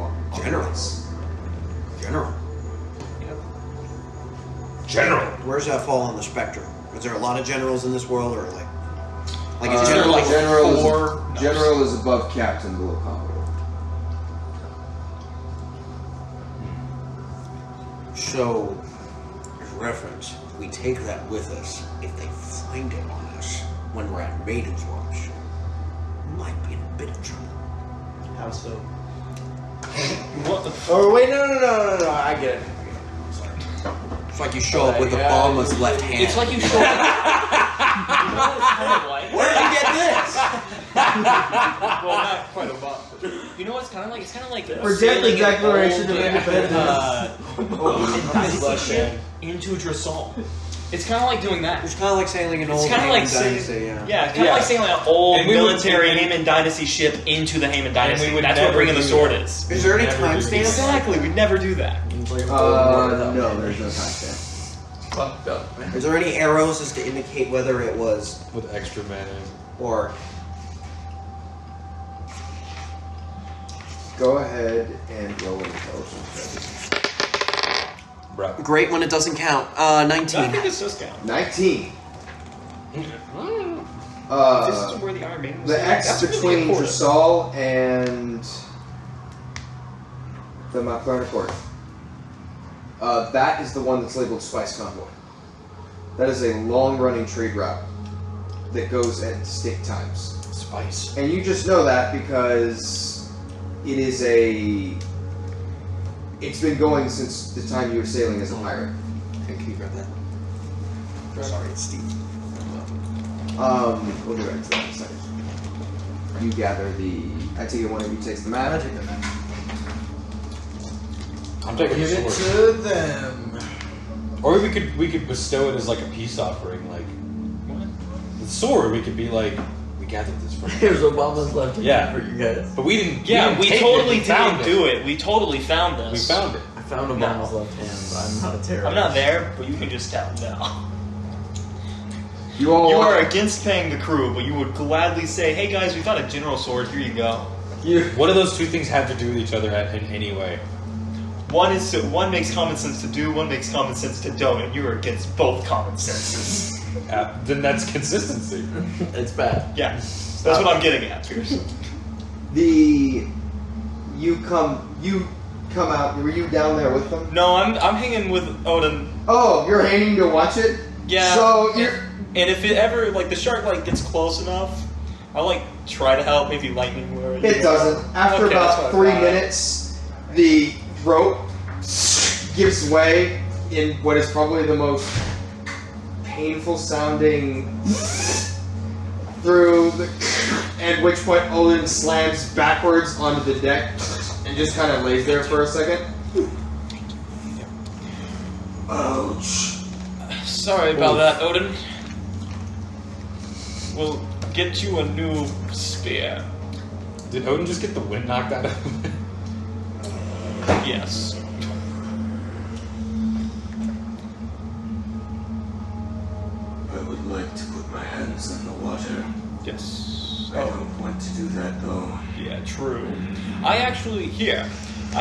Generals. General. General. Where's that fall on the spectrum? Is there a lot of generals in this world, or like is Uh, general like general four? Is, general is above captain, below commodore. So, as reference, we take that with us. If they find it on us when we're at Maidens Watch, we might be in a bit of trouble. How so? What the Oh wait, no, I get it. It's like you show up with Obama's left hand. It's like you show up. You know what it's kind of like? Where did you get this? Well, not quite Obama. You know what it's kind of like? It's kind of like Reject the Declaration of Independence. Dynasty into Dressal. It's kind of like doing that. It's kind of like sailing an It's old kind of like dynasty, saying, yeah, it's kind of like saying like an old And we would- military and we- Heyman Dynasty ship into the Heyman Dynasty. we would That's what never bringing the do sword that. is. Is there any Never do timestamp? Exactly, we'd never do that. It's like a No, there's no timestamp. Fucked up, man. Is there any arrows as to indicate whether it was With extra mana. or Go ahead and roll an intelligence. Bro. great when it doesn't count? I 19. think this does count. 19. This is where the Iron Maiden was. The at. X That's really between important. Dressal and the McLaren Court. That is the one that's labeled Spice Convoy. That is a long-running trade route that goes at distinct times. Spice. And you just know that because it is it's been going since the time you were sailing as a pirate. Hey, can you grab that? Sorry, it's Steve. We'll get back to that in a second. You gather I take it one of you takes the map. I'm taking Give the it sword. to them. Or we could bestow it as like a peace offering, like What? the sword. We could be like, we gathered this from. Here's Obama's left hand Yeah. for you guys. But we didn't. Yeah, we take totally it, we found didn't do it. We totally found this. We found it. I found Obama's left hand, but I'm not a terrorist. I'm not there, but you can just tell now. You all You are against paying the crew, but you would gladly say, "Hey guys, we found a general sword. Here you go." What do those two things have to do with each other in any way? One makes common sense to do, one makes common sense to don't, and you are against both common senses. Then that's consistency. It's bad. Yeah, that's what I'm getting at, Pierce. you come out. Were you down there with them? No, I'm hanging with Odin. Oh, you're hanging to watch it. Yeah. So you're. And if it ever the shark gets close enough, I'll try to help. Maybe lightning word. It doesn't. After Okay, that's about what I 3 thought. minutes, the rope gives way in what is probably the most painful sounding through the. At which point Odin slams backwards onto the deck and just kind of lays there for a second. Ouch. Sorry about that, Odin. We'll get you a new spear. Did Odin just get the wind knocked out of him? Yes. I would like to put my hands in the water. Yes. I don't want to do that though. Yeah, true. I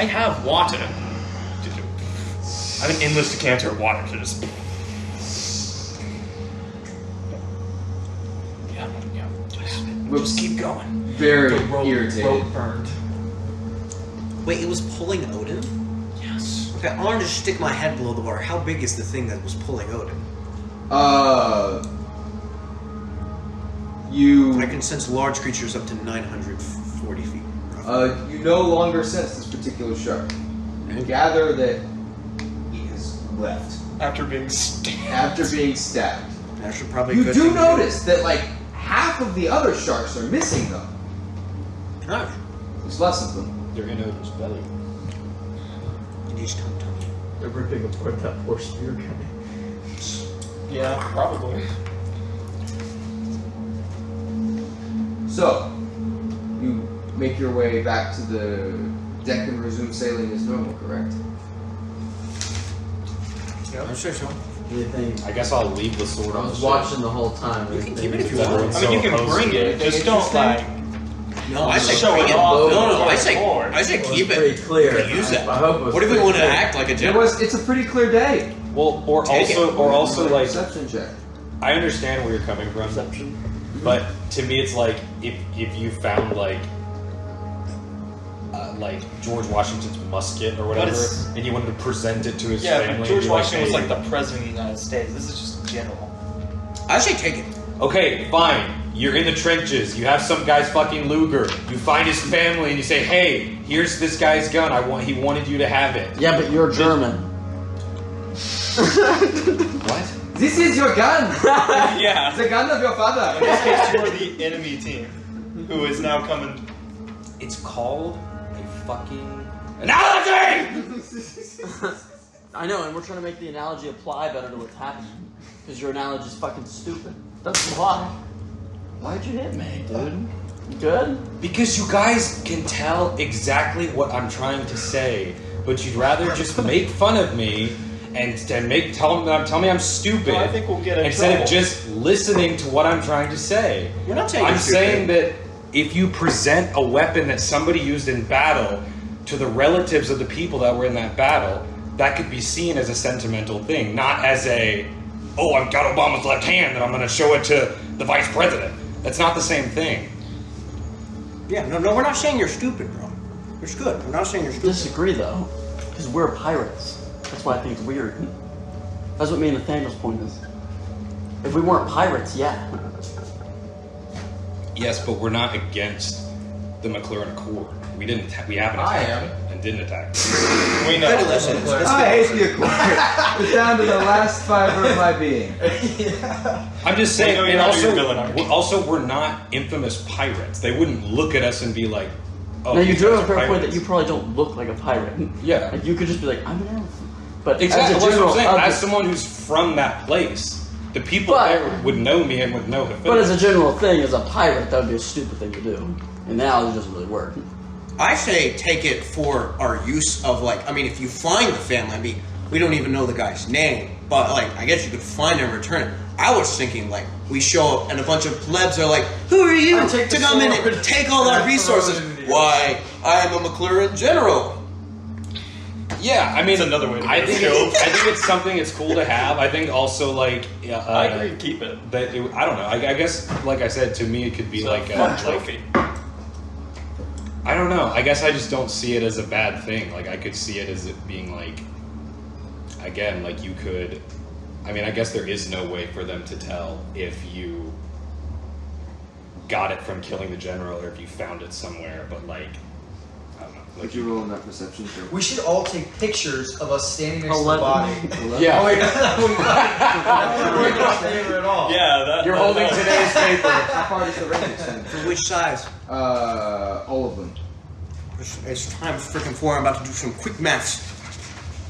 have water. I have an endless decanter of water to just. Yeah. Just keep going. Very Rope irritated. burned. Wait, it was pulling Odin? Yes. Okay, I wanted to stick my head below the water. How big is the thing that was pulling Odin? You. I can sense large creatures up to 940 feet. You no longer sense this particular shark. You gather that he has left After being stabbed. after being stabbed. I should probably You go do to- notice that half of the other sharks are missing though. No. There's less of them. They're in Odin's belly. In his tum-tum. They're ripping apart that poor spear guy. Yeah, probably. So, you make your way back to the deck and resume sailing as normal, correct? I'm sure so. Anything? I guess I'll leave the sword I on. was the watching the whole time. You can Anything keep it if you that's want. ever- I mean, you can bring it. Just don't No, I say Show bring it it. off. No, I say Forward. I say It was keep pretty it. clear. You can use it. I hope it was What if we pretty want to clear. act like a general? It's a pretty clear day. Well, or Take it. also like Perception check. I understand where you're coming from, but to me it's like if you found like George Washington's musket or whatever, it's- and you wanted to present it to his Yeah, family. but George and be like, Washington was "Hey." like the president of the United States. This is just general. I say take it. Okay, fine. You're in the trenches. You have some guy's fucking Luger. You find his family and you say, "Hey, here's this guy's gun. He wanted you to have it." Yeah, but you're German. What? This is your gun! Yeah. The gun of your In father! this case, you are the enemy team, who is now coming. It's called a fucking analogy. I know, and we're trying to make the analogy apply better to what's happening. Because your analogy is fucking stupid. That's why. Why'd you hit me, dude? You good? Because you guys can tell exactly what I'm trying to say, but you'd rather just make fun of me and tell me I'm stupid. Well, I think we'll get in instead trouble. of just listening to what I'm trying to say. We're not saying I'm you're stupid. saying that if you present a weapon that somebody used in battle to the relatives of the people that were in that battle, that could be seen as a sentimental thing, not as a, oh, I've got Obama's left hand and I'm going to show it to the vice president. That's not the same thing. Yeah, no, we're not saying you're stupid, bro. It's good. We're not saying you're stupid. Disagree, though. Because we're pirates. That's why I think it's weird. That's what me and Nathaniel's point is. If we weren't pirates, yeah. Yes, but we're not against the McLaren Accord. We haven't attacked it and didn't attack it. We know. Better listen. I hate the Accord. It's down to the last fiber of my being. I'm just saying, know and you're not your villain army. also we're not infamous pirates. They wouldn't look at us and be like, oh, Now, you these do guys have a are fair point pirates. that you probably don't look like a pirate. Yeah. Like, you could just be like, I'm an elf. But Exactly, as that's a what general, I'm saying. of As the- someone who's from that place, the people But- there would know me and would know Hafid. But as a general thing, as a pirate, that would be a stupid thing to do. And now it doesn't really work. I say take it for our use of, like, I mean, if you find the family, I mean, we don't even know the guy's name, but, like, I guess you could find him and return it. I was thinking, like, we show up and a bunch of plebs are like, who are you I take to the come in sword and take all our and I throw resources? it into the Why, I am a McLaren general. yeah, I mean, It's another way to I get think killed. I think it's something it's cool to have. I think also like I agree. Keep it. that I don't know. I guess like I said, to me it could be It's like a a fun like trophy. I don't know. I guess I just don't see it as a bad thing. Like I could see it as it being like, again, like you could. I mean, I guess there is no way for them to tell if you got it from killing the general or if you found it somewhere. But like, I don't know. Like Would you roll in that perception check? We should all take pictures of us standing next to the 11. body. Yeah. Oh, wait, we're not there at all. Yeah, that. You're holding today's paper. How far does the range extend? For which size? All of them. It's time freaking for. I'm about to do some quick maths.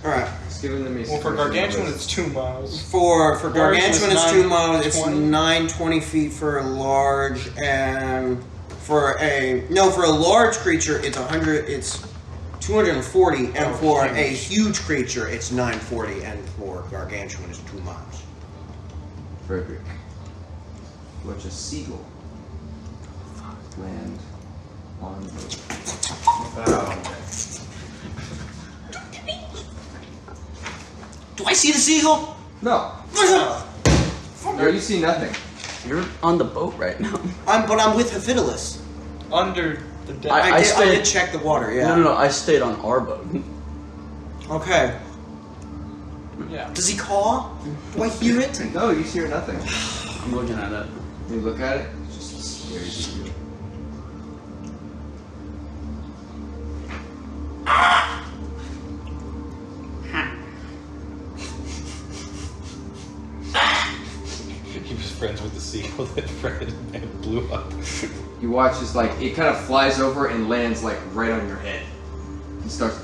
Alright. It's giving them a Well, for gargantuan, it's 2 miles. For Large gargantuan, was it's 2 miles. It's 920. 920 feet for a large, and for a large creature, it's 100. It's 240, and Oh, for huge. a huge creature, it's 940, and for gargantuan, it's 2 miles. Frederick. Watch a seagull land on the. Do I see the seagull? No. No, you see nothing. You're on the boat right now. But I'm with Hephidolis. Under the deck. I I stayed- did check the water. Yeah. No, I stayed on our boat. Okay. Yeah. Does he call? Do I hear it? No, you hear nothing. I'm looking at it. You look at it, it just stares at you. He was friends with the seagull that Fred and blew up. You watch as like it kind of flies over and lands like right on your head. He starts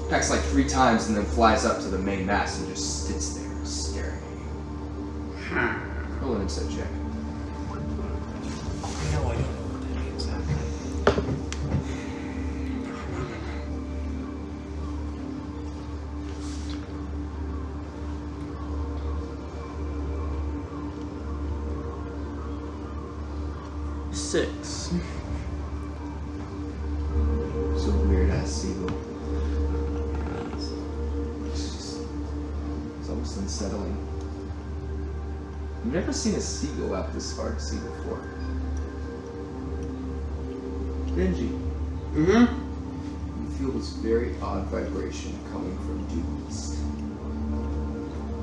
pecks like 3 times and then flies up to the main mast and just sits there staring at you. Roll an insight check. No, I don't know what that means. Six. So weird ass seagull. It's almost unsettling. You've never seen a seagull out this far to sea before. Benji, Mm-hmm. you feel this very odd vibration coming from due east.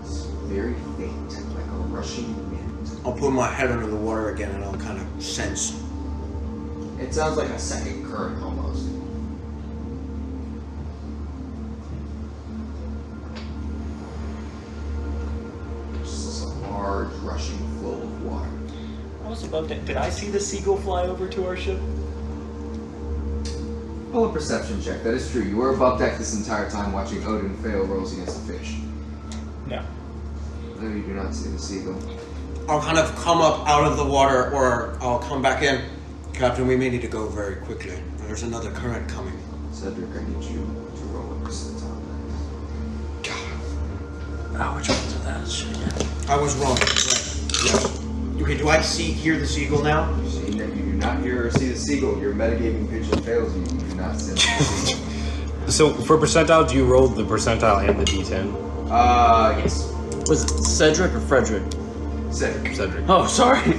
It's very faint, like a rushing wind. I'll put my head under the water again and I'll kind of sense. It sounds like a second current almost. It's just a large rushing flow of water. I was above deck. Did I see the seagull fly over to our ship? Roll a perception check. That is true. You were above deck this entire time watching Odin fail rolls against the fish. No. No, you do not see the seagull. I'll kind of come up out of the water or I'll come back in. Captain, we may need to go very quickly. There's another current coming. Cedric, I need you to roll a percentile. Oh, which ones are that? Shit again. I was wrong. Right. Yes. Okay, do I hear the seagull now? You see that you do not hear or see the seagull. Your metagaming vision fails you. You do not sense the seagull. So for percentile, do you roll the percentile and the d10? Yes. Was it Cedric or Frederick? Cedric. Cedric. Oh, sorry.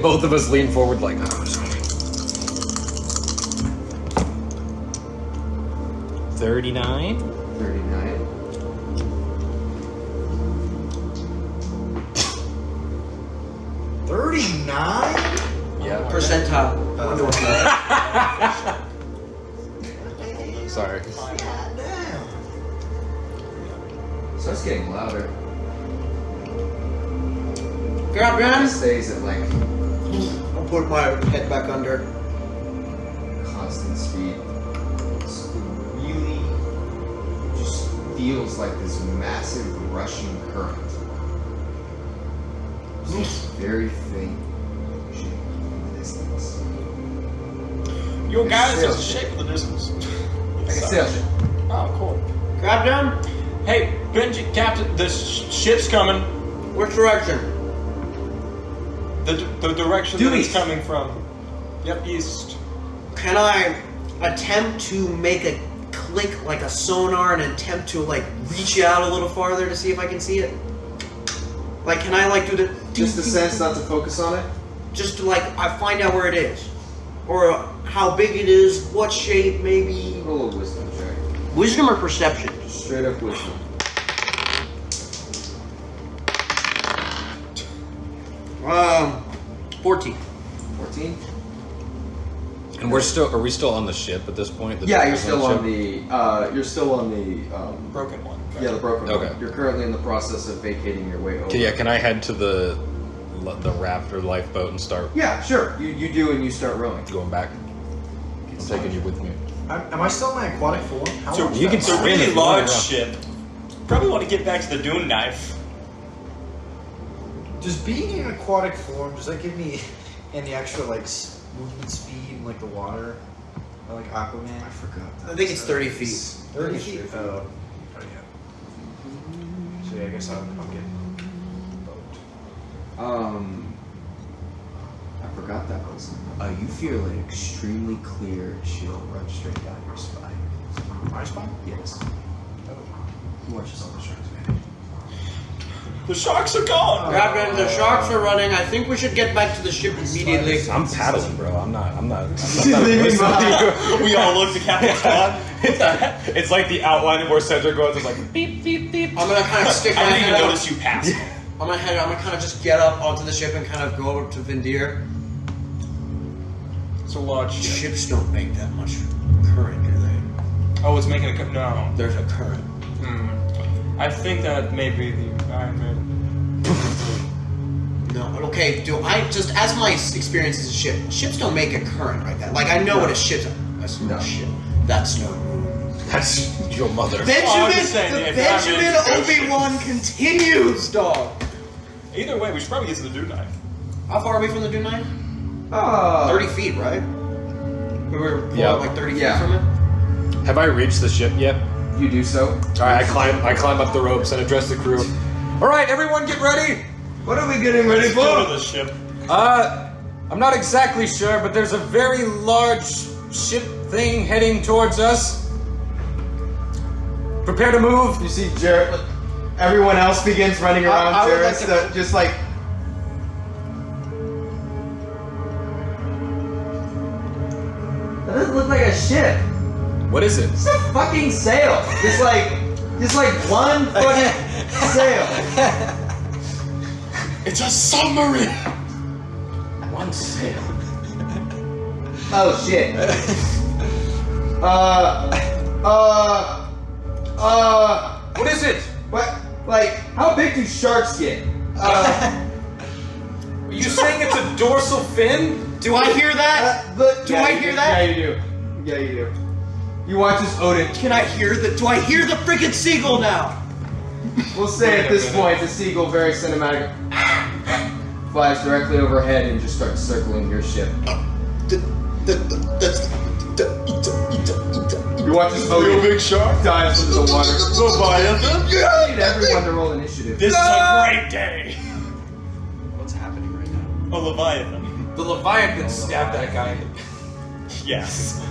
Both of us lean forward like, oh, sorry. 39? 39. Yeah. Percentile. Sorry. So it's getting louder. Grab It man. stays at like I'll put my head back under. constant speed. It's really just feels like this massive rushing current. Just very faint shape in the distance. Your guys sail is the shape of the distance. Like a sail ship. Oh, cool. Grab down. Hey, Benji, Captain, the ship's coming. Which direction? The direction Due that it's east. coming from. Yep, east. Can I attempt to make a click like a sonar and attempt to like reach out a little farther to see if I can see it? Like, can I like do the Just a sense not to focus on it. just to like I find out where it is, or how big it is, what shape, maybe Roll a wisdom check. wisdom or perception? Just straight up wisdom. 14. 14. And are we still on the ship at this point? The Yeah, you're Dolphin still on ship? the. Broken one. Right? Yeah, the broken Okay. one. You're currently in the process of vacating your way over. Okay, yeah, can I head to the raft or lifeboat and start Yeah, sure. You do, and you start rowing. going back? I'm taking you with me. Am I still in my aquatic form? How So long is you that can It's a last? swim really if you want large to. ship. Probably want to get back to the dune knife. Does being in aquatic form, does that give me any extra like movement speed in like the water? Or like Aquaman? I forgot. I think it's 30 feet. 30 feet? Oh, yeah. So yeah, I guess I'm getting boat. I forgot that was. You feel an extremely clear chill run straight down your spine. My spine? Yes. Oh. You watch this on the shark's manage. The sharks are gone. Captain, the sharks are running. I think we should get back to the ship immediately. I'm paddling, bro. I'm not listening to you. We all look to Captain Swan. What the heck? It's like the outline of where Cedric goes. It's like beep, beep, beep. I'm gonna kind of stick my I didn't head even out. notice you passed. I'm gonna kind of just get up onto the ship and kind of go over to Vindir. It's a large ship. Ships don't make that much current, do they? Oh, it's making a no. There's a current. I think that may be the Iron Man. No, okay. Do I just as my experience as a ship? Ships don't make a current like that. Like I know what a ship's. That's no ship. That's no. That's your mother. Benjamin, just saying, the yeah, Benjamin Batman's Obi-Wan continues, dog. Either way, we should probably get to the dune knife. How far are we from the Dune Knife? 30 feet, right? We were Yeah. like 30 feet Yeah. from it. Have I reached the ship yet? You do so. All right, I climb up the ropes and address the crew. All right, everyone, get ready. What are we getting ready Let's go to the ship. I'm not exactly sure, but there's a very large ship thing heading towards us. Prepare to move. You see Jarrett. Everyone else begins running around I would Jarrett, like to- just like. ship. What is it? It's a fucking sail. Just like one fucking sail. It's a submarine. One sail. Oh shit. What is it? What? Like, how big do sharks get? Are you saying it's a dorsal fin? Do I hear that? Do I hear that? Yeah, you do. Yeah, you do. You watch as Odin. Can I hear the? Do I hear the freaking seagull now? We'll say at this point, the seagull, very cinematic, flies directly overhead and just starts circling your ship. You watch as Odin big shark. dives into the water. Leviathan. I need everyone to roll initiative. This is a great day. What's happening right now? A Leviathan. The Leviathan stabbed that guy. Yes.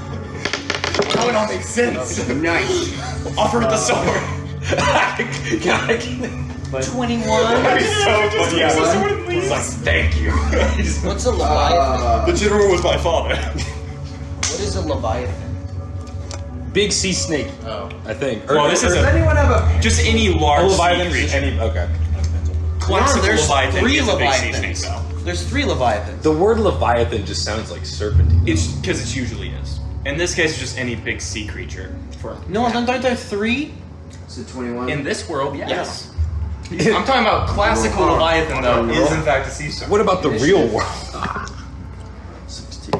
How it all makes sense. Nice. Offer the sword. 21. That'd be so funny. Yeah, the sword at least. Like, thank you. What's a leviathan? The general was my father. What is a leviathan? Big sea snake. Oh. I think. Well, this is Does anyone have a? just any a large sea Leviathan. Is creature. any okay. Classical there's Leviathan 3 is a big sea Leviathans. snake, though. There's 3 leviathans. The word Leviathan just sounds like serpentine. It's because it usually is. In this case, it's just any big sea creature. No, aren't there 3? So 21. In this world, yes. I'm talking about classical Leviathan, though. Is in fact a sea serpent. What about the real world? 16.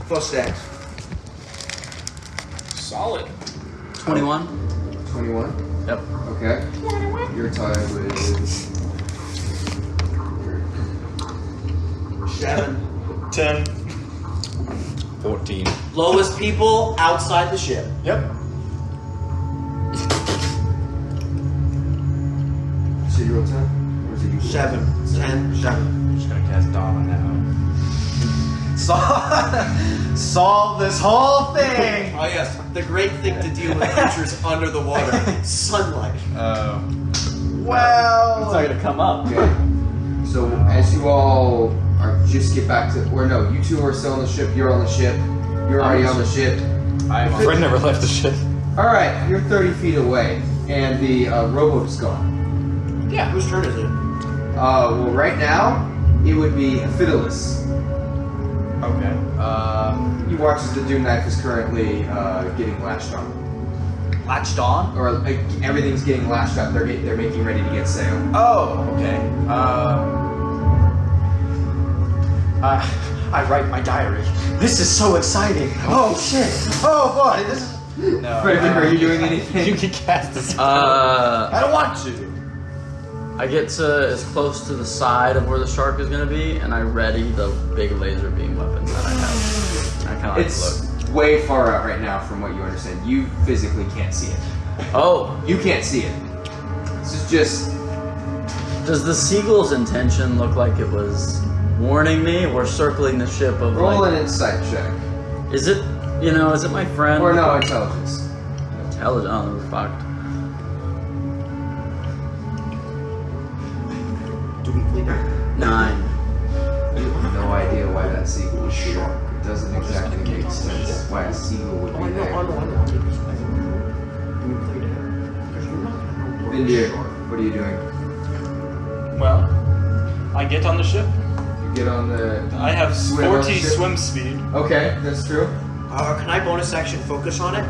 Full stacks. Solid. 21. 21. Yep. Okay. Your time with 7. 10. 14. Lowest people outside the ship. Yep. So you roll 10? Or is it you? 7. 10. 7. I'm just gonna cast Dawn on that one. Solve this whole thing. Oh yes, the great thing to deal with creatures under the water. Sunlight. Well, It's not gonna come up. Okay. So as you all are just get back to, or no, you two are still on the ship. You're on the ship. You're already on the ship. Fred never left the ship. All right, you're 30 feet away, and the rowboat is gone. Yeah. Whose turn is it? Well, right now it would be Fidelis. Okay. You watch as the Doom Knife is currently getting lashed on, Latched on. or like everything's getting lashed up. They're making ready to get sail. Oh, okay. I write my diary. this is so exciting. Oh shit. Oh boy, this is. No. Frederick, are you doing anything? You can cast this. I don't want to. I get to as close to the side of where the shark is gonna be, and I ready the big laser beam weapon that I have. I kind of It's look. way far out right now from what you understand. You physically can't see it. Oh, You can't see it. This is just. does the seagull's intention look like it was warning me? We're circling the ship of Roll like. an insight check. Is it? Is it my friend? Or no, intelligence. Intelligent. Oh, we're fucked. Do we clean it? 9. You have no idea why that seagull was here. It doesn't exactly make sense why a seagull would Oh, be I know. there. Do we clean it? Because you're not gonna know. Vindir, what are you doing? Well, I get on the ship. You get on the. I have Swim on the 40 ship? swim speed. Okay, that's true. Can I bonus action focus on it?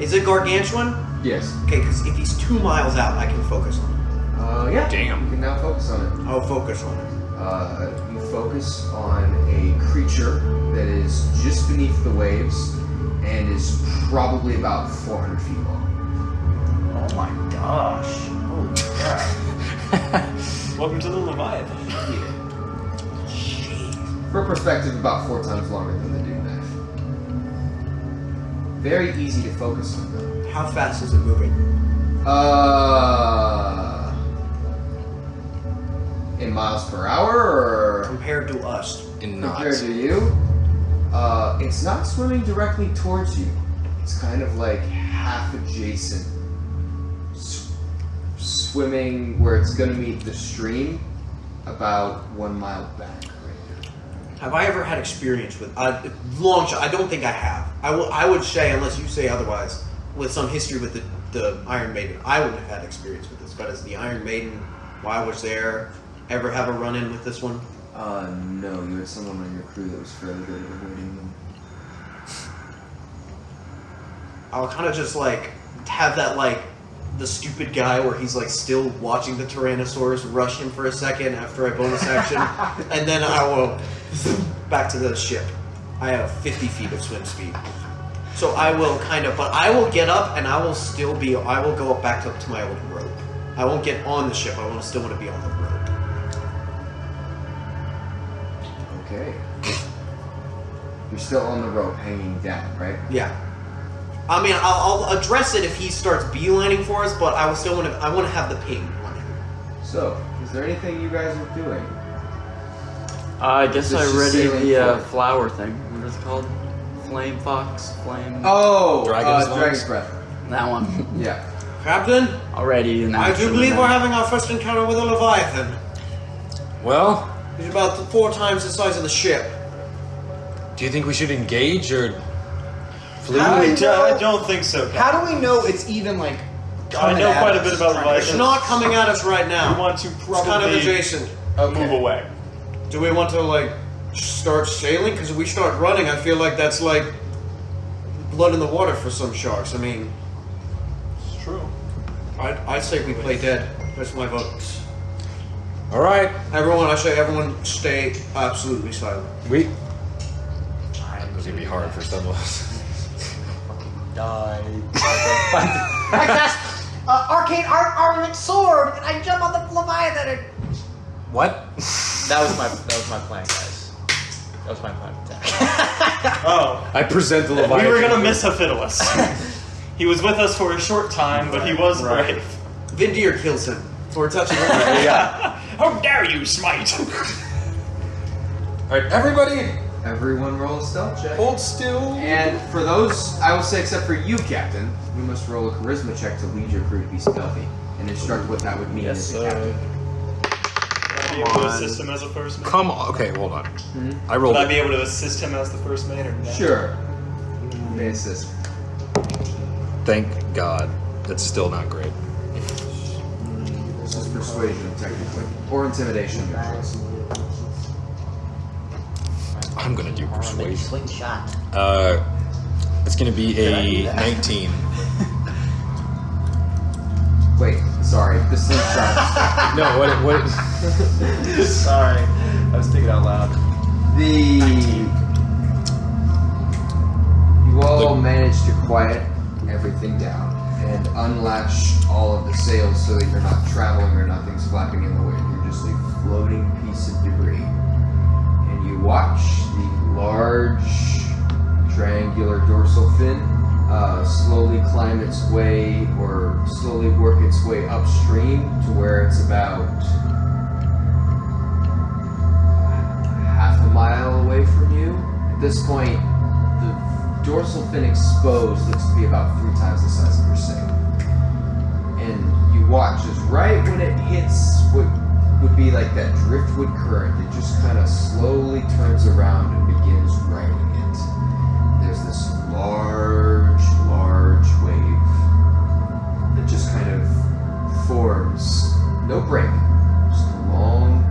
Is it gargantuan? Yes. Okay, because if he's 2 miles out, I can focus on it. Yeah. Damn. You can now focus on it. I'll focus on it. You focus on a creature that is just beneath the waves and is probably about 400 feet long. Oh my gosh. Holy crap. Welcome to the Leviathan. For perspective, about 4 times longer than the Doom Knife. Very easy to focus on, though. How fast is it moving? In miles per hour, or Compared to us. In compared knots. to you? It's not swimming directly towards you. It's kind of like half adjacent. Swimming where it's gonna meet the stream, about 1 mile back. Right Have I ever had experience with long shot? I don't think I have. I would say, unless you say otherwise, with some history with the Iron Maiden, I wouldn't have had experience with this. But as the Iron Maiden, while I was there, ever have a run-in with this one? No, you had someone on your crew that was fairly good at avoiding them. I'll kind of just like have that like the stupid guy where he's like still watching the Tyrannosaurus rush him for a second after I bonus action, and then I will back to the ship. I have 50 feet of swim speed, so I will but I will get up and I will go up back up to my old rope. I won't get on the ship. I still want to be on the rope. Okay. You're still on the rope, hanging down, right? Yeah. I mean, I'll address it if he starts beelining for us, but I will still want to. I want to have the ping on him. So, is there anything you guys are doing? I guess I This is ready sailing the forward. flower thing. What is it called? Flame fox? Flame... Oh, Dragon's Dragon's lungs? Breath. That one. Yeah. Captain, Already in I do action believe now. we're having our first encounter with a Leviathan. Well, He's about 4 times the size of the ship. do you think we should engage or flee? I don't think so, Captain. How do we know it's even like? I know quite a bit about It's Leviathan. not coming at us right now. We want to It's kind of probably adjacent. move away. Do we want to like start sailing? Because if we start running, I feel like that's like blood in the water for some sharks. I mean, It's true. I'd say we play dead. That's my vote. All right, Everyone stay absolutely silent. we. It's gonna be hard for some of us. I cast arcane armament sword, and I jump on the Leviathan. And... What? That was my plan, guys. That was my plan of attack. Oh. I present the Leviathan. We were gonna miss Aphidolos. He was with us for a short time, but he was brave. Vindir kills him for touching him. How dare you, Smite! All right, everybody, Everyone roll a stealth check. hold still. And for those, I will say, except for you, Captain, you must roll a charisma check to lead your crew to be stealthy and instruct what that would mean as a captain. Would I be able to assist him as a first mate? Come on. Okay, hold on. I rolled. Would I be able to assist him as the first mate or no? Sure. You may assist. Thank God. That's still not great. This is persuasion, technically. Or intimidation, your choice. I'm gonna do persuasion. Slingshot. It's gonna be a 19. Wait, sorry. The slingshot. No, what? Sorry, I was thinking out loud. You all managed to quiet everything down and unlash all of the sails so that you're not traveling or nothing's flapping in the wind. You're just a floating piece of debris. And you watch the large triangular dorsal fin slowly climb its way or slowly work its way upstream to where it's about half a mile away from you. At this point, the dorsal fin exposed looks to be about 3 times the size of your sail. And you watch as right when it hits what would be like that driftwood current, it just kind of slowly turns around and begins riding it. There's this large wave that just kind of forms, no break, just a long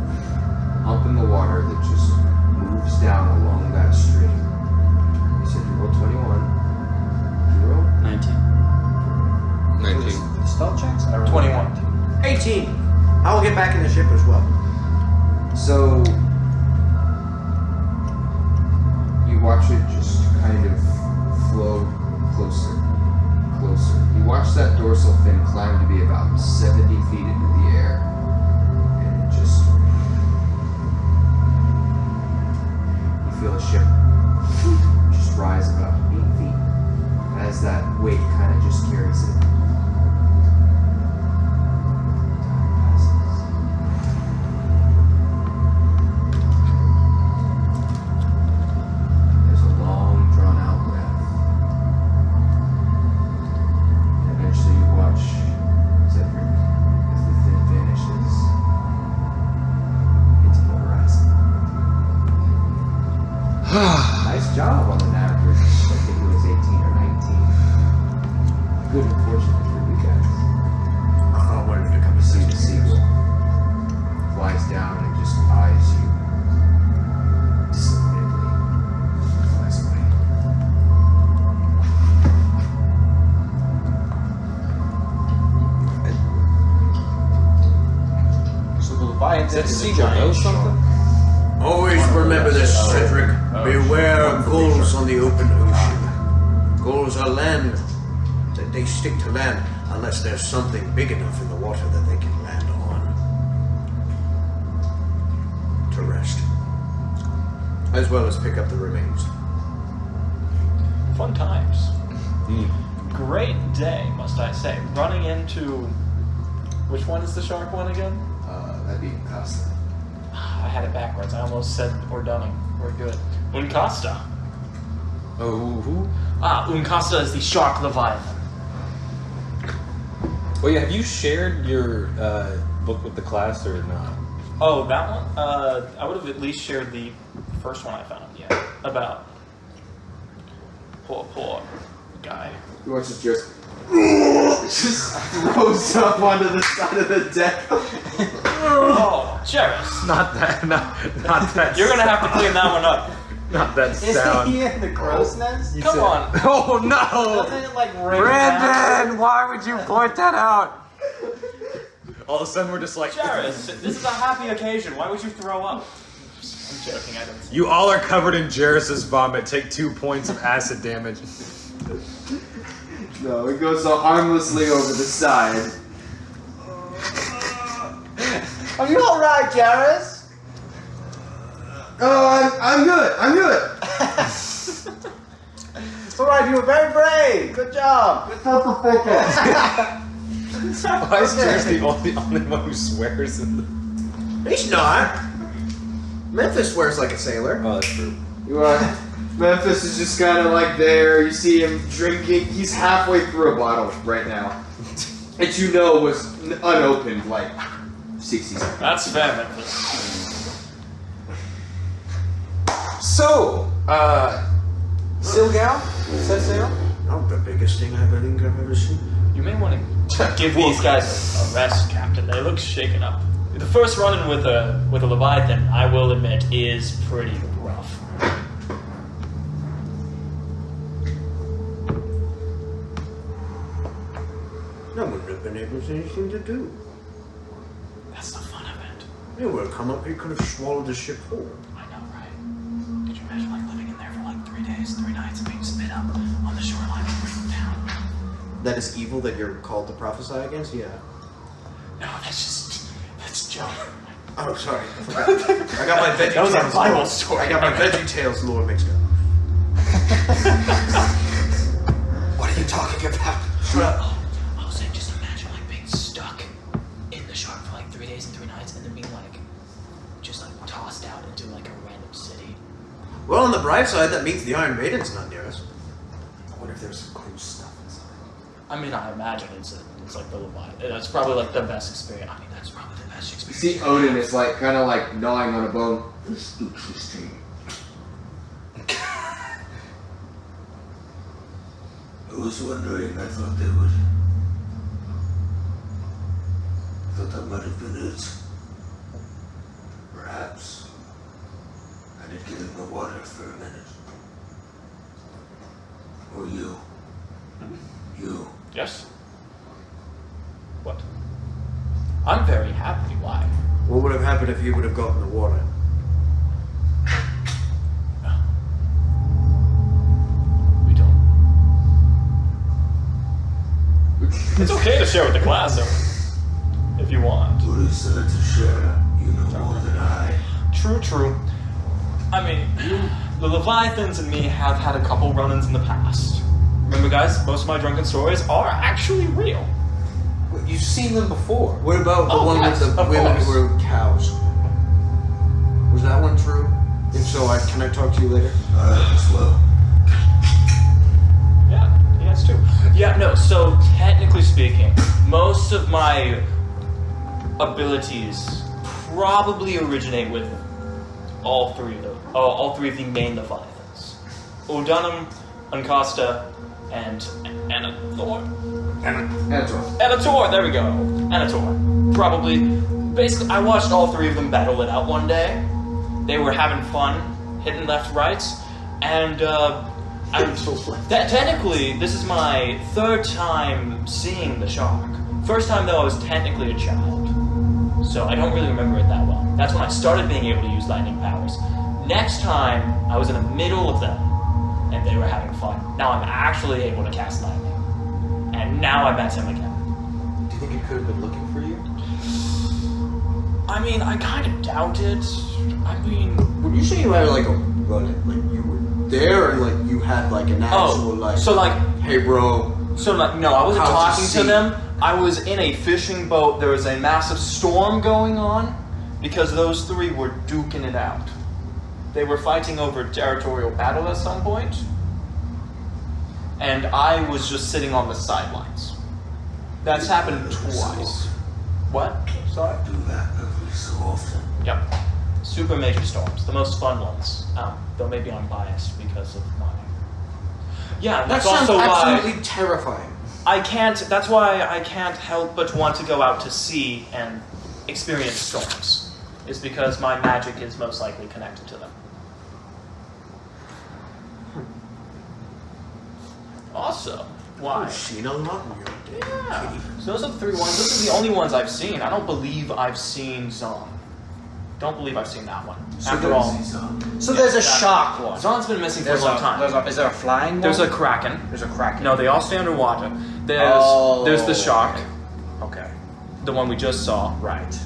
hump in the water that just moves down along that stream. You said you rolled 21. You rolled? 19. 19. Spell checks. 21. 18. I will get back in the ship as well. So you watch it just kind of flow closer. You watch that dorsal fin climb to be about 70 feet into the air. And it just... You feel the ship just rise about 8 feet as that weight kind of just carries it. Time passes. There's a long, drawn-out breath. And eventually you watch as every Nice job on an average. I think it was 18 or 19. Good and fortunate for you guys. I wanted to come and See see the seagull flies down and just eyes you disappointedly. Flies away. So the Leviathan That is a seagull giant knows shark. something? Always remember this, Cedric. Beware of gulls on the open ocean. Gulls are land. They stick to land unless there's something big enough in the water that they can land on. To rest. As well as pick up the remains. Fun times. Great day, must I say. Running into... Which one is the shark one again? That'd be Costa. I had it backwards. I almost said Ordunning. We're good. Uncasta. Oh, who? Uncasta is the shark Leviathan. Well, yeah, have you shared your book with the class or not? Oh, that one? I would have at least shared the first one I found, yeah. About poor guy. He wants to just throws up onto the side of the deck. Oh, Jerris. Not that. Not that. You're gonna have to clean that one up. Not that Isn't sound. he in the crow's nest? Come on. Oh no! Doesn't it like rain Brandon, why would you point that out? All of a sudden, we're just like. Jerris, this is a happy occasion. Why would you throw up? I'm joking, I don't. You all are covered in Jairus' vomit. Take 2 points of acid damage. No, it goes so harmlessly over the side. Are you alright, Jairus? Oh, I'm good. I'm good. It's alright, you were very brave. Good job. Shut the fuck up. Why is Jairus the only one who swears in the... He's not. Memphis swears like a sailor. Oh, that's true. You are. Memphis is just kind of like there. You see him drinking. He's halfway through a bottle right now, that you know was unopened like 60 seconds. That's fair, Memphis. So, Silgal? Set sail? Not the biggest thing I think I've ever seen. You may want to give these guys a rest, Captain. They look shaken up. The first run-in with a Leviathan, I will admit, is pretty rough. I wouldn't have been able to anything to do. That's the fun of it. He would have come up, he could have swallowed the ship whole. I know, right? Could you imagine like living in there for like 3 days, 3 nights, and being spit up on the shoreline of Green Town? That is evil that you're called to prophesy against? Yeah. No, that's Joe. Oh, sorry. I forgot. I got my veggie That was our tales. Bible story. I got my veggie tales lore mixed up. What are you talking about? I was saying, just imagine like being stuck in the shark for like 3 days and 3 nights, and then being like, just like tossed out into like a random city. Well, on the bright side, that means the Iron Maiden's not near us. I wonder if there's some cool stuff inside. I mean, I imagine it's like the Leviathan. That's probably like the best experience. I mean, that's probably the best You experience. see Odin is like kind of like gnawing on a bone. This spooks his team. I was wondering, I thought they would. I thought that might have been it. Perhaps. I did get in the water for a minute. Or you. You. Yes. What? I'm very happy. Why? What would have happened if you would have got in the water? We don't. It's okay to share with the class, though, if you want. What is there to share? You know more than I. True. I mean, the Leviathans and me have had a couple run-ins in the past. Remember, guys, most of my drunken stories are actually real. You've seen them before. What about the Oh, one yes, with the of women course. who were cows? Was that one true? If so, can I talk to you later? As well. Yeah, he has too. Yeah, no, so technically speaking, most of my abilities probably originate with all three of them. All three of the main Leviathans. Udunum, Uncasta, and Anator. Anator, there we go. Anator. Probably. Basically, I watched all three of them battle it out one day. They were having fun, hitting left, rights, and technically, this is my third time seeing the shark. First time, though, I was technically a child, so I don't really remember it that well. That's when I started being able to use lightning powers. Next time, I was in the middle of them, and they were having fun. Now I'm actually able to cast lightning, and now I met him again. Do you think it could have been looking for you? I mean, I kind of doubt it. I mean, When you say you had like a run, like you were there, and like you had like an actual so like, hey bro. so like, no, I wasn't How's talking the to sea? them. I was in a fishing boat. There was a massive storm going on because those three were duking it out. They were fighting over territorial battle at some point, and I was just sitting on the sidelines. That's happened twice. What? Sorry? Do that every so often. Yep. Super major storms, the most fun ones. Though maybe I'm biased because of my. Yeah, That that's sounds also why absolutely terrifying. I can't. That's why I can't help but want to go out to sea and experience storms. Is because my magic is most likely connected to them. Awesome. Why? Seen a lot in your day. Yeah. So those are the three ones. Those are the only ones I've seen. I don't believe I've seen Zon. Don't believe I've seen that one. After all, So there's a that- shark one. Zon's been missing for a long time. Is there a flying one? There's a kraken. There's a kraken. No, they all stay underwater. Oh, There's the shark, Okay. the one we just saw, Right.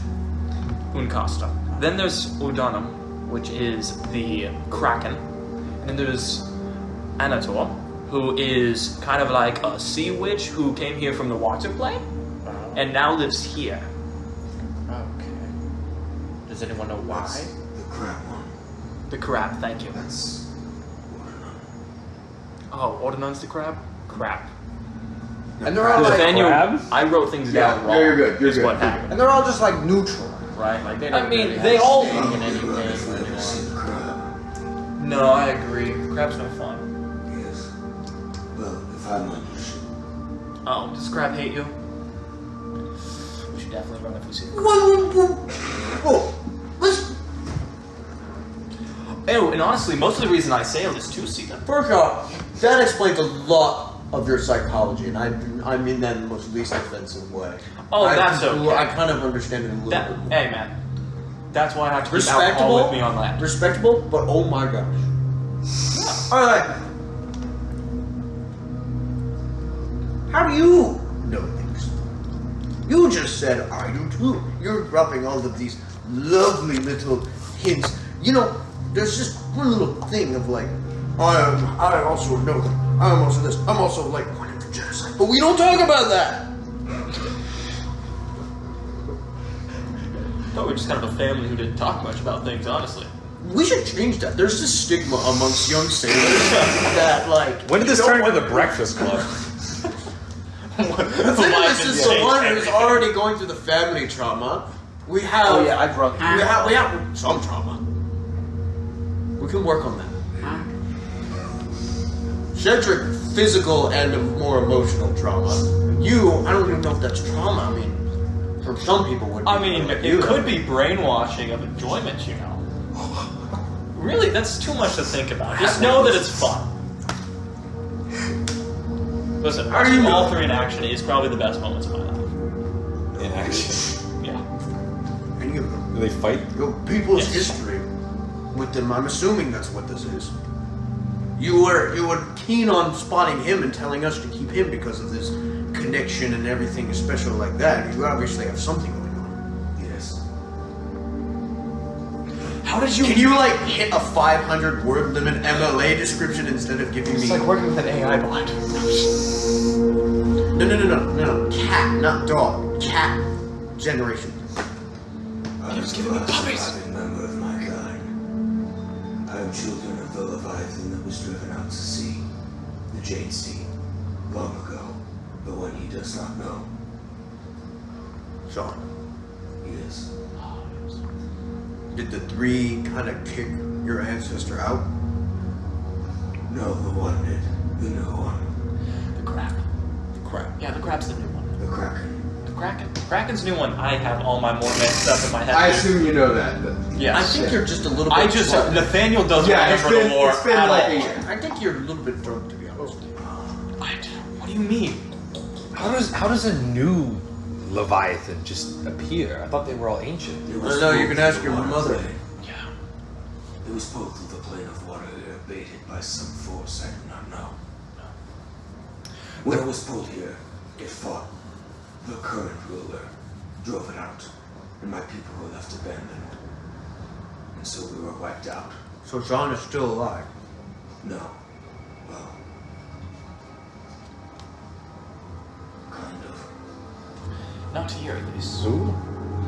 Uncasta. Then there's Udunum, which is the kraken. And then there's Anator, who is kind of like a sea witch who came here from the water plane and now lives here. Okay. Does anyone know why? That's the crab one. The crab, thank you. That's Oh, Ordinance the crab? Crap. And they're all like, Nathaniel, I wrote things down Yeah, wrong. you're good, you're is good, what you're happened. and they're all just like neutral. Right? Like they I don't mean, really they have all- stake in I've anything never anymore. seen a crab. No, I agree. Crab's no fun. Yes. Well, if I'm on your ship, Oh, does crab hate you? We should definitely run if we see it. Whoa, listen. Oh, and honestly, most of the reason I sailed is to see them. First off, that explains a lot of your psychology, and I mean that in the most least offensive way. Oh, that's okay. I kind of understand it a little That, bit more. hey, man. That's why I have to keep alcohol Respectable, with me on land. respectable, but oh my gosh. All right. How do you know things? You just said I do too. You're dropping all of these lovely little hints. You know, there's just one little thing of like, I also know that. I'm also this. I'm also like pointing for genocide. But we don't talk about that. I thought we were just kind of a family who didn't talk much about things, honestly. We should change that. There's this stigma amongst young sailors that like. When did this you turn don't into want- the Breakfast Club? The thing is, this is someone who's already going through the family trauma. We have. Oh yeah, I brought. We have some trauma. We can work on that. Cedric, physical and more emotional trauma. You, I don't even know if that's trauma. I mean, for some people would be. I mean, but it you could know. be brainwashing of enjoyment, you know. Really, that's too much to think about. Just know that it's fun. Listen, How do you watching all know? three in action is probably the best moments of my life. In action. Yeah. Any of them. Do they fight? Your people's Yes. history with them. I'm assuming that's what this is. You were keen on spotting him and telling us to keep him because of this connection and everything special like that. You obviously have something going on. yes. How did you? Can you like hit a 500 word limit MLA description instead of giving me? It's like working with an AI bot. No. Cat, not dog. Cat generation. I was am giving me the last puppies. surviving member of my kind. I am children of the Leviathan that was driven out to sea, the Jade Sea, long ago, but when he does not know. Sean. Yes. Did the three kind of kick your ancestor out? No, the one did. The new one. The crab. Crap. Yeah, the crab's the new one. The Kraken. The Kraken. The Kraken's new one. I have all my Mormon stuff in my head. I assume you know that. But Yes. I think you're just a little bit I just drunk. Nathaniel doesn't yeah, it's remember been, the lore it's been at like all. a year. I think you're a little bit drunk, to be honest. What do you mean? How does a new Leviathan just appear? I thought they were all ancient. It I was know, you pulled can ask through your the mother. plane. Yeah. It was pulled through the plane of water here, baited by some force I do not know. When it was pulled here, it fought the current ruler, drove it out, and my people were left abandoned. And so we were wiped out. So John is still alive. No. Well, kind of. Not here, at least. Who?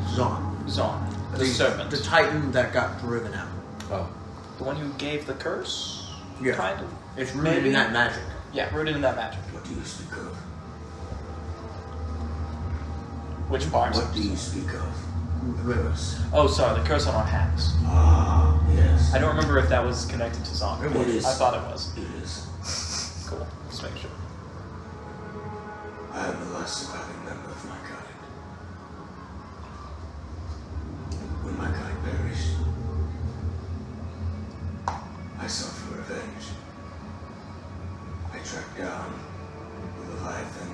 Zon. Zon. The servant. The Titan that got driven out. Oh. The one who gave the curse? Yeah. Kind of. It's rooted Maybe. in that magic. Yeah, rooted in that magic. What do you speak of? Which part? What do you speak of? Curse. Oh, sorry, the curse on our hands. Ah, yes. I don't remember if that was connected to Zon. It is. I thought it was. It is. Cool. Just making sure. I am the last surviving member of my kind. When my kind perished, I sought for revenge. I tracked down the Leviathan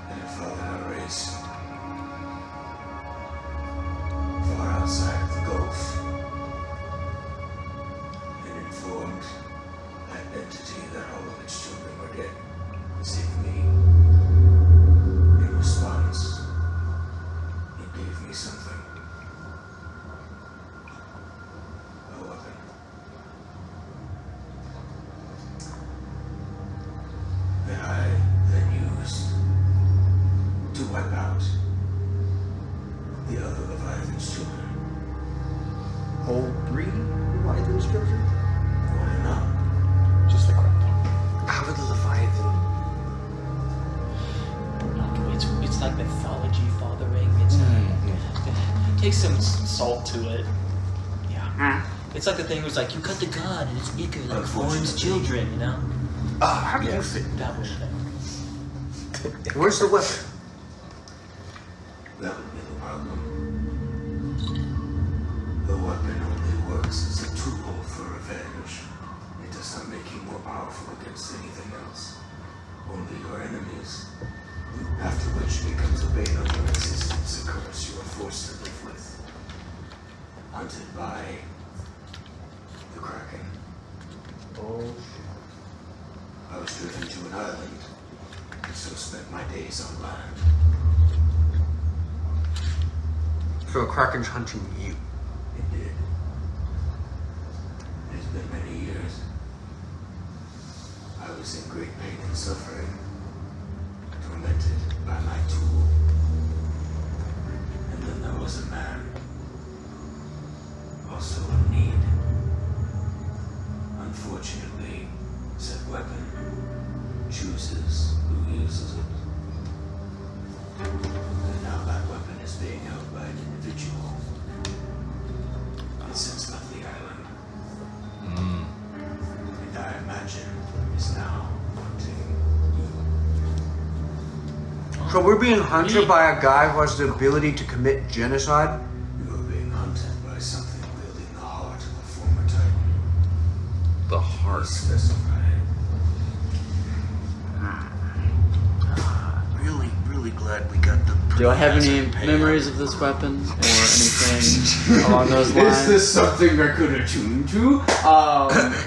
that had fathered our race. Far outside of the Gulf. And informed that entity that all of its children were dead, save me. In response, it gave me something. A weapon. That I then used to wipe out the other Leviathan's children. All three Leviathan structure? Why not? Just the crap. How did the Leviathan? It's like mythology fathering. It's take some salt to it. Yeah. It's like the thing was like you cut the god and it's icker like forms children, you know? How do you think? That was thing. Where's the weapon? That would be the problem. The weapon only works as a tool for revenge. It does not make you more powerful against anything else. Only your enemies. After which it becomes a bane on your existence, a curse you are forced to live with. Hunted by the Kraken. Oh, I was driven to an island, and so spent my days on land. so a Kraken's hunting you. It did. It has been many years. I was in great pain and suffering, tormented by my tool. And then there was a man, also in need. Unfortunately, said weapon chooses who uses it. And now that weapon is being held by an individual. It since left the island. And I imagine is now hunting you. So we're being hunted by a guy who has the ability to commit genocide? You are being hunted by something wielding the heart of a former Titan. The heart. Specified. Really, really glad we got the. Do I have any memories of this weapon or anything along those Is lines? this something I could attune to?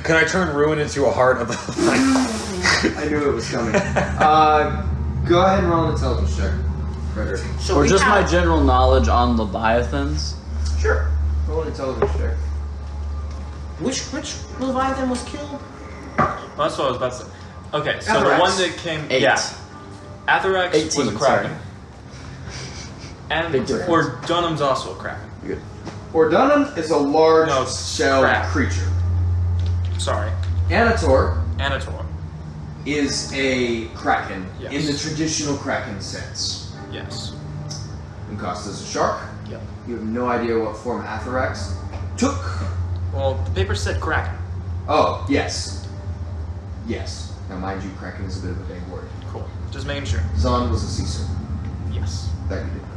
Can I turn ruin into a heart of the I knew it was coming. Go ahead and roll an intelligence check, Frederick. So Or we just my have- general knowledge on Leviathans? Sure. Roll an intelligence check. Which Leviathan was killed? Well, that's what I was about to say. Okay, so the Atherax. one that came. 8. Yeah. Atherax was 18, a Kraken. sorry. And Big difference. or Dunham's also a Kraken. Ordunum is a large No, shelled crab. creature. Sorry. Anator Anator. is a kraken Yes. in the traditional kraken sense. Yes. Uncasta is a shark. Yep. You have no idea what form Atherax took. Well, the paper said Kraken. Oh, yes. Yes. Now, mind you, Kraken is a bit of a vague word. Cool. Just making sure. Zon was a sea serpent. Yes. That you did know.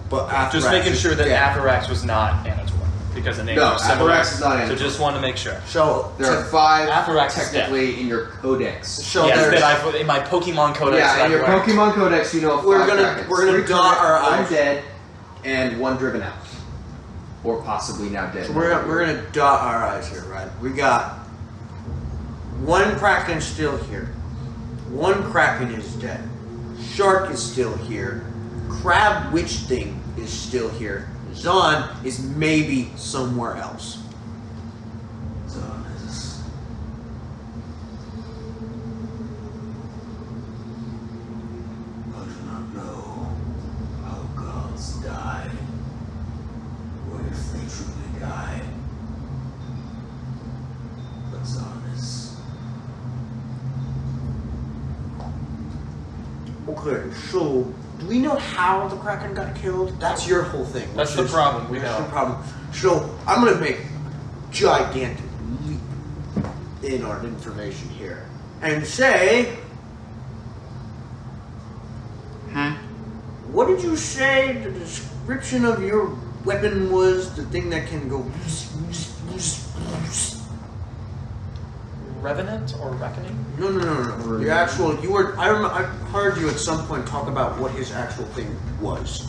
But Just Atherax making is- sure that yeah. Atherax was not Anator. Because the names No, are similar. Atherax is not So Anator. just wanted to make sure. So, There are 5 Atherax is technically in your codex. so yes, there's, that in my Pokemon Codex. Yeah, that in your I've learned. Pokemon Codex, you know 5 We're gonna- Krakens. we're gonna 3 dot our current, 1 I's. dead, and 1 driven out. Or possibly now dead. so we're gonna dot our I's here, right? We got 1 Kraken still here. 1 Kraken is dead. Shark is still here. Crab Witch thing is still here. Zon is maybe somewhere else. Zon is. I do not know how gods die, or if they truly die. But Zon is. Okay, so do we know how the Kraken got killed? That's your whole thing. That's which the is- problem, we That's know. the problem. So I'm gonna make a gigantic leap in our information here and say, what did you say the description of your weapon was? The thing that can go. Revenant or Reckoning? No. The actual. You were. I heard you at some point talk about what his actual thing was.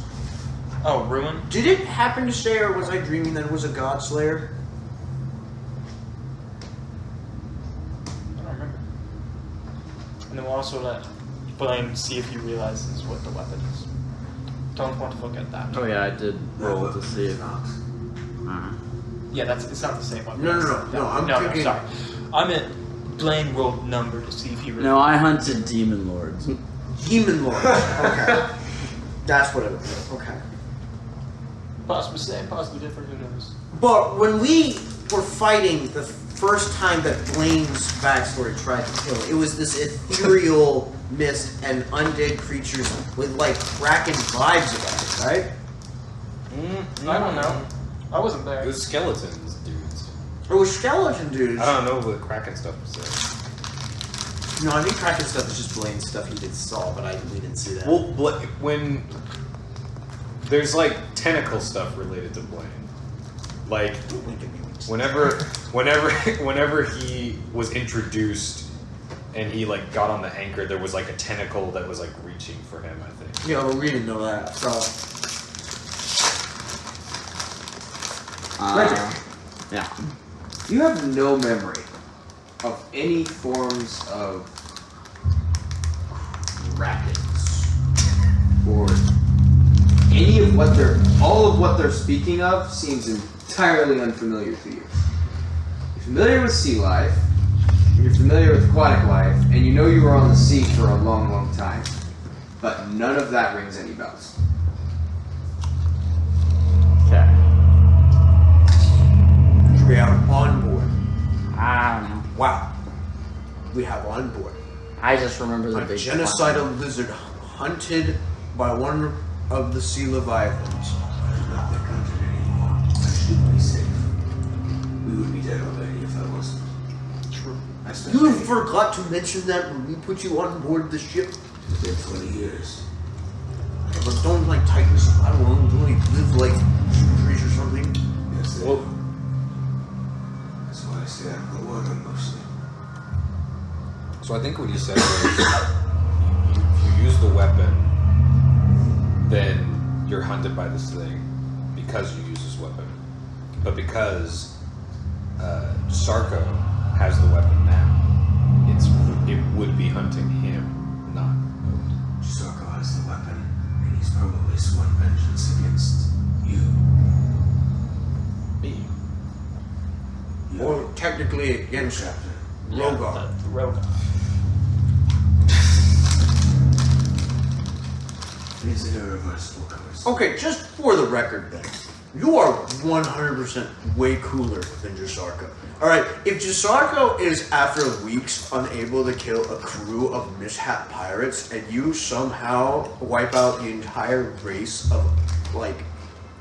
Oh, Ruin? Did it happen to say, or was I dreaming that it was a god slayer? I don't remember. And then we'll also let Blaine see if he realizes what the weapon is. Don't want to forget that. Oh yeah, I did roll to see it. Yeah, it's not the same one. No, I'm thinking- sorry. I meant Blaine rolled number to see if he realized. No, I hunted demon lords. Demon Lord. Okay. That's what it was. Okay. Possibly same, possibly different, who knows? But when we were fighting the first time that Blaine's backstory tried to kill, it was this ethereal mist and undead creatures with like Kraken vibes about it, right? I don't know. I wasn't there. It was skeletons, dudes. It was skeleton dudes. I don't know what the Kraken stuff was there. No, I think Kraken stuff is just Blaine's stuff he did saw, but we didn't see that. Well, when there's like tentacle stuff related to Blaine, like whenever he was introduced and he like got on the anchor, there was like a tentacle that was like reaching for him, I think. Yeah, but we didn't know that. So Yeah. You have no memory of any forms of Krakens or any of what all of what they're speaking of seems entirely unfamiliar to you. You're familiar with sea life, and you're familiar with aquatic life, and you know you were on the sea for a long, long time. But none of that rings any bells. Okay. we have on board. I don't know. Wow. We have on board I just remember the a big genocidal lizard hunted by one of the sea leviathans. I'm not that country anymore. I should be safe. We would be dead already if I wasn't. True. I spent You forgot to mention that when we put you on board the ship. It's been 20 years. But don't like Titans, I don't know, don't like live like trees or something. Yes, they Well- do. That's why I stay out of the water mostly. So I think what he said was, if you use the weapon, then you're hunted by this thing because you use this weapon. But because Sarko has the weapon now, it would be hunting him, not Odin. Sarko has the weapon, and he's probably sworn vengeance against you. Me. You, Or technically against Captain. Rogar. The Rogar. It is an irreversible curse. Okay, just for the record then. You are 100% way cooler than Jasarko. Alright, if Jasarko is after weeks unable to kill a crew of mishap pirates and you somehow wipe out the entire race of, like,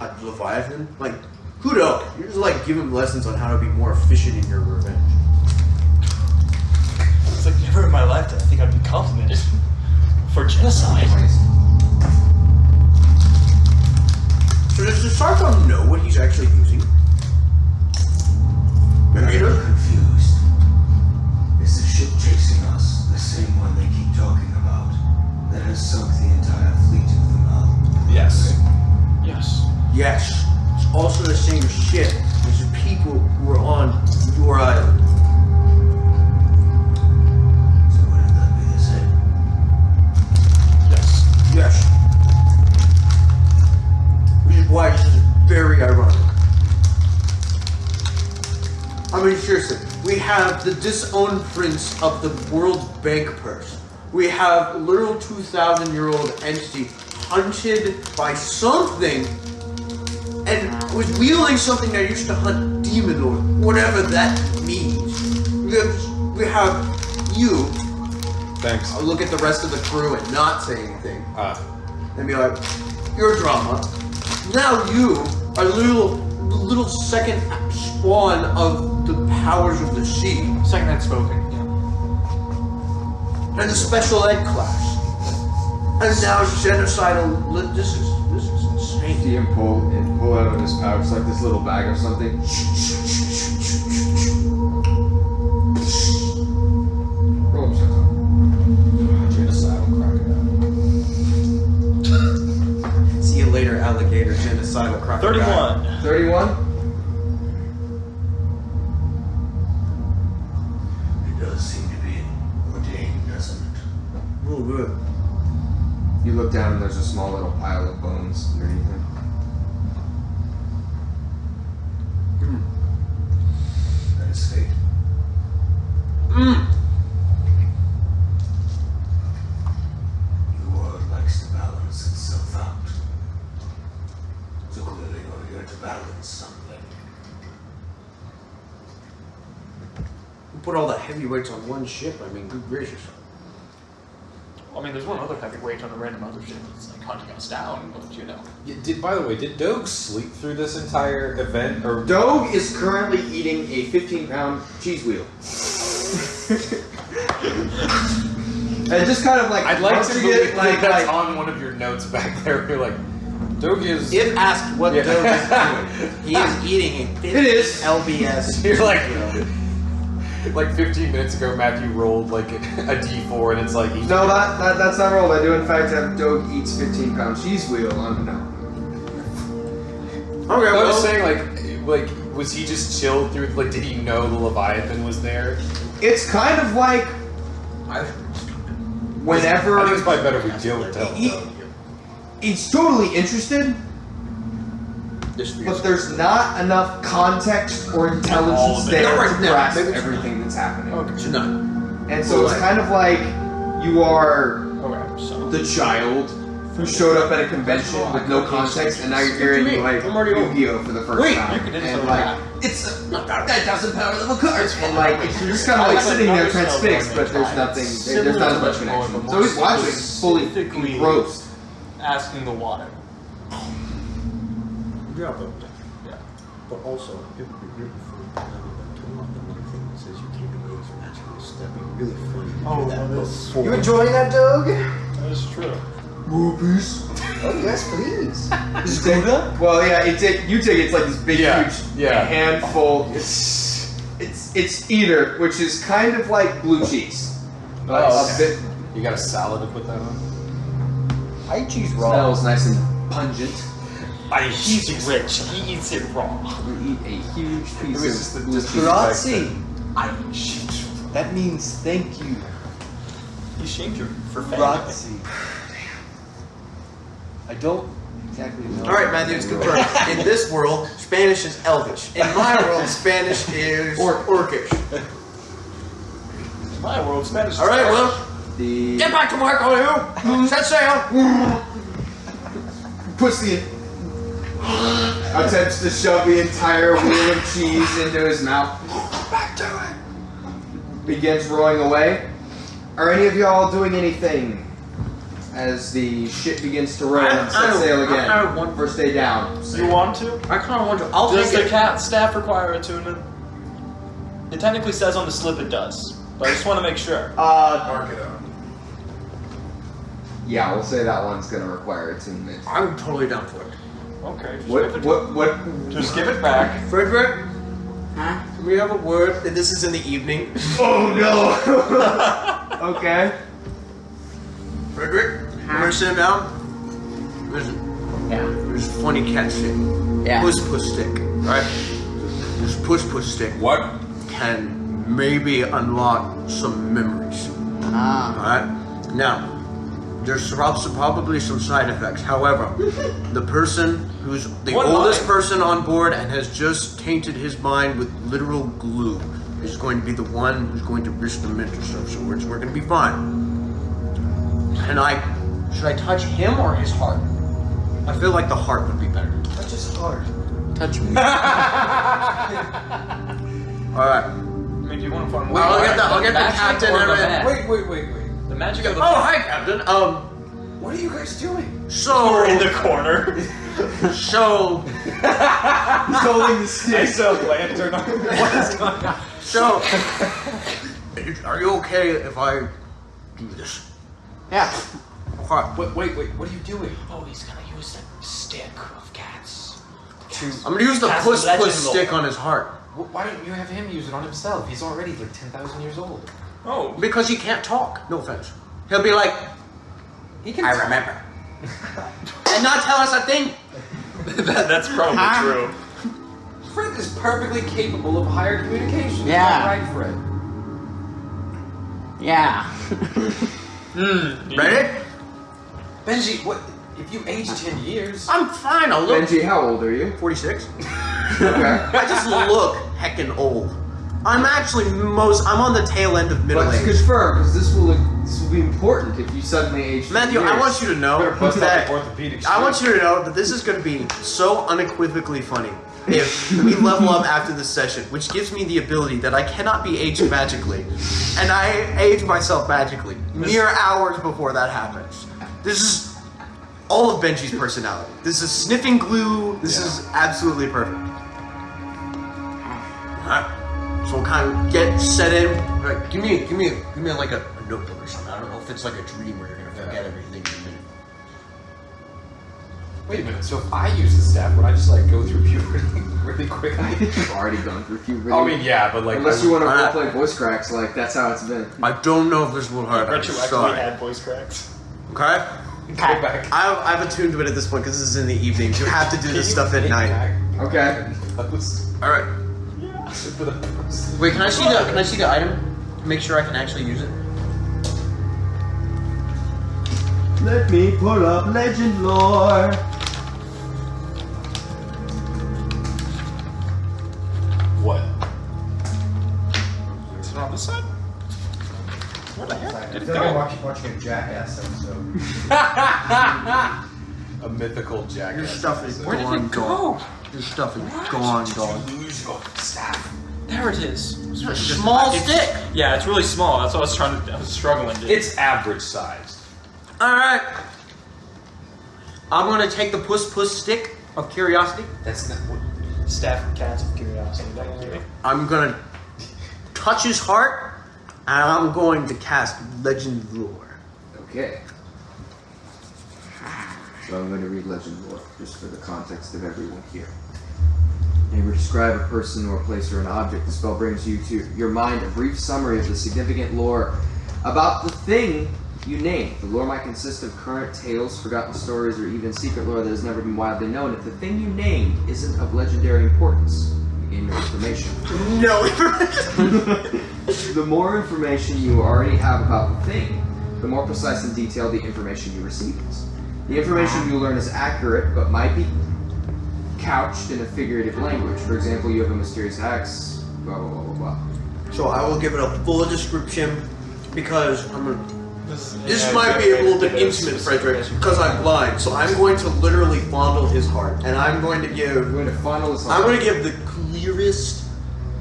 a Leviathan, like, kudos. You just, like, give him lessons on how to be more efficient in your revenge. It's like never in my life did I think I'd be complimented for genocide. So does Jasarko know what he's actually using? I'm confused. Is the ship chasing us the same one they keep talking about that has sunk the entire fleet of them out? Yes. Yes. Yes. It's also the same ship as the people who were on your island. So wouldn't that be the same? Yes. Yes. Which is why this is very ironic. I mean, seriously, we have the disowned prince of the World Bank purse. We have a literal 2,000-year-old entity hunted by something and was wielding something that used to hunt demon lord, whatever that means. We have you. Thanks. I'll look at the rest of the crew and not say anything. And be like, you're drama. Now you are little second spawn of the powers of the sea. Second had spoken. Yeah. And the special ed class. And now genocidal. This is insane. See him pull out of his pouch like this little bag or something. Roll him something. Genocidal crocodile. See you later, alligator. Genocidal crocodile. 31. 31? It does seem to be ordained, doesn't it? Oh, good. You look down and there's a small little pile of bones underneath him. That is fate. Your world likes to balance itself out. So clearly you're here to balance something. Put all the heavyweights on one ship. I mean, good gracious. I mean, there's one other heavyweight on a random other ship that's like hunting us down, but you know. By the way, did Doge sleep through this entire event? Or Doge is currently eating a 15-pound cheese wheel. And just kind of like I'd like to munching believe it, like that's on one of your notes back there. You're like, Doge is. If asked what Yeah. Doge is doing, he is eating a 50 It is. LBS. You're like 15 minutes ago, Matthew rolled like a D4, and it's like. No, that's not rolled. I do in fact have Doge eats 15-pound cheese wheel on no. Okay, I well, was saying like was he just chilled through? Like, did he know the Leviathan was there? It's kind of like whenever I think it's probably better if we don't tell Doge. he's totally interested, but there's not enough context or intelligence there Not to right now. grasp Maybe it's everything that's happening. none. And so it's kind of like you are Okay, so. the child who showed up at a convention with no context, and now you're hearing like Yu-Gi-Oh for the first time, you can and insert like that. it's a 9,000 power level card, and like you're just kind of like sitting there transfixed, but there's nothing, there's not as much connection. So he's watching, fully Specifically engrossed. asking the water. Yeah, but Yeah. also it would be really funny to know that turn on the one thing that says you can't engage from natural step. It'd be really funny to do that before. You enjoying that, Doug? That is true. Rupees. Oh yes, please. Is Gouda? Well, yeah, you take it's like this big, huge handful. It's eater, which is kind of like blue cheese. Nice. A bit You got a salad to put that on? I eat cheese raw. smells nice and pungent. He's rich. He eats it raw. You eat a huge It piece was of just the blue cheese. Grazie. I eat shit. That means thank you. He shamed you for family. Grazie. I don't exactly know. All right, Matthew, it's confirmed. In this world, Spanish is Elvish. In my world, Spanish is Orcish. In my world, Spanish. All right, well, The get back to work, all you. Set sail. puts the attempts to shove the entire wheel of cheese into his mouth. Back to it. Begins rowing away. Are any of y'all doing anything as the ship begins to roll and set sail again? First day down. You want to? I kind of want to. I'll Does take the it. cat staff require attunement? It technically says on the slip it does, but I just want to make sure. Mark it up. Yeah, we'll say that one's gonna require attunement. I'm totally down for it. Okay. Just What? give it- What? Just give it back. Frederick, Huh? can we have a word? And this is in the evening. Oh no! Okay. Frederick, I'm gonna sit him down. Listen, Yeah. there's a funny cat stick. Yeah. Puss stick, right? This puss stick What? can maybe unlock some memories. Ah. Alright? Now, there's probably some side effects. However, the person who's the One oldest line. person on board and has just tainted his mind with literal glue is going to be the one who's going to risk the mental stuff. So we're going to be fine. And should I touch him or his heart? I feel like the heart would be better. That's just hard. Touch me. Alright. I mean, do you want to find I'll get the captain and everything. Wait. The magic of the Oh, hi, Captain. What are you guys doing? So We're in the corner. So He's holding the stick. lantern. So, are you okay if I do this? Yeah. Okay. Wait, what are you doing? Oh, he's gonna use the stick of cats. I'm gonna use the Cast puss legend stick lore. on his heart Why don't you have him use it on himself? He's already like 10,000 years old. Oh, because he can't talk. No offense. He'll be like, He can. I remember, and not tell us a thing. that's probably true. Fred is perfectly capable of higher communication. Yeah. Is that right, Fred? Yeah. Ready? Benji, what? If you age 10 years. I'm fine. I'll look. Benji, how old are you? 46. Okay. I just look heckin' old. I'm actually I'm on the tail end of middle But to age. confirm, because this will be important if you suddenly age 10 Matthew, years. I want you to know Better bust out that the orthopedic I want you to know that this is going to be so unequivocally funny if we level up after this session, which gives me the ability that I cannot be aged magically, and I age myself magically mere hours before that happens. This is all of Benji's personality. This is sniffing glue. This is absolutely perfect. Alright. So we'll kind of get set in. Right, give me like a notebook or something. I don't know if it's like a dream where you're gonna forget everything in a minute. Wait a minute. So if I use the staff, would I just like go through puberty really quickly? You've already gone through puberty. I mean, yeah, but like Unless you want to Alright. play voice cracks, like that's how it's been. I don't know if this will hurt. I'm Retroactively sorry. had voice cracks. Okay? go back. I've attuned to it at this point because this is in the evenings. You have to do this stuff at night. Okay. Alright. Wait, can I see the item? Make sure I can actually use it. Let me pull up legend lore. What? Is it on this side? Where the heck I did it feel like I'm go? watching a Jackass episode. A mythical jackass. Your stuff is Where did gone, it go? dog. Your stuff is gone, dog. Lose your staff. There it is. It's a small stick. Yeah, it's really small. That's what I was struggling to. It's average sized. Alright. I'm gonna take the puss stick of curiosity. That's not what. Staff of Cats of Curiosity. Thank you. I'm gonna touch his heart, and I'm going to cast Legend Lore. Okay. So I'm going to read legend lore, just for the context of everyone here. Never describe a person or place or an object. The spell brings you to your mind a brief summary of the significant lore about the thing you name. The lore might consist of current tales, forgotten stories, or even secret lore that has never been widely known. If the thing you named isn't of legendary importance, you gain no information. No information. The more information you already have about the thing, the more precise and detailed the information you receive is. The information you learn is accurate, but might be couched in a figurative language. For example, you have a mysterious axe, blah, blah, blah, blah, blah. So I will give it a full description because This might be a little bit intimate, Frederick, because I'm blind. So I'm going to literally fondle his heart, and I'm going to give. You're going to fondle his heart. I'm going to give the clearest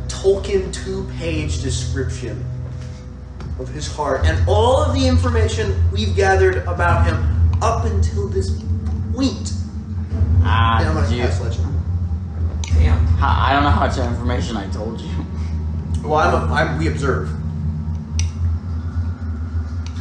Tolkien 2-page description of his heart and all of the information we've gathered about him up until this point. And I'm going to cast Legend. Damn. I don't know how much information I told you. Well, we observe.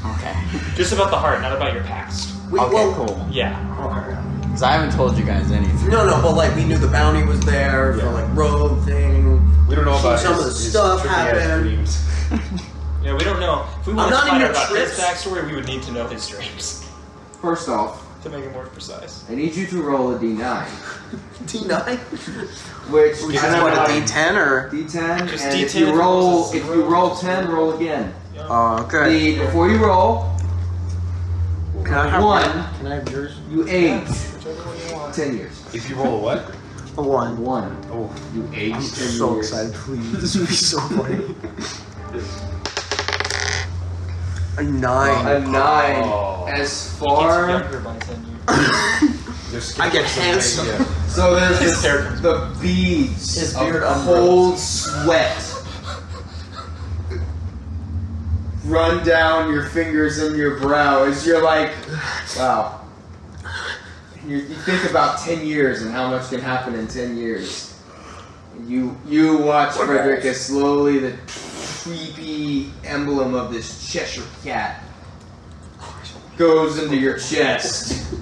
Okay. Just about the heart, not about your past. Cool. Yeah. Okay. Because I haven't told you guys anything. No, but like we knew the bounty was there for like rogue thing. We don't know about some of the stuff happened. dreams. Yeah, we don't know. If we I'm wanted to not find even out about his trips. backstory, we would need to know his dreams First off, to make it more precise. I need you to roll a d9. D9? Which Is that what, a D10 or? D10, Just and D10 if you roll, versus if you roll 10, roll again. Oh, okay. Before you roll, Can I have one, Can I have yours? you age 10 years. If you roll a what? A 1. One, Oh, you age 10 So years. excited, please. This would be so funny. A 9. A 9. Oh. As He gets far... younger by 10 years. I get handsome. So there's His hair comes the beads His of beard cold sweat run down your fingers and your brow as you're like, wow. You think about 10 years and how much can happen in 10 years. You watch Frederick as slowly the creepy emblem of this Cheshire cat goes into your chest.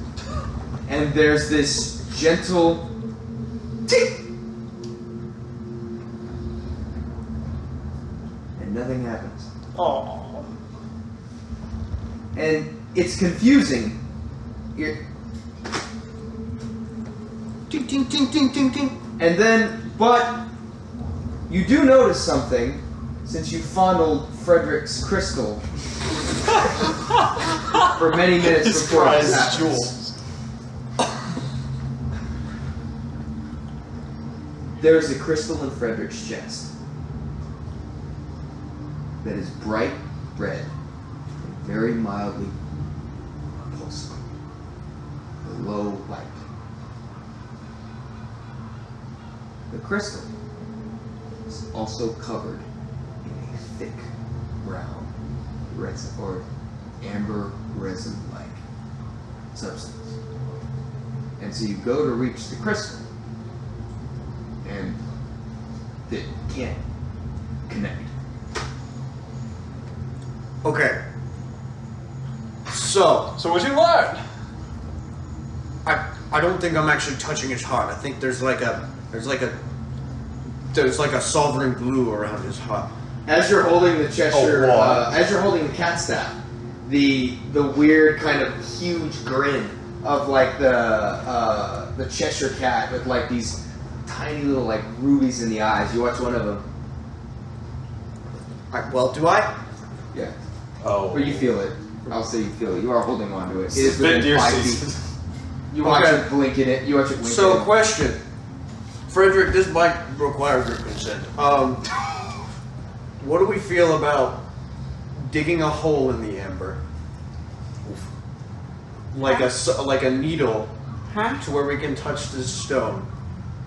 And there's this gentle tick. And nothing happens. Oh. And it's confusing. Ting, ting, ting, ting, ting, ting. And then, but you do notice something since you fondled Frederick's crystal for many minutes His before this prized happens. jewel. There's a crystal in Frederick's chest that is bright red and very mildly pulsing. A low light. The crystal is also covered in a thick brown resin or amber resin-like substance. And so you go to reach the crystal, and it can't connect. Okay. So So what'd you learn? I don't think I'm actually touching his heart. I think there's like a sovereign glue around his heart. As you're holding the Cheshire, wow. as you're holding the cat staff, the weird kind of huge grin of like the Cheshire cat with like these tiny little like rubies in the eyes. You watch one of them. Well, do I? Yeah. Oh. But you feel it. I'll say you feel it. You are holding on to it. It is It's been within deer 5 season. feet. You watch Okay. it blink in it. You watch it wink So, in it. question. Frederick, this might require your consent. What do we feel about digging a hole in the amber? Like a needle to where we can touch this stone.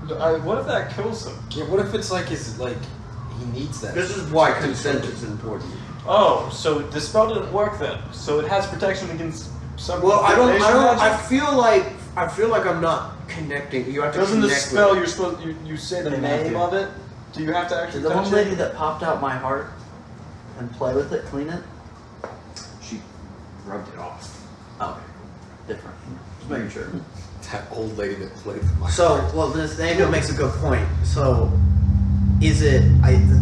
What if that kills him? Yeah, what if it's like he needs that? This is why consent is important. Oh, so the spell didn't work then. So it has protection against some. Well, I divination magic? I feel like I'm not connecting. You have to Doesn't the connect spell with it. you're supposed you say the You have name to. of it? Do you have to actually Did the touch one lady it? that popped out my heart and play with it, clean it? She rubbed it off. Okay. Different. Just making sure. That old lady that played with my So, well, this Daniel makes a good point. So, is it,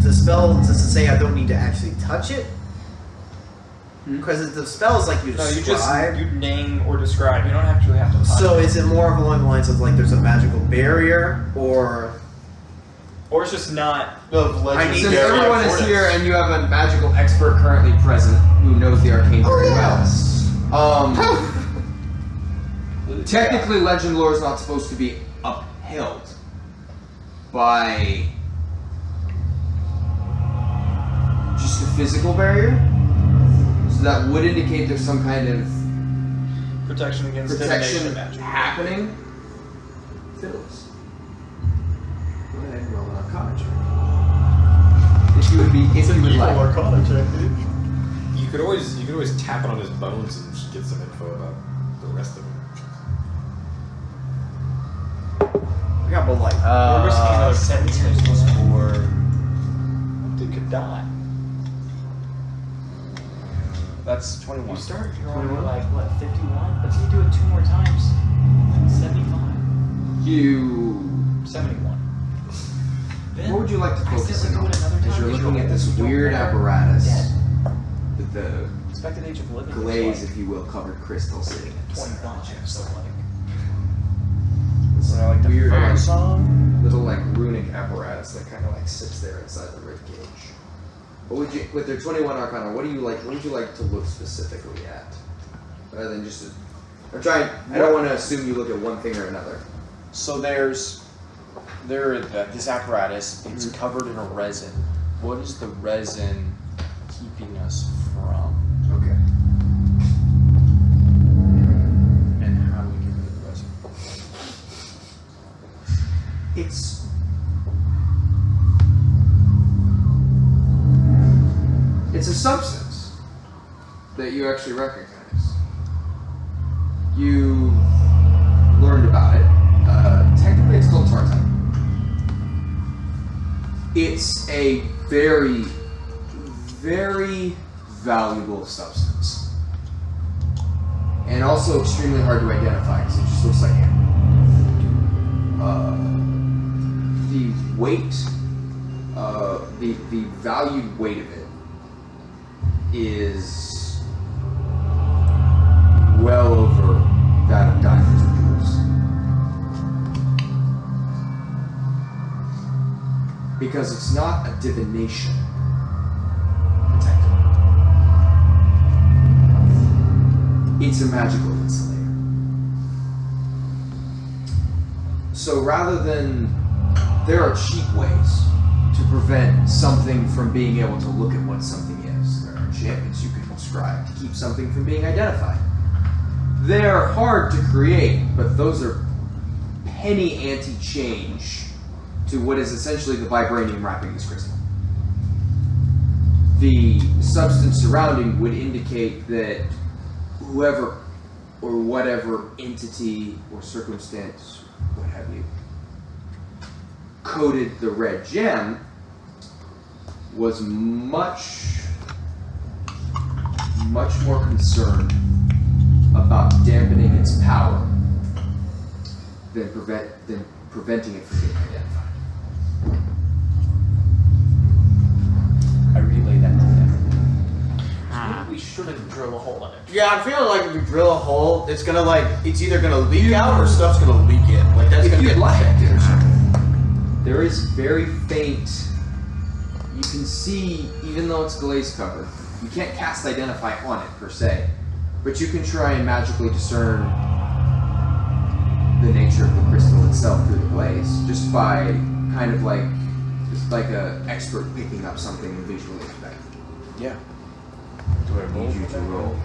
the spell, does it say I don't need to actually touch it? Because the spell is like you No, you describe. just you name or describe. You don't actually have to touch So it. is it more of along the lines of like there's a magical barrier, or Or it's just not of legend. need Since to- everyone is here and you have a magical expert currently present who knows the arcane very well, technically legend lore is not supposed to be upheld by just a physical barrier. It's So that would indicate there's some kind of Protection against protection divination magic. happening. Fiddles. Go ahead and roll an Arcana check. If you would like. Arcana check, dude. You could always tap it on his bones and just get some info about the rest of him. I got both like. We're risking another 17 plus 4. Dude could die. That's 21. You start your roll at like, what, 51? But if you do it 2 more times, 75. You. 71. Ben, What would you like to I focus said in we on? do it another As time you're because looking at this you don't weird wear apparatus dead. with the Expected age of living glaze, is if you will, covered crystal sitting like inside. 25. So like, This When I like the weird fire song. little like runic apparatus that kind of like sits there inside the rib cage. What would you, with their 21 Arcana, what do you like? What would you like to look specifically at, rather than just? I don't want to assume you look at one thing or another. So this apparatus. It's covered in a resin. What is the resin keeping us from? Okay. And how do we get rid of the resin? It's a substance that you actually recognize. You learned about it. Technically, it's called tartine. It's a very, very valuable substance, and also extremely hard to identify because it just looks like amber. The weight, the valued weight of it is well over that of diamonds or jewels. Because it's not a divination protector. It's a magical insulator. So rather than, there are cheap ways to prevent something from being able to look at what something is. There are enchantments you can prescribe to keep something from being identified. They're hard to create, but those are penny ante change to what is essentially the vibranium wrapping this crystal. The substance surrounding would indicate that whoever or whatever entity or circumstance, what have you, coated the red gem was much more concerned about dampening its power than preventing it from being identified. I relay that to them. we shouldn't drill a hole in it. Yeah, I'm feeling like if we drill a hole, it's either gonna leak out or stuff's gonna leak in. Like that's If gonna you'd get like, infected or something. there is very faint. You can see, even though it's glaze covered, you can't cast Identify on it per se, but you can try and magically discern the nature of the crystal itself through the glaze, just by kind of like a expert picking up something and visually inspecting. Yeah. I need you to roll.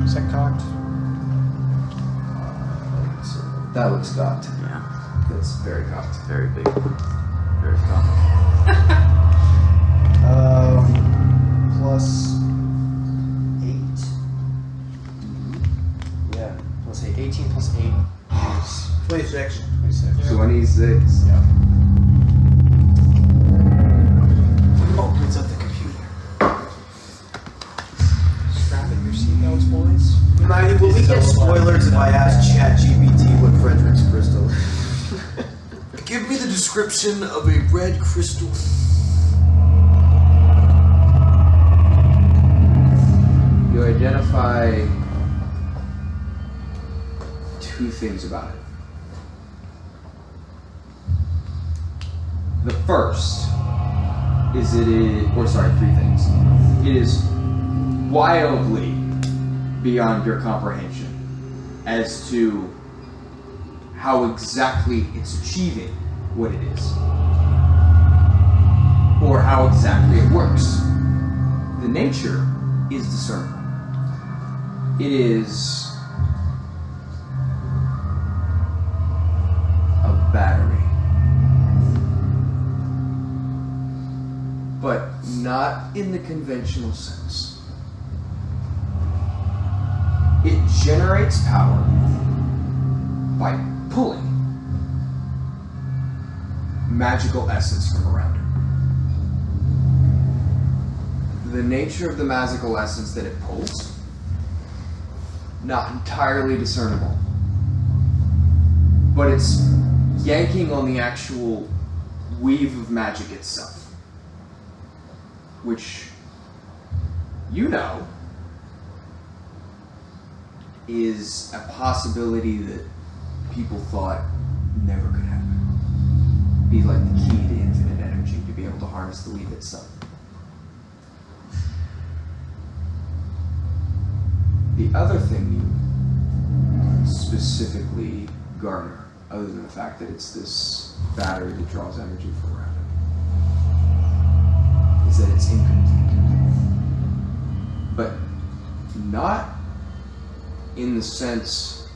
Is that cocked? That looks cocked. Yeah. That's very cocked. Very big. Very common. Plus 8. Yeah. Plus 8. 18 plus 8 is 26. 26. 26. Yeah. Oh, it's at the computer. Strapping your seatbelts, boys. Will we get spoilers if I ask ChatGPT what Frederick's crystal is? Give me the description of a red crystal. You identify 2 things about it. The first is 3 things. It is wildly beyond your comprehension as to how exactly it's achieving what it is. or how exactly it works. The nature is discernible. It is a battery. But not in the conventional sense. It generates power by pulling magical essence from around it. The nature of the magical essence that it pulls, not entirely discernible. But it's yanking on the actual weave of magic itself. Which, you know, is a possibility that people thought never could happen. Be like the key to infinite energy, to be able to harness the weave itself. The other thing you specifically garner, other than the fact that it's this battery that draws energy from around it, is that it's incomplete. But not in the sense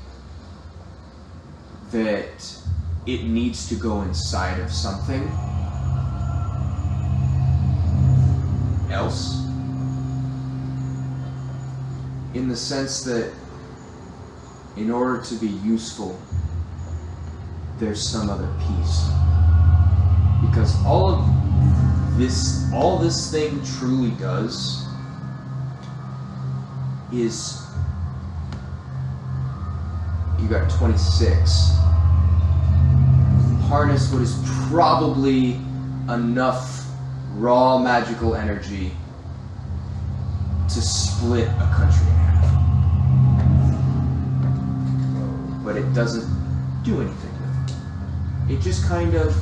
that it needs to go inside of something else. In the sense that in order to be useful, there's some other piece. Because all this thing truly does is, you got 26, harness what is probably enough raw magical energy to split a country in half. But it doesn't do anything with it. It just kind of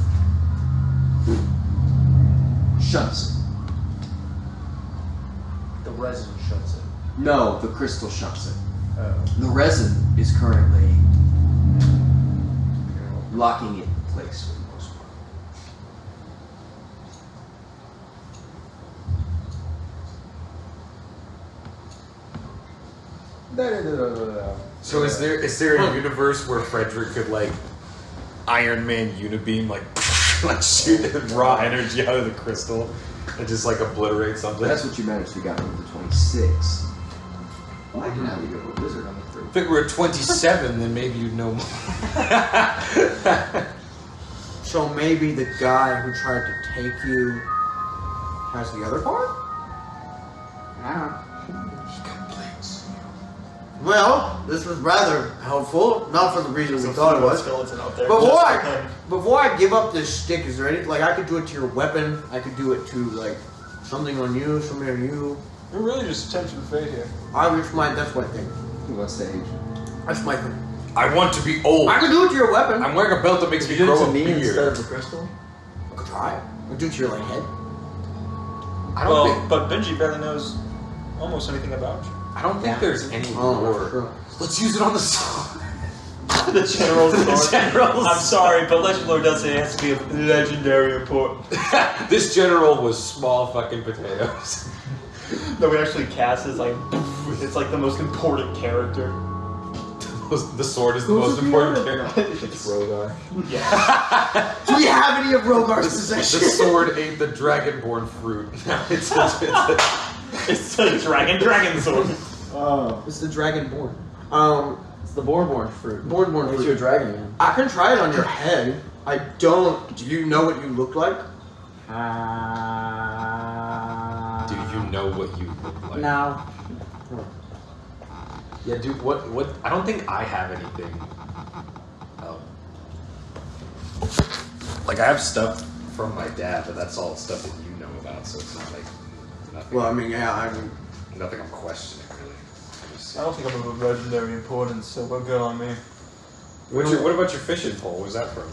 shunts it. The resin shuts it. No, the crystal shunts it. Oh. The resin is currently locking it in place for the most part. So is there a universe where Frederick could like Iron Man unibeam like shoot raw energy out of the crystal and just like obliterate something? That's what you managed to get with the 26. Well, I can have you go to a wizard on the 3. If it were 27, then maybe you'd know more. So maybe the guy who tried to take you has the other part? Yeah. Well, this was rather helpful. Not for the reason we thought it was. Skeleton out there. Before I give up this stick, is there any, like, I could do it to your weapon, I could do it to, like, something on you, something on you. You're really just attention to fate here. That's my thing. Who wants to age? That's my thing. I want to be old. I could do it to your weapon. I'm wearing a belt that makes me You did it grow to a me beard. instead of the crystal? I could try it. I could do it to your, like, head. I don't think. But Benji barely knows almost anything about you. I don't think there's any Oh, lore. sure. Let's use it on the sword. The general's The sword. general's I'm sorry, but Legend Lore does say it has to be of legendary importance. This general was small fucking potatoes. No, we actually cast as like, it's like the most important character. The sword is the most important character. It's Rogar. Yeah. Do we have any of Rogar's The possessions? sword ate the dragonborn fruit. Now it's It's a dragon sword. Oh. It's the Dragonborn. It's the Borborn fruit. Bornborn Makes fruit. you a dragon man. I can try it on your head. I don't. Do you know what you look like? Do you know what you look like? No. Yeah, dude. What? I don't think I have anything. Like I have stuff from my dad, but that's all stuff that you know about. So it's not like nothing. Well, I mean, yeah, I mean, Nothing I'm questioning really. I just- I don't think I'm of legendary importance, so we're good on me. What about your fishing pole? Where's that from?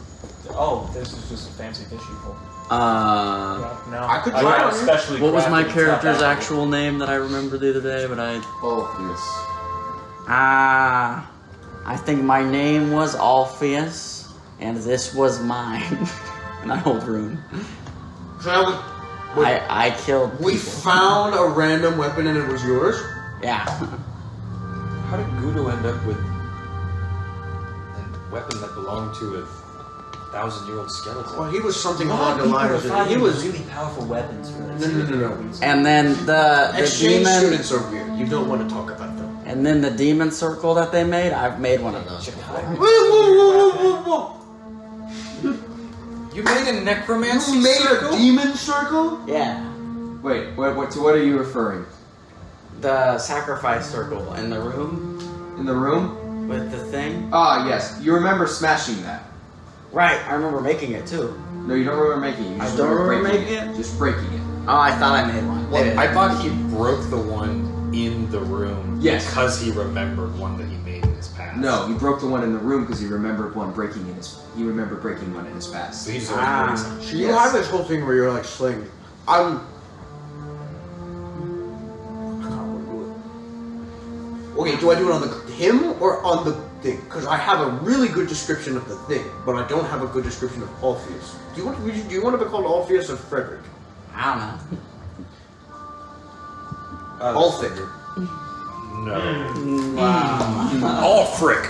Oh, this is just a fancy fishing pole. Uh, No, I could got try it on you. specially what was my crafted, it's not character's that actual name that I remember the other day, but I think my name was Alpheus, and this was mine. And I hold room. so I killed We people. found a random weapon and it was yours? Yeah. How did Gudo end up with a weapon that belonged to a 1,000-year-old skeleton? Well, he was something A lot along of the people lines are of he finding was. really powerful weapons for this. No. And then the Exchange demon. students are weird. You don't want to talk about them. And then the demon circle that they made, I've made one of those. Whoa. You made a necromancy You made circle? a demon circle? Yeah. Wait, what are you referring? The sacrifice circle in the room In the room? with the thing. Ah, yes. You remember smashing that. Right, I remember making it too. No, you don't remember making it. You I just don't remember breaking making it? Just breaking it. Oh, I thought I made one. Well, I thought he broke the one in the room Yes. because he remembered one that he made in his past. No, he broke the one in the room because he remembered one breaking in his. He remembered breaking one in his past. So he just always breaks them. So you Yes. have this whole thing where you're like slaying. I can't do it. Okay, do I do it on him or on the thing? Because I have a really good description of the thing, but I don't have a good description of Orpheus. Do you want to be called Orpheus or Frederick? I don't know. Ulfric. No. Wow. Ulfric.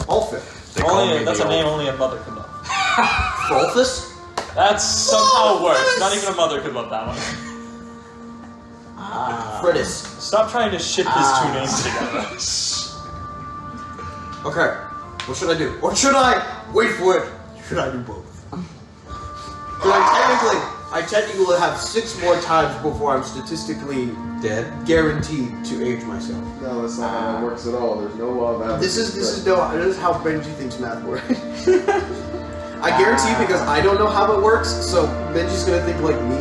Ulfric. They call me That's the a name only a mother could love. Frolfus? That's somehow worse. Not even a mother could love that one. Fredis. Stop trying to ship his two names together. Okay. What should I do? Or should I wait for it? Should I do both? Because I technically will have 6 more times before I'm statistically guaranteed to age myself. No, that's not how that works at all. There's no law of This is how Benji thinks math works. I guarantee because I don't know how it works, so Benji's gonna think like me.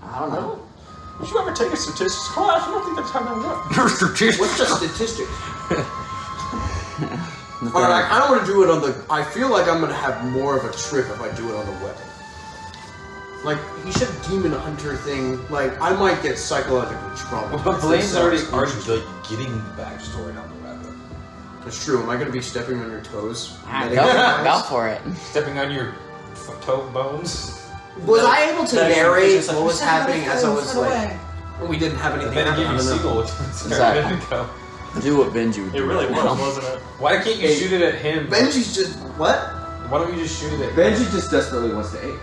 I don't know. Did you ever take a statistics class? I don't think that's how that works. What's the statistic? Alright, I kinda wanna do it on the I feel like I'm gonna have more of a trip if I do it on the weapon. Like, he said demon hunter thing, like I might get psychologically traumatized. But Blaine's That already sounds like getting the backstory on the weapon. That's true. Am I gonna be stepping on your toes? Go for it. Stepping on your toe bones. Was I able to That is narrate just like, what was happening as I was like when we didn't have And anything then it happen? gave you I don't know. seagull Exactly. a minute ago. Do what Benji would do. It really right was, now. wasn't it? Why can't you shoot it at him? Benji's just what? Why don't you just shoot it at him? Benji just desperately wants to age.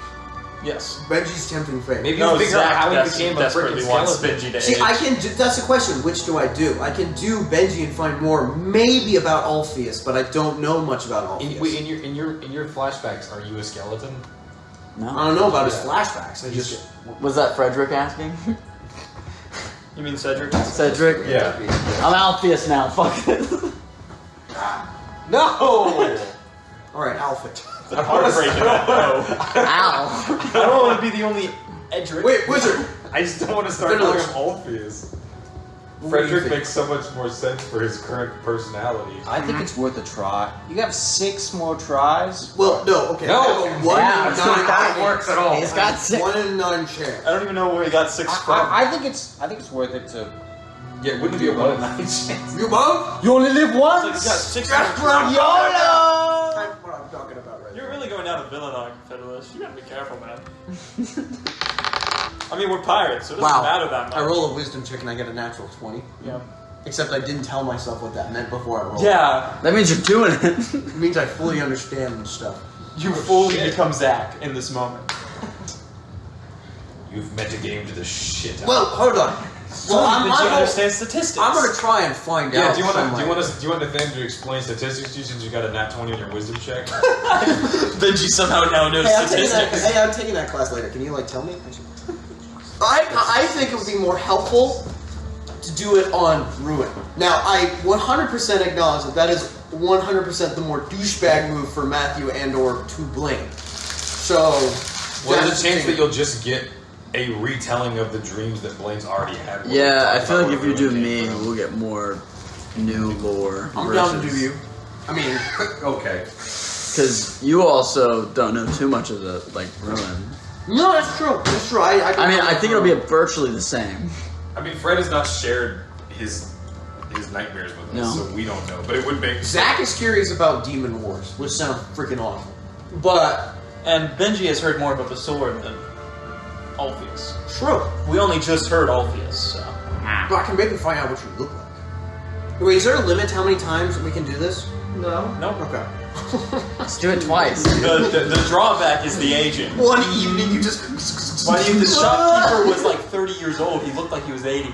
Yes. Benji's tempting fate. Maybe No, you figure out Zach how he became a freaking desperately wants skeleton. Benji to See, age. I can do, that's the question. Which do I do? I can do Benji and find more, maybe about Orpheus, but I don't know much about Orpheus. In your flashbacks, are you a skeleton? I No. don't know about his flashbacks. I just Was that Frederick asking? You mean Cedric? Cedric? Yeah. I'm Alpheus now. Fuck this. No. all right, Alfred. The heartbreak in that, though. Ow. I don't want to be the only Edric. Wait, wizard. I just don't want to start Fiddlers. calling him Orpheus. What do you Frederick think? makes so much more sense for his current personality. I think it's worth a try. You have 6 more tries. Well, no, okay. No, I have a 1 yeah, in it's 9 not how it works at all. He's got 6. 1 in 9 chance. I don't even know where he got 6 from. I think it's worth it to. Yeah, it wouldn't be a 1 in 9 chance. You both? You only live It's like once. he got 6 That's what I'm YOLO! talking about. That's what I'm talking about right You're now. really going down a villain arc, Federalist. You gotta be careful, man. I mean, we're pirates, so it doesn't matter that much. I roll a wisdom check and I get a natural 20. Yeah. Except I didn't tell myself what that meant before I rolled. Yeah. That means you're doing it. It means I fully understand stuff. You fully become Zach in this moment. You've metagamed the shit out. Well, hold on. Well, Did you I'm understand statistics? gonna try and find Yeah, out. do you want some, Nathaniel to explain statistics to you since you got a nat 20 on your wisdom check? Benji somehow now knows Hey, I'm taking that. statistics. Hey, I'm taking that class later. Can you like tell me? I think it would be more helpful to do it on Ruin. Now, I 100% acknowledge that is 100% the more douchebag move for Matthew and or to Blaine. So, Well, there's that's a chance the that you'll just get a retelling of the dreams that Blaine's already had. Yeah, I feel like if you do Ruin me, came from. we'll get more new lore. I'm down to do you. I mean, Okay. Because you also don't know too much of the ruin. no, that's true. That's true. I mean, I think it'll be virtually the same. I mean, Fred has not shared his nightmares with us, No. so we don't know. But it would make Zach is curious about Demon Wars, which sounds freaking awesome. But And Benji has heard more about the sword than Alpheus. True. We only just heard Alpheus, so. But I can maybe find out what you look like. Wait, is there a limit to how many times we can do this? No. Nope. Okay. Let's do it twice. The drawback is the aging. One evening, you just. By the shopkeeper was like 30 years old. He looked like he was 80.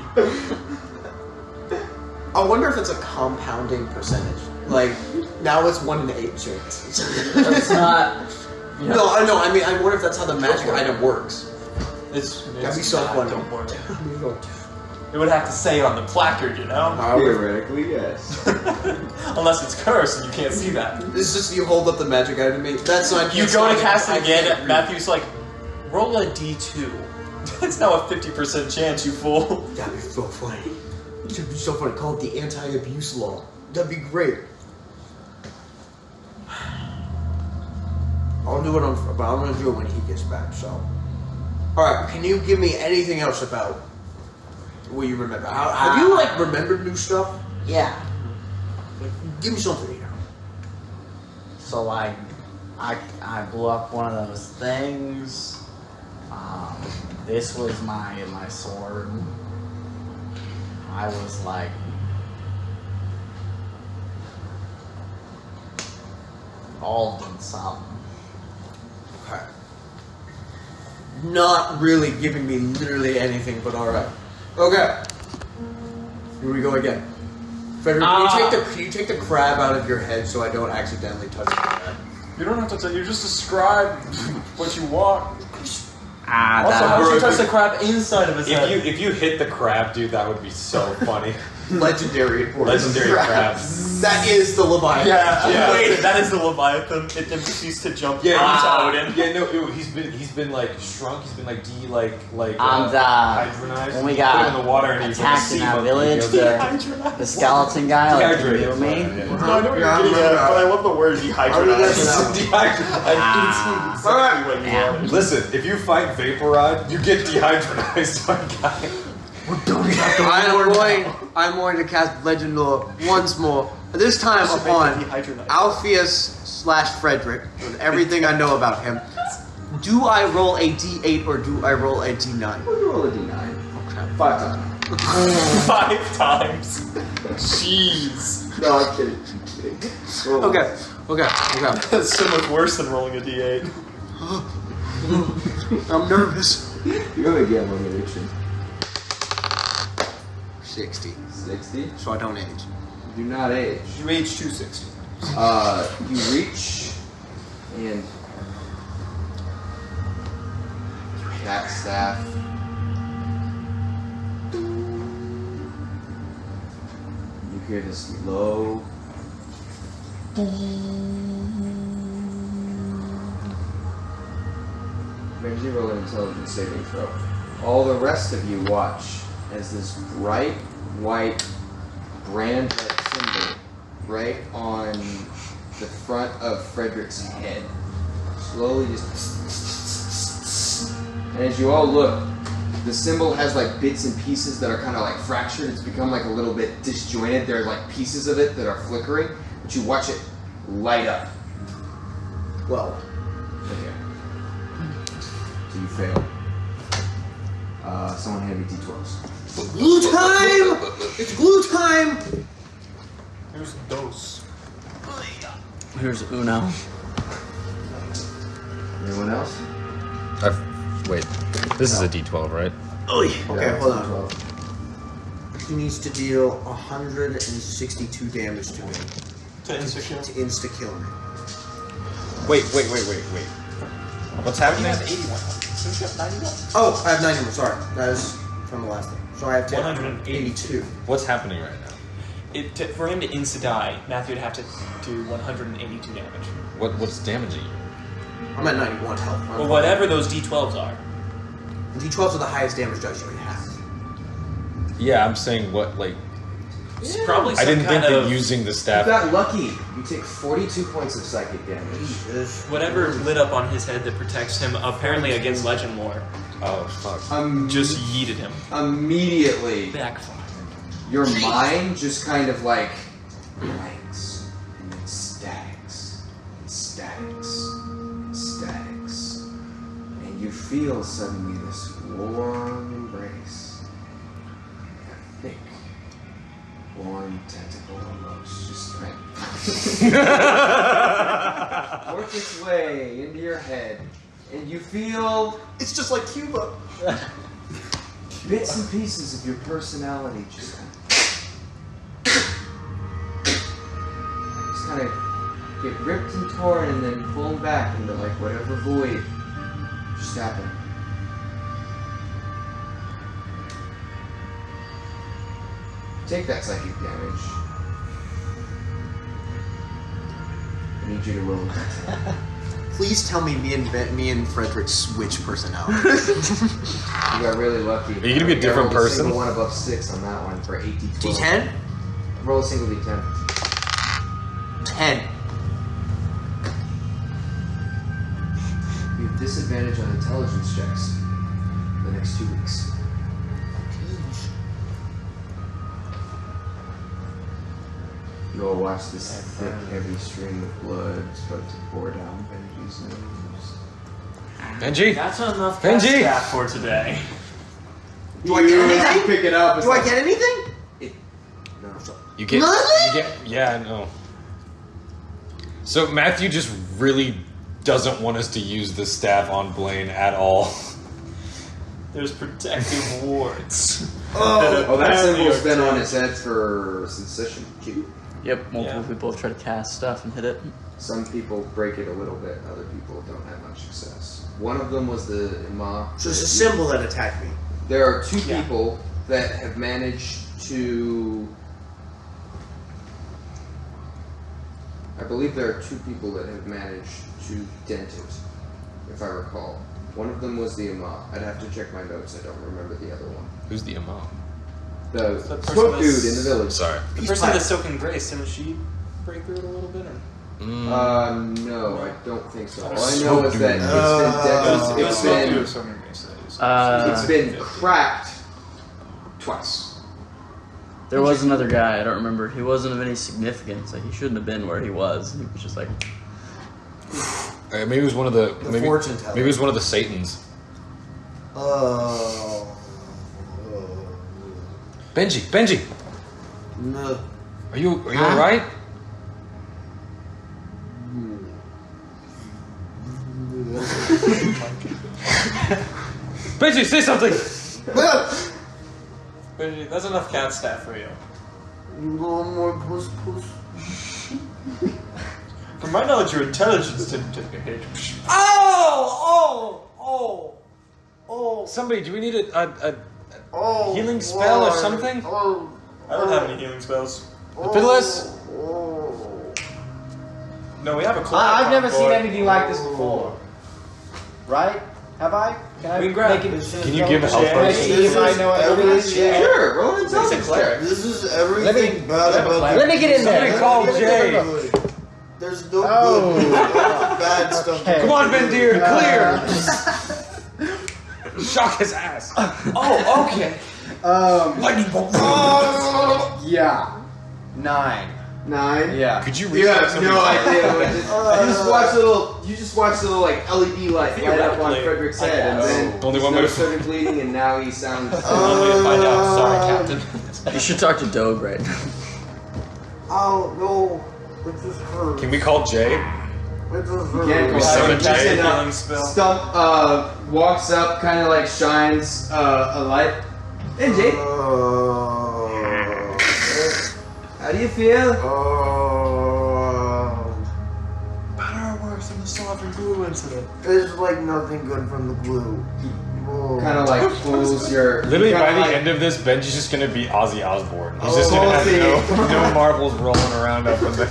I wonder if it's a compounding percentage. Like, now it's 1 in 8 chance. That's not. Yeah. No, I know. I mean, I wonder if that's how the magic item works. That'd be so funny. Don't worry. It would have to say it on the placard, you know? Theoretically, yes. Unless it's cursed and you can't see that. It's just you hold up the magic item. That sign. You go to cast it again, Matthew's like, roll a d2. It's now a 50% chance, you fool. That'd be so funny. It should be so funny. Call it the anti-abuse law. That'd be great. I'll do it but I'm gonna do it when he gets back. So, all right. Can you give me anything else about what you remember? Have you like remembered new stuff? Yeah. Give me something, you know. So like, I blew up one of those things. This was my sword. I was like, involved in something. Okay. Not really giving me literally anything, but all right. Okay. Here we go again. Frederick, can you take the crab out of your head so I don't accidentally touch the crab? You don't have to tell, you just describe what you want. Also, That, how would you touch the crab inside of his head? If you hit the crab, dude, that would be so funny. Legendary. Legendary crab. That is the Leviathan. Yeah. Wait. That is the Leviathan. It ceased to jump Yeah, onto Odin. Yeah, no, he's been like shrunk. He's been like and hydronized. when we Put got him in the water and he's attacked in that village, the skeleton guy like Dehydrated. knew me. No, I know what you're getting at, but I love the word dehydronized. Dehydrated. Exactly what you Yeah. wanted. Listen, if you fight Vaporod, you get dehydronized, my guy. I'm going to cast Legend Lore once more. This time Should make upon it dehydronized. Alpheus / Frederick, with everything I know about him. Do I roll a d8 or do I roll a d9? We'll roll a d9. 5 times. 5 times. Jeez. No, I'm kidding. Roll. Okay. That's so much worse than rolling a d8. I'm nervous. You're gonna get one addiction. 60. 60. So I don't age. Do not age. You age 260. You reach and that staff. You hear this low. Maybe roll an intelligence saving throw. All the rest of you watch as this bright white brand-like symbol right on the front of Frederick's head slowly just. And as you all look, the symbol has like bits and pieces that are kind of like fractured. It's become like a little bit disjointed. There are like pieces of it that are flickering, but you watch it light up. Well, Okay. So you fail. Someone hand me d12s. glue time! It's glue time! Here's dose. Here's Uno. Anyone else? Wait, this is a D12, right? Okay, hold on. He needs to deal 162 damage to me. To insta-kill. To insta-kill me. Wait. What's happening? He has 81. So you have 91. Oh, I have 91. Sorry. That is from the last thing. So I have 182. What's happening right now? For him to insta-die, Matthew would have to do 182 damage. What's damaging you? I'm at 91 health. Well, whatever those d12s are. D12s are the highest damage dice you can have. Yeah, I'm saying what, like... It's probably I some didn't think kind that of using the You staff... got lucky. You take 42 points of psychic damage. whatever lit up on his head that protects him, apparently against legend lore, Oh, fuck. just yeeted him. Immediately, Backfire. your mind just kind of like blanks and then statics and statics and statics, and you feel suddenly this warm embrace. A thick, warm tentacle almost just kind of work its way into your head. And you feel It's just like Cuba. bits and pieces of your personality just kind of get ripped and torn and then pulled back into like whatever void just happened. Take that psychic damage. I need you to roll. Please tell me me and Frederick switch personalities. You got really lucky. Are you gonna be a different rolled person? A single one above 6 on that one for 8 D12. D10? Roll a single D10. 10. You have disadvantage on intelligence checks the next 2 weeks. You'll watch this thick, heavy stream of blood start to pour down Benji's nose. Benji? That's not enough Benji! cast staff for today. Do I get anything? Pick it up. Do I get anything? No. You get. Nothing? You get. Yeah, I know. So Matthew just really doesn't want us to use the staff on Blaine at all. There's protective wards. Oh, that symbol's been on his head for since session 2. Yep, multiple people have tried to cast stuff and hit it. Some people break it a little bit, other people don't have much success. One of them was the Ima. So it's a symbol that attacked me. There are 2 people that have managed to... I believe there are 2 people that have managed to dent it, if I recall. One of them was the Ima. I'd have to check my notes, I don't remember the other one. Who's the imam? The The person smoke that's- dude in the village. Sorry. The person that's soaking grace, didn't she break through it a little bit? Or? No, I don't think so. All I know Smoke is that dude. it's been cracked twice. There was another guy, I don't remember. He wasn't of any significance. Like, he shouldn't have been where he was. He was just like, Maybe it was one of the. Maybe, fortune teller. maybe it was one of the Satans. Benji, No. are you all right? Benji, say something. Benji, that's enough cat staff for you. More puss. From my knowledge, your intelligence didn't take a hit. Somebody, do we need a healing spell Lord. or something? I don't have any healing spells. The pitiless? No, we have a clock. I've never on seen board. anything like this before. Right? Have I? Can I We can grab make it? it. Can you give a Can I help see if I know what it is? Sure, roll an intelligence check. This is everything bad about Let me get in there. Somebody call Jay. There's no Oh. good. Bad stuff. Okay. Come on, Bendir, clear. Shock his ass. Oh, okay. Lightning bolt. Yeah. 9. 9. Yeah. Could you You reset have something? no idea what this. You just watch little like LED light light up on Theoretically, Frederick's I head, and guess. then Only one his way nose to- started bleeding, and now he sounds. One way to find out. Sorry, Captain. you should talk to Doge right now. Oh no. It just hurts. Can we call Jay? It just hurts. Can't We go summon out. Jay. Just Healing spell. Stump walks up, kind of like shines a light. Hey Jay, how do you feel? Better or worse than the sovereign glue incident? It's like nothing good from the glue. Kind of like pulls your. Literally, by kinda the like- end of this, Benji's just gonna be Ozzy Osbourne. He's just gonna have no marbles rolling around up in there.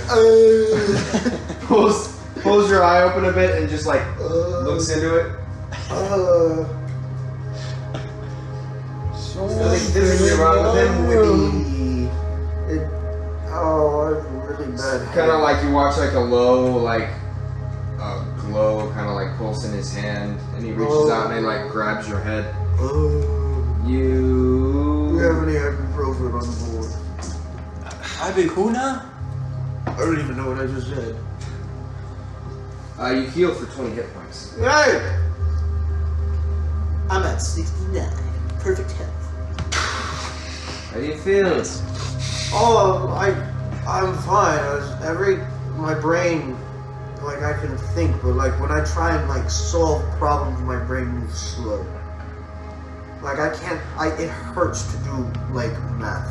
pulls your eye open a bit and just like looks into it. Nothing physically wrong with him. It's really bad. Kind of like you watch like a low glow kind of like pulse in his hand, and he reaches out and he like grabs your head. Do you have You. any ibuprofen on the board? Abihuna? I don't even know what I just said. You heal for 20 hit points. Hey! I'm at 69. Perfect health. How do you feel? Oh, I'm fine. My brain, like I can think, but like when I try and like solve problems, my brain moves slow. Like I can't. it hurts to do like math.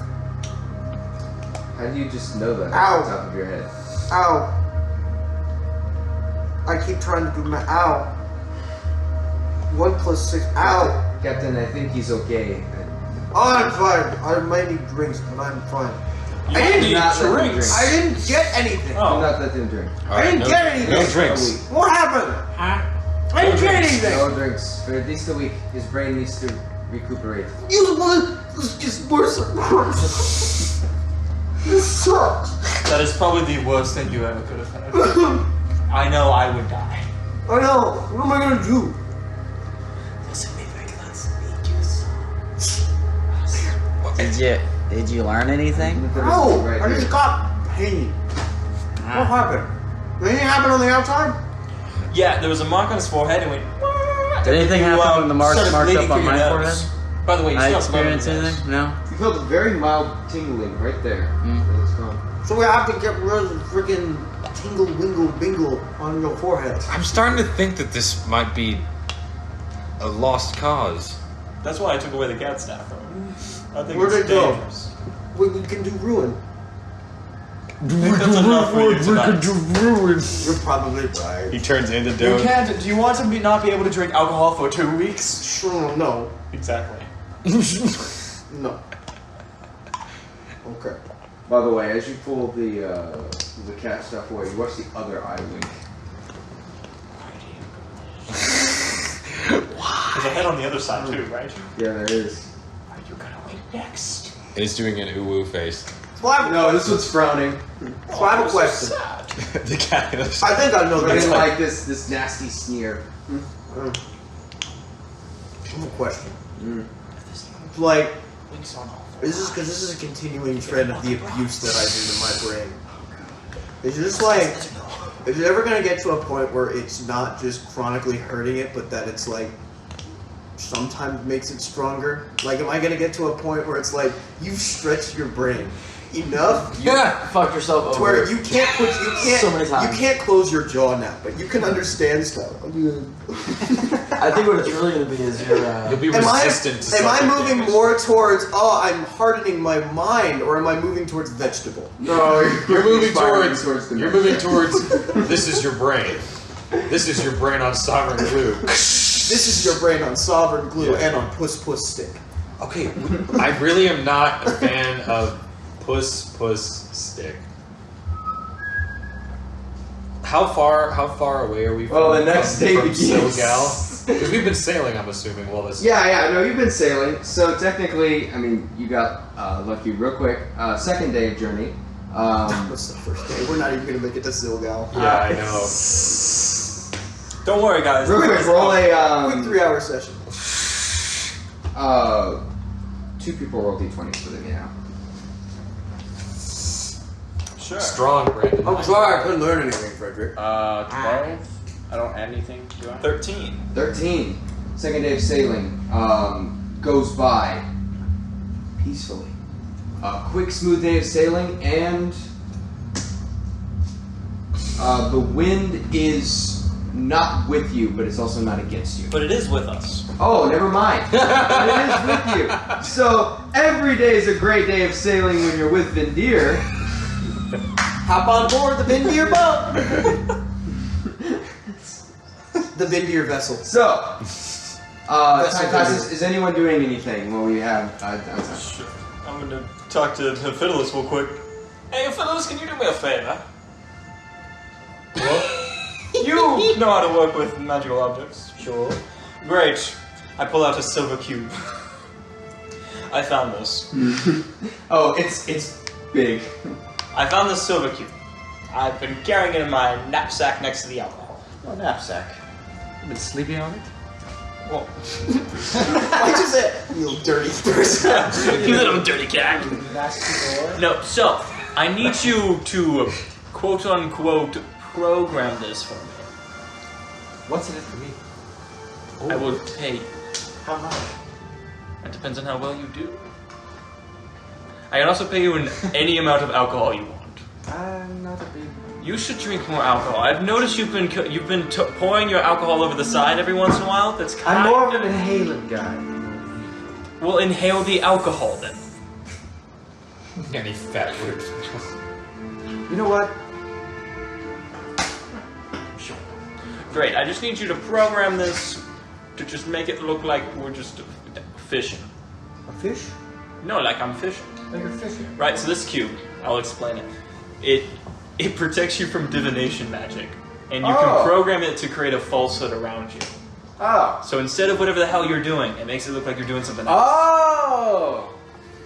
How do you just know that Ow. off the top of your head? Ow. I keep trying to do math. Ow. 1 + 6. Ow. Captain, I think he's okay. Oh, I'm fine. I might need drinks, but I'm fine. You I didn't need not let him drinks. I didn't get anything. Do Oh. not let him drink. I didn't get anything. No drinks. What happened? I didn't get anything. No drinks for at least a week. His brain needs to recuperate. You this gets worse and worse. This sucks. That is probably the worst thing you ever could have had. I know I would die. I know. What am I gonna do? Did you learn anything? No, Right I just here. got pain. What happened? Anything happen on the outside? Yeah, there was a mark on his forehead and went. Did anything happen when the marks started marked bleeding up on through my your forehead? nose. By the way, you I still have blood on experienced your nose. anything? No. You felt a very mild tingling right there. It's gone. So we have to get rid of the freaking tingle wingle bingle on your forehead. I'm starting to think that this might be a lost cause. That's why I took away the cat staff from him. I think Where'd it's it go? dangerous. We can do ruin. I think that's enough for you tonight. You're probably right. He turns into You Doe. can't. Do you want to not be able to drink alcohol for 2 weeks? Sure, no. Exactly. No. Okay. By the way, as you pull the cat stuff away, you watch the other eye wink. There's a head on the other side too, right? Yeah, there is. Are you gonna win next? And he's doing an ooh-woo face. So I have, No, this one's frowning. so I have a question. The cat. I think I know But this. in like this nasty sneer. I have a question. Like, Wings on all. this is because this is a continuing trend of the abuse that I do to my brain. It's just like, is it ever gonna get to a point where it's not just chronically hurting it, but that it's like sometimes makes it stronger? Like, am I gonna get to a point where it's like you've stretched your brain enough Fuck yourself to where over. you can't put So many times. you can't close your jaw now, but you can understand stuff. I think what it's really gonna be is your. You'll be Am I resistant to am I psychic moving damage. more towards I'm hardening my mind, or am I moving towards vegetable? No, You're moving spiraling towards. the You're next. moving towards. This is your brain. This is your brain on sovereign glue. This is your brain on sovereign glue and on puss stick. Okay, I really am not a fan of puss stick. How far away are we from, Well, the next day from begins. Silgal? Because we've been sailing, I'm assuming. Well, this. Yeah, no, you've been sailing. So technically, I mean, you got lucky real quick. Second day of journey. What's the first day? We're not even gonna make it to Silgal. Yeah, I know. Don't worry, guys. Real quick, roll a Quick 3-hour session. 2 people roll d20s for me now. Sure. Strong, Brandon. I'm sorry, I couldn't learn anything, Frederick. 12. I don't add anything, do I? 13. 13. Second day of sailing goes by peacefully. A quick, smooth day of sailing, and the wind is not with you, but it's also not against you. But it is with us. Oh, never mind. It is with you. So every day is a great day of sailing when you're with Vindir. Hop on board the Vindir boat. The Vindir vessel. So, That's time what passes. Is anyone doing anything while we have downtime? Sure. I'm gonna talk to Fiddlers real quick. Hey, Fiddlers, can you do me a favor? What? You know how to work with magical objects. Sure. Great. I pull out a silver cube. I found this. Oh, it's big. I found this silver cube. I've been carrying it in my knapsack next to the alcohol. What knapsack? You've been sleeping on it? Well, Why'd you say it? You little dirty person. you little dirty cat. No, so I need you to quote unquote program this for me. What's in it for me? I will pay. How much? That depends on how well you do. I can also pay you any amount of alcohol you want. I'm not a big. You should drink more alcohol. I've noticed you've been pouring your alcohol over the side every once in a while. That's kind I'm more of an inhalant guy. Well, inhale the alcohol then. Any fat words. You know what? Great. I just need you to program this to just make it look like we're just fishing. A fish? No, like I'm fishing. Like you're fishing. Right. So this cube, I'll explain it. It protects you from divination magic, and you can program it to create a falsehood around you. Oh. So instead of whatever the hell you're doing, it makes it look like you're doing something else. Oh.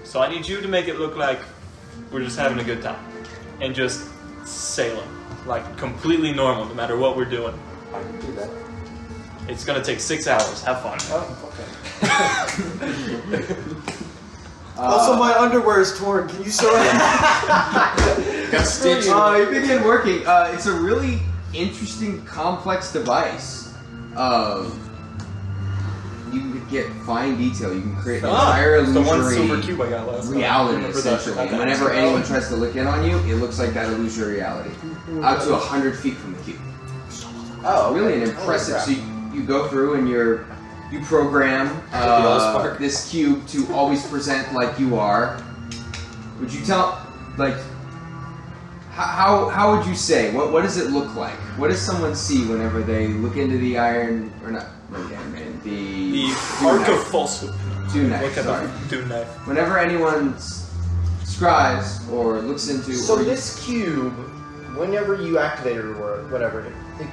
So I need you to make it look like we're just having a good time, and just sailing, like completely normal, no matter what we're doing. I can do that. It's gonna take 6 hours. Have fun. Oh, okay. Also, my underwear is torn. Can you sew it? Got stitched. You begin working. It's a really interesting, complex device. You can get fine detail. You can create an entire the one silver illusory cube I got last night. reality, Remember that? essentially. And whenever anyone tries to look in on you, it looks like that illusory reality. Out to 100 feet from the cube. Oh, Really an okay. impressive. Holy So you go through and you program this cube to always present like you are. Would you tell, like, how would you say? What does it look like? What does someone see whenever they look into the iron, or not, Iron Man, The arc of falsehood. Dune Look knife, at sorry. the Dune knife. Whenever anyone scribes or looks into, So or this cube, whenever you activate it or whatever, it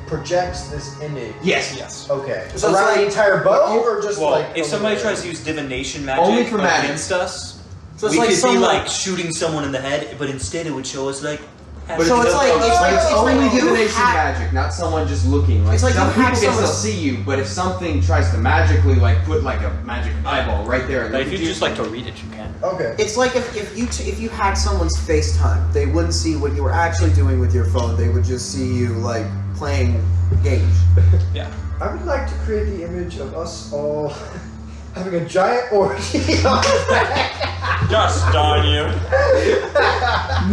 projects this image. yes. Okay. So Around it's the like- entire boat, or just Well, like if somebody tries to use divination magic Only for magic. against us, So it's we like could be someone- like shooting someone in the head, but instead it would show us like. But So it's like it's only like you divination hack- magic, not someone just looking. Like It's like some you people hack can still someone's- see you, but if something tries to magically like put like a magic eyeball right there, and Like, look if at you just like to read it, you can. Okay. It's like if you hacked someone's FaceTime, they wouldn't see what you were actually doing with your phone. They would just see you like playing games. Yeah. I would like to create the image of us all having a giant orgy on the back. Just darn you.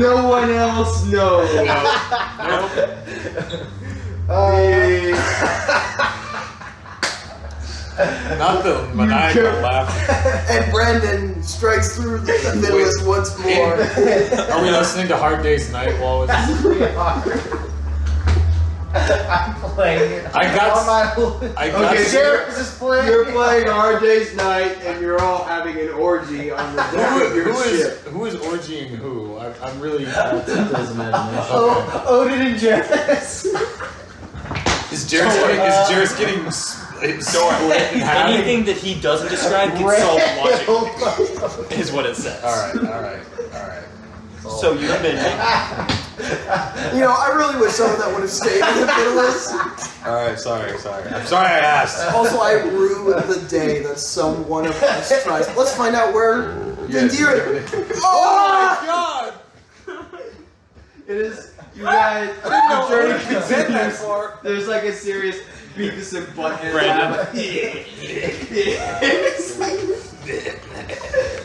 no one else knows. Nope. Not the maniacal laugh. And Brandon strikes through the middle once more. Are we listening to Hard Day's Night while it's... I'm playing it. I got- on my I got Okay, Sheriff is just playing. You're playing Hard Day's Night, and you're all having an orgy on the deck of your ship. who is orgying who? I'm really... Those imagination. Oh, Odin and Janice. Is Jairus getting split in half? Anything that he doesn't describe can solve logic. Is what it says. Alright. So you've been. You know, I really wish some of that would have stayed in the Middle-list. Alright, sorry. I'm sorry I asked. Also, I ruined the day that some one of us tries. Let's find out where Indira. Oh! God! It is, you guys. The journey continues. There's like a serious Beavis and Butthead. Brandon.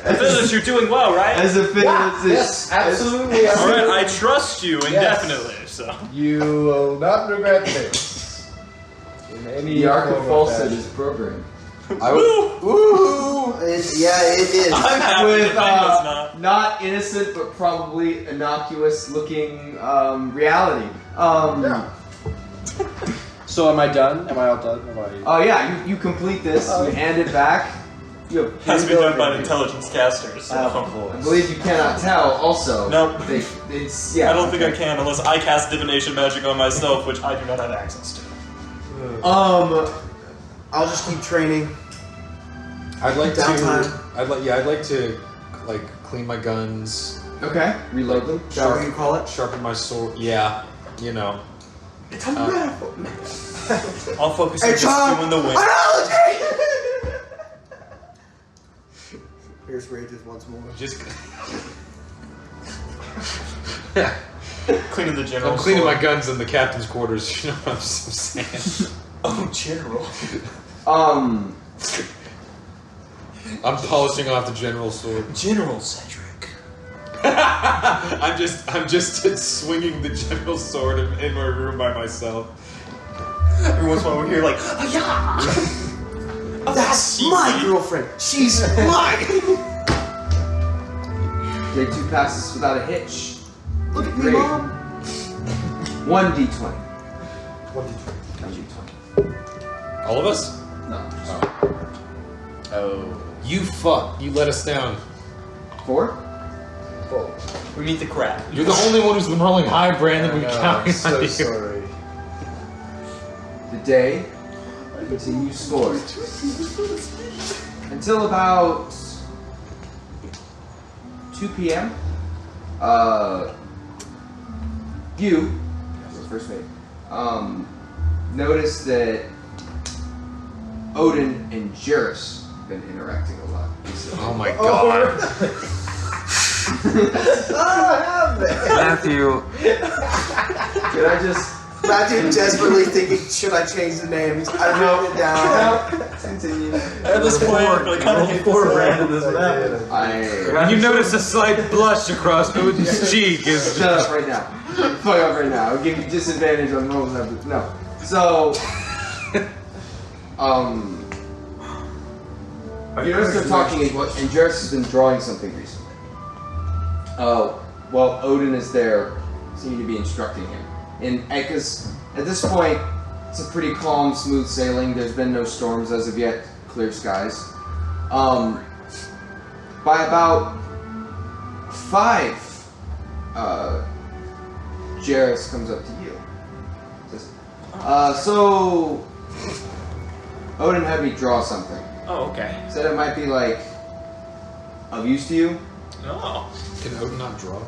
Phyllis, you're doing well, right? As a Yes, absolutely. All right, I trust you indefinitely. So You will not regret this. In any The Arc of form Falsehood fashion. is programmed. Ooh! Yeah, it is. I'm happy With that Brandon's not. not innocent but probably innocuous looking reality. Yeah. So am I done? Am I all done? Oh yeah, you complete this, you hand it back. You have Has to be done by an intelligence caster. So. I believe you cannot tell. Also, Nope. It's yeah. I don't think I can unless I cast divination magic on myself, which I do not have access to. I'll just keep training. I'd like Downtime. to. I'd like to like clean my guns, Okay, reload them. Whatever you call it. sharpen my sword. Yeah, you know. It's a metaphor. I'll focus Hey, on just Tom! doing the win. Analogy! Here's rages once more. Just. Cleaning the general. I'm cleaning sword. my guns in the captain's quarters. You know what I'm saying? Oh, general. I'm polishing off the general sword. General Cedric. I'm just swinging the general sword in my room by myself. Every once in a while we hear like, "Ah, that's my girlfriend. She's mine." Day 2 passes without a hitch. Look at me, Great. Mom. 1d20. 1d20. 1d20. All of us? No. Oh. You fuck. You let us down. 4? 4. We meet the crab. You're the only one who's been rolling high, Brandon. We I'm counting so on you. sorry. The day continues forward until about 2 p.m. You, as the first mate, notice that Odin and Jairus have been interacting a lot recently. Oh my god. Matthew. Could I just Matthew desperately thinking, should I change the names? I wrote it down. continue? At this point, I kind of hate Brandon this And you notice a slight blush across Odin's cheek. Is Shut up right now. Fuck up right now. I'll give you disadvantage on rolls. No. So, you notice they're talking, and Jairus has been drawing something recently. Well, Odin is there, seeming to be instructing him. And because at this point, it's a pretty calm, smooth sailing. There's been no storms as of yet, clear skies. By about 5, Jairus comes up to you. Says, so Odin had me draw something. Oh, okay. Said it might be like of use to you. Oh. Can Odin not draw?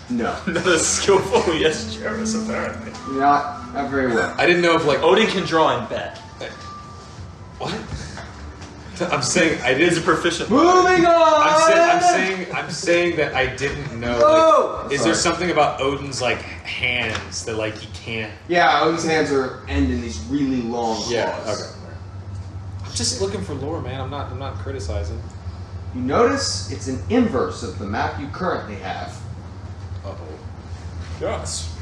No, Not as skillful as Jarvis, apparently. not very well. I didn't know if like Odin can draw in bed. what? I'm saying I He is a didn't. proficient. Moving on. I'm saying that I didn't know. Like, is there something about Odin's like hands that like he can't? Yeah, Odin's hands end in these really long claws. Yeah. Okay. I'm just looking for lore, man. I'm not criticizing. You notice it's an inverse of the map you currently have. Uh-oh. Yes.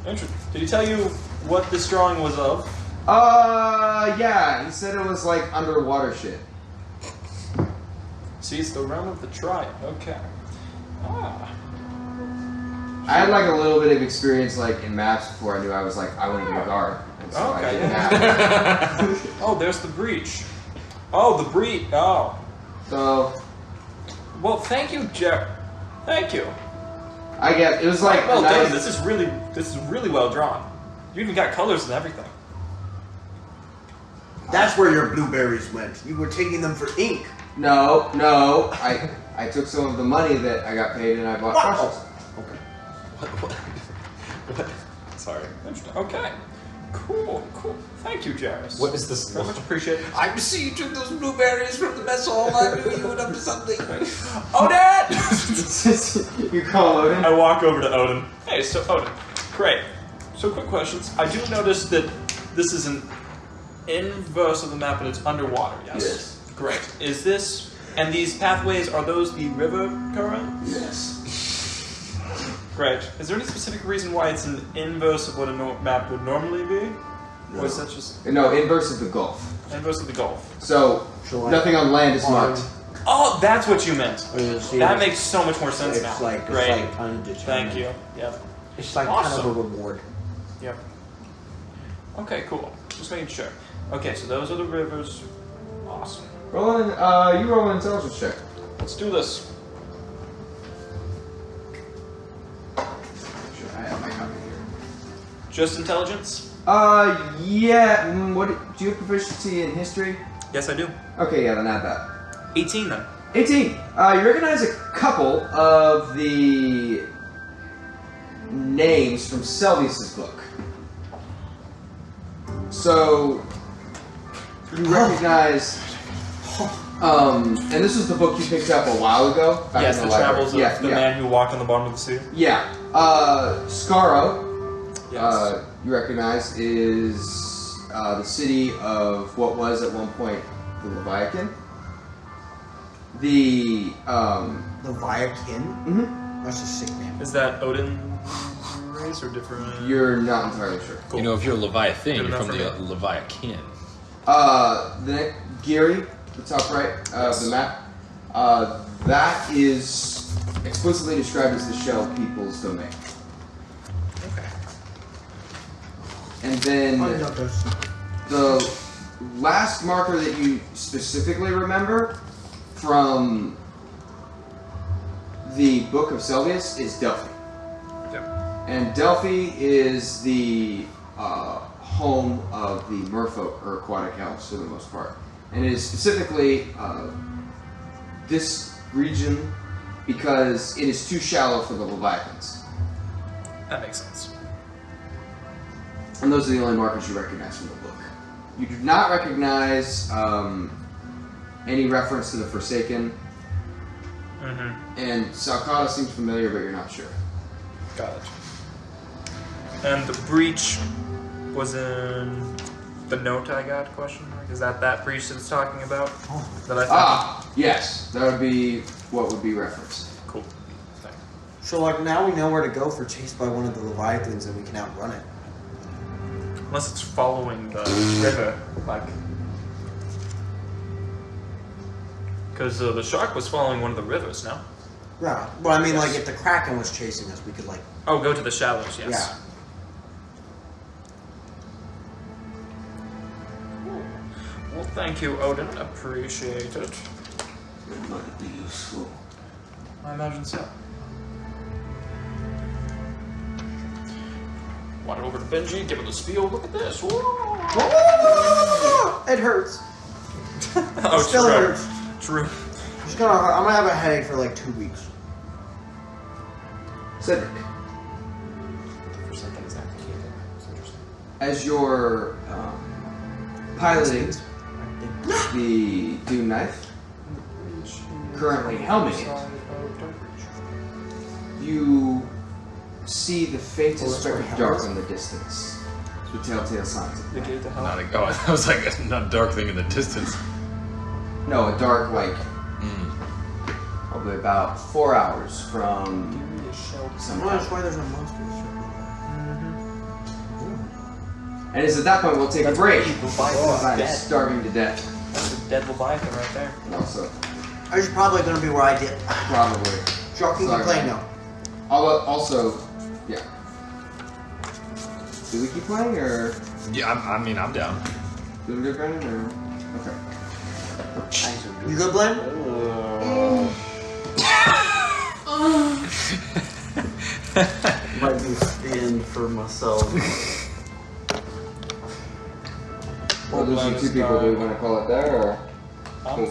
Interesting. Did he tell you what this drawing was of? Yeah, he said it was like underwater shit. See, it's the realm of the triad. Okay. Ah. I had like a little bit of experience like in maps before I knew I was like, I want to be a guard. And so I Okay, did yeah. that. Oh, there's the breach. Oh, the breach. Oh. So, Well, thank you, Jer. Thank you. I guess it was like Well a done. nice, This is really well drawn. You even got colors and everything. That's where your blueberries went. You were taking them for ink. No, I took some of the money that I got paid and I bought brushes. What? Sorry. Interesting. Okay. Cool. Thank you, Jairus. What is this? Very much appreciate it. I see you took those blueberries from the mess hall. I knew you were up to something. Odin! You call Odin? I walk over to Odin. Hey, so Odin, great. So quick questions. I do notice that this is an inverse of the map and it's underwater, yes? Yes. Great. Is this, and these pathways, are those the river current? Yes. Great. Is there any specific reason why it's an inverse of what a map would normally be? Or is that just No, inverse of the Gulf. inverse of the Gulf? So, nothing on land is marked. Oh, that's what you meant. See, That makes so much more sense it's now. like Great. it's like kind of Thank you. Yep. It's like Awesome. kind of a reward. Yep. Okay, cool. Just making sure. Okay, so those are the rivers. Awesome. You roll an intelligence check. Let's do this. Sure, I have my copy here. Just intelligence? Yeah. What? Do you have proficiency in history? Yes, I do. Okay, yeah, then add that. 18 then. 18. You recognize a couple of the names from Selvius's book. So you recognize, and this was the book you picked up a while ago. Back Yes, in the library. travels of the man who walked on the bottom of the sea. Yeah. Skaro, Yes. you recognize is the city of what was at one point the Leviathan. The Leviathan? mhm. That's a sick name. Is that Odin race or different? You're not entirely sure. You know, if you're a Leviathan, Good you're enough from for the Leviathan. The Geary, the top right of the map, that is explicitly described as the Shell People's domain. Okay. And then I know this. the last marker that you specifically remember from the Book of Selvius is Delphi. Yep. And Delphi is the home of the merfolk, or aquatic elves for the most part. And it is specifically this region because it is too shallow for the Leviathans. That makes sense. And those are the only markers you recognize from the book. You do not recognize any reference to the Forsaken. Mm-hmm. And Salcata seems familiar, but you're not sure. Got it. And the breach was in the note I got, question mark? Is that breach that it's talking about? That I found? Yes. That would be what would be referenced. Cool. Thanks. So, like, now we know where to go for chased by one of the Leviathans and we can outrun it. Unless it's following the river, like... Because the shark was following one of the rivers, no? Yeah. Well, I mean, like, if the Kraken was chasing us, we could, like... Oh, go to the shallows, yes. Yeah. Well, thank you, Odin. Appreciate it. It might be useful. I imagine so. Wander over to Benji, give him the spiel. Look at this. Whoa. It hurts. Oh, It still true. hurts. True. I'm gonna have a headache for like 2 weeks. Cedric, For something exactly. It's interesting. as you're piloting the Doom Knife, currently helming it, you see the faintest speck of dark in the distance. It's the telltale signs of The life. gate to hell. Not a, oh, I was like, it's not a dark thing in the distance. No, a dark, like, probably about 4 hours from some Well, that's why there's no monsters. And it's at that point we'll take a break. Leviathan's I'm dead. starving to death. That's a dead Leviathan right there. And also, I was probably gonna be where I did. probably. Shocking Sorry, complaint man. now. Also, yeah. Do we keep playing or Yeah, I mean, I'm down. doing good, Brandon? Or okay. You good, Blaine? Might be stand for myself. Well, those are two people. Do we want to call it there or? I'm